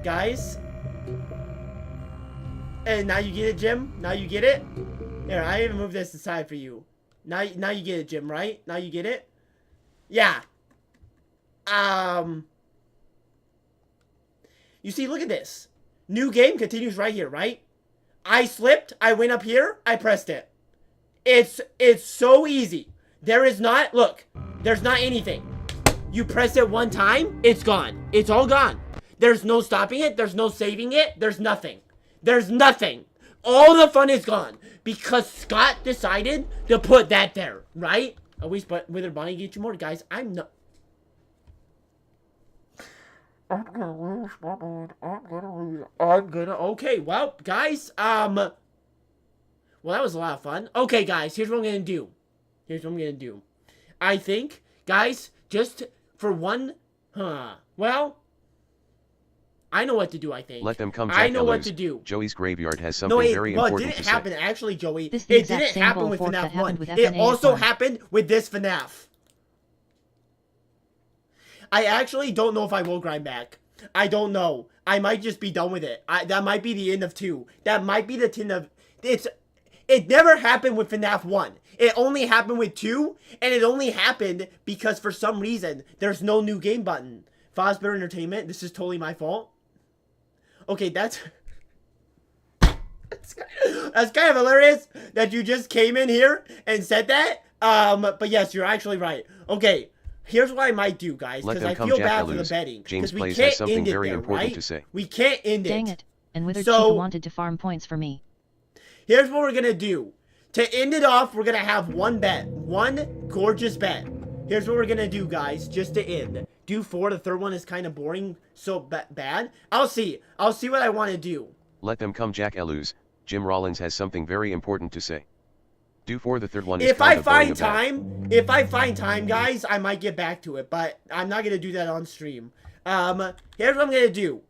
Guys, and now you get it, Jim? Now you get it? Here, I even moved this aside for you. Now you get it, Jim, right? Now you get it? Yeah. You see, look at this. New game continues right here, right? I slipped, I went up here, I pressed it. It's so easy. There is not, look, there's not anything. You press it one time, it's gone. It's all gone. There's no stopping it, there's no saving it, there's nothing. There's nothing. All the fun is gone. Because Scott decided to put that there, right? Always, but Wither Bonnie get you more, guys. I'm not. I'm gonna lose, my man. I'm gonna. Okay, well, guys, well, that was a lot of fun. Okay, guys, here's what I'm gonna do. I think, guys, just for one, well, I know what to do, I think. Let them come. I know what to do. Joey's graveyard has something very important to say. It didn't happen, actually, Joey. It didn't happen with FNAF 1. It also happened with this FNAF. I actually don't know if I will grind back. I don't know. I might just be done with it. That might be the end of 2. That might be the end of... It's It never happened with FNAF 1. It only happened with 2, and it only happened because for some reason, there's no new game button. Fosbear Entertainment, this is totally my fault. Okay, that's kind of hilarious that you just came in here and said that. But yes, you're actually right. Okay, here's what I might do, guys, because I feel bad for the betting. James we Plays can't has something end it very there, important right? to say. We can't end it. Dang it. And Withered So- Chica wanted to farm points for me. Here's what we're gonna do. To end it off, we're gonna have one bet. One gorgeous bet. Here's what we're gonna do, guys, just to end. Do 4, the third one is kind of boring, so bad. I'll see what I want to do. Let them come, Jack Elus. Jim Rollins has something very important to say. Do 4, the third one is If I kind of boring find time, guys, I might get back to it, but I'm not gonna do that on stream. Here's what I'm gonna do.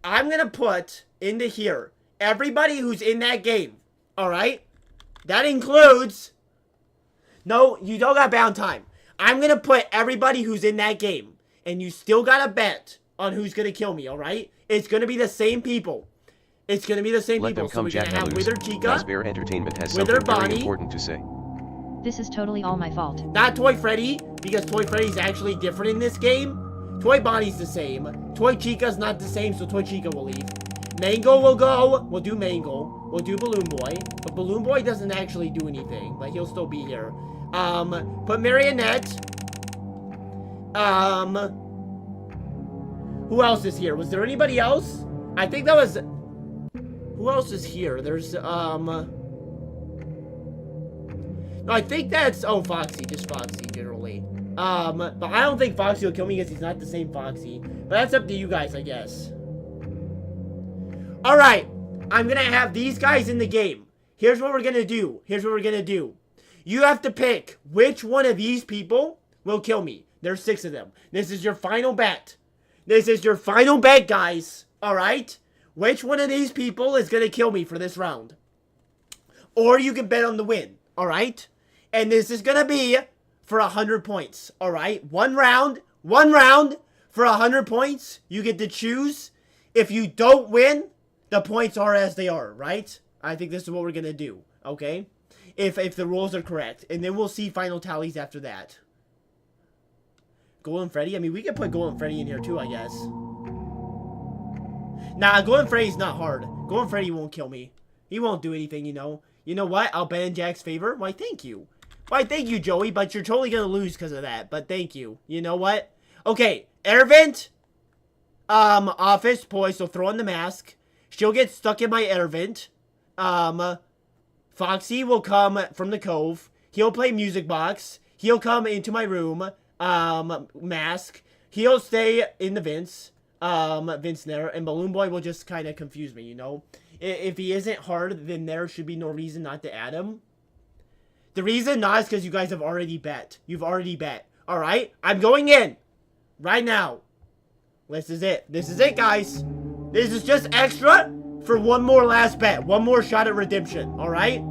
I'm gonna put into here everybody who's in that game. Alright? That includes... No, you don't got bound time. I'm gonna put everybody who's in that game. And you still gotta bet on who's gonna kill me, alright? It's gonna be the same people. It's gonna be the same Let people. them come, So we're Jack gonna have Elus. Withered Chica, Fosbear Entertainment has Wither something very Bonnie. important to say. This is totally all my fault. not Toy Freddy, because Toy Freddy's actually different in this game. Toy Bonnie's the same. Toy Chica's not the same, so Toy Chica will leave. Mango will go. We'll do Mango. We'll do Balloon Boy. But Balloon Boy doesn't actually do anything, but he'll still be here. Put Marionette. Who else is here? Was there anybody else? I think that was... Who else is here? There's, No, I think that's... Oh, Foxy. Just Foxy, generally. But I don't think Foxy will kill me because he's not the same Foxy. But that's up to you guys, I guess. Alright. I'm gonna have these guys in the game. Here's what we're gonna do. You have to pick which one of these people will kill me. There's 6 of them. This is your final bet. Guys. Alright? Which one of these people is gonna kill me for this round? Or you can bet on the win. Alright? And this is gonna be for 100 points. Alright? One round for 100 points. You get to choose. If you don't win, the points are as they are, right? I think this is what we're gonna do. Okay? If the rules are correct. And then we'll see final tallies after that. Golden Freddy? I mean, we could put Golden Freddy in here too, I guess. Nah, Golden Freddy's not hard. Golden Freddy won't kill me. He won't do anything, you know. You know what? I'll bet in Jack's favor. Why, thank you. Why, thank you, Joey, but you're totally gonna lose because of that. But thank you. You know what? Okay, air vent. Office boy, so throw on the mask. She'll get stuck in my air vent. Foxy will come from the cove. He'll play music box. He'll come into my room. Mask. He'll stay in the vents. Vents there. And Balloon Boy will just kind of confuse me, you know? If he isn't hard, then there should be no reason not to add him. The reason not is because you guys have already bet. You've already bet. Alright? I'm going in. Right now. This is it. This is it, guys. This is just extra for one more last bet. One more shot at redemption. Alright?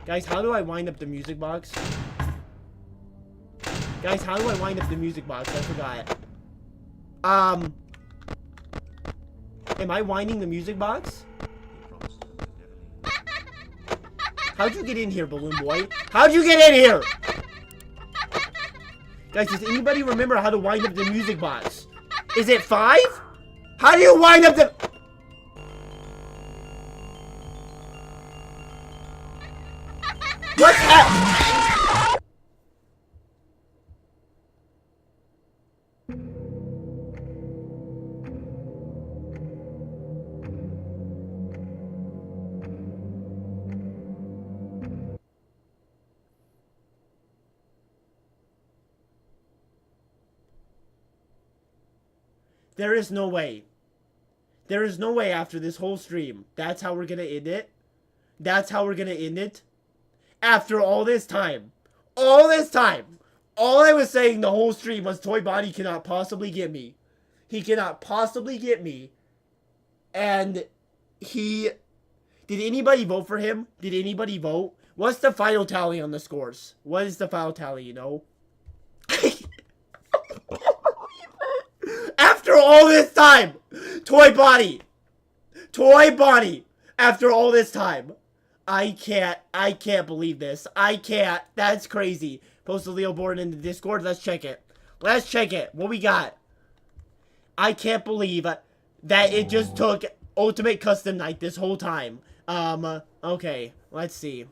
Guys, how do I wind up the music box? Guys, how do I wind up the music box? I forgot. Am I winding the music box? How'd you get in here, Balloon Boy? How'd you get in here? Guys, does anybody remember how to wind up the music box? Is it 5? How do you wind up the... What's that? There is no way. There is no way after this whole stream. That's how we're gonna end it. That's how we're gonna end it. After all this time. All this time. All I was saying the whole stream was Toy Bonnie cannot possibly get me. He cannot possibly get me. And he... Did anybody vote for him? Did anybody vote? What's the final tally on the scores? What is the final tally, you know? After all this time! Toy Bonnie! Toy Bonnie! After all this time. I can't believe this. I can't. That's crazy. Post the Leo board in the Discord. Let's check it. Let's check it. What we got? I can't believe that it just took Ultimate Custom Night this whole time. Okay. Let's see.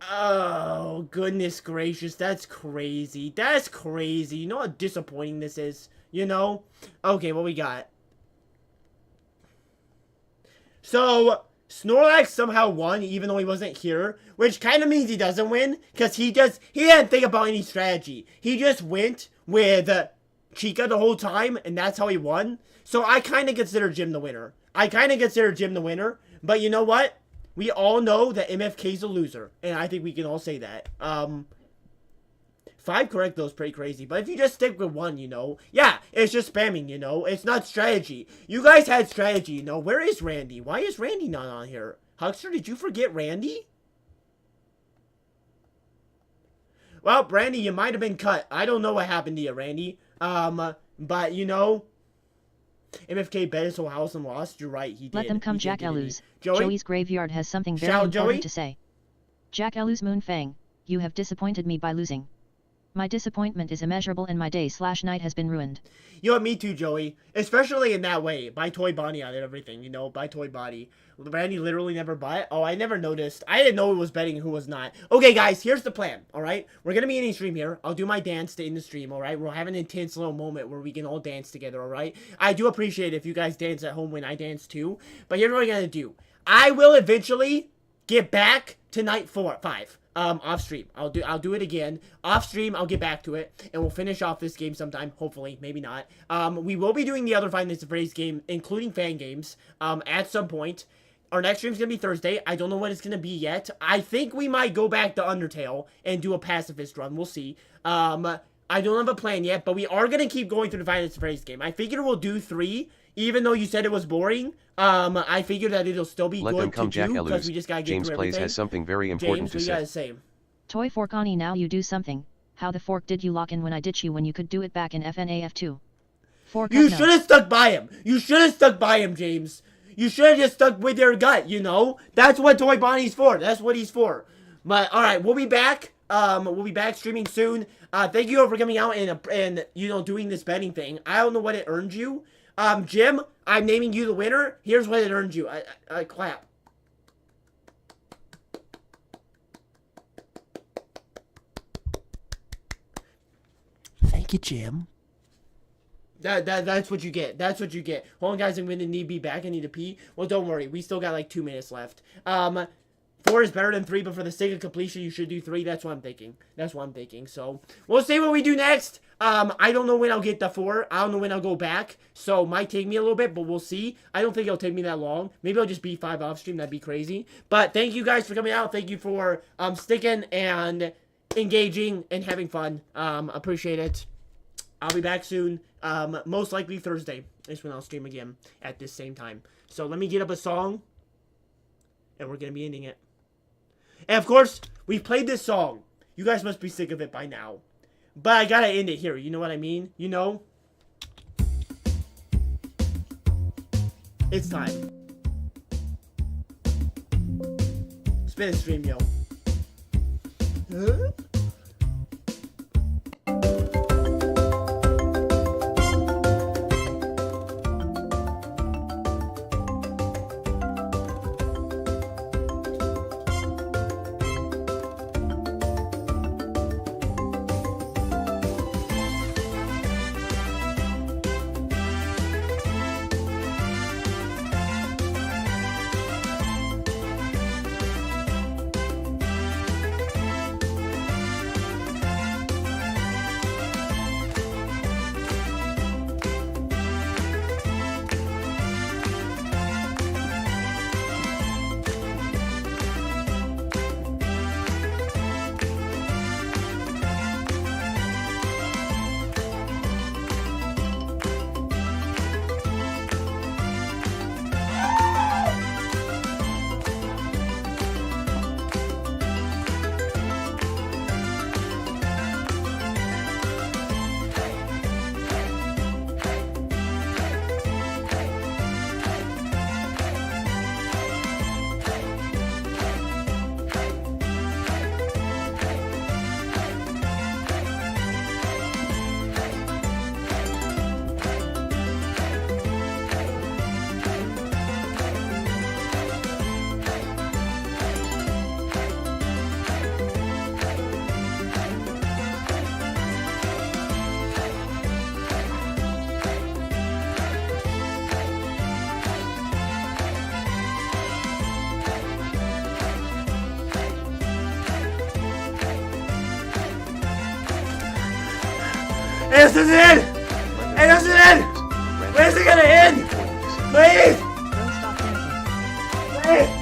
Oh, goodness gracious. That's crazy. That's crazy. You know how disappointing this is? You know? Okay, what we got? So, Snorlax somehow won, even though he wasn't here, which kind of means he doesn't win, because he didn't think about any strategy. He just went with Chica the whole time, and that's how he won. So, I kind of consider Jim the winner. But you know what? We all know that MFK's a loser, and I think we can all say that. 5 correct though is pretty crazy, but if you just stick with 1, you know, yeah, it's just spamming, you know, it's not strategy. You guys had strategy, you know. Where is Randy? Why is Randy not on here? Huckster, did you forget Randy? Well, Randy, you might have been cut. I don't know what happened to you, Randy. But, you know, MFK bet his whole house and lost. You're right, he did. Let them come, Jack Eluz. Joey? Joey's graveyard has something very Shout, important Joey? to say. Jack Eluz Moonfang, you have disappointed me by losing. My disappointment is immeasurable and my day/night has been ruined. You know, me too, Joey. Especially in that way. By Toy Bonnie on it, everything, you know, by Toy Bonnie. Randy literally never bought it. Oh, I never noticed. I didn't know who was betting and who was not. Okay, guys, here's the plan, alright? We're gonna be in a stream here. I'll do my dance in the stream, alright? We'll have an intense little moment where we can all dance together, alright? I do appreciate it if you guys dance at home when I dance too. But here's what we're gonna do. I will eventually get back to night 5. Off stream. I'll do it again. Off stream, I'll get back to it, and we'll finish off this game sometime, hopefully, maybe not. We will be doing the other Five Nights at Freddy's game, including fan games, at some point. Our next stream's gonna be Thursday. I don't know what it's gonna be yet. I think we might go back to Undertale and do a pacifist run. We'll see. I don't have a plan yet, but we are gonna keep going through the Five Nights at Freddy's game. I figure we'll do 3, even though you said it was boring. I figure that it'll still be Let good them come, to Jack do, because Eluz. we just gotta get James through Plays everything. has something very important James, what to you gotta say. say? Toy Forkani, now you do something. How the fork did you lock in when I ditch you when you could do it back in FNAF 2? Fork You no. should have stuck by him. You should have stuck by him, James. You should have just stuck with your gut, you know? That's what Toy Bonnie's for. That's what he's for. But, alright, we'll be back. We'll be back streaming soon. Thank you all for coming out and, you know, doing this betting thing. I don't know what it earned you. Jim, I'm naming you the winner. Here's what it earned you. I clap. Thank you, Jim. That's what you get. That's what you get. Hold on, guys. I'm going to need to be back. I need to pee. Well, don't worry. We still got like 2 minutes left. 4 is better than 3, but for the sake of completion, you should do 3. That's what I'm thinking. That's what I'm thinking. So, we'll see what we do next. I don't know when I'll get the 4. I don't know when I'll go back. So, might take me a little bit, but we'll see. I don't think it'll take me that long. Maybe I'll just be 5 off stream. That'd be crazy. But thank you guys for coming out. Thank you for sticking and engaging and having fun. Appreciate it. I'll be back soon. Most likely Thursday is when I'll stream again at this same time. So let me get up a song, and we're going to be ending it. And of course, we've played this song. You guys must be sick of it by now. But I gotta end it here. You know what I mean? You know? It's time. Spin a stream, yo. Huh? This is it! Hey, this is it! Where's it gonna end? Please! Don't stop panicking. Please!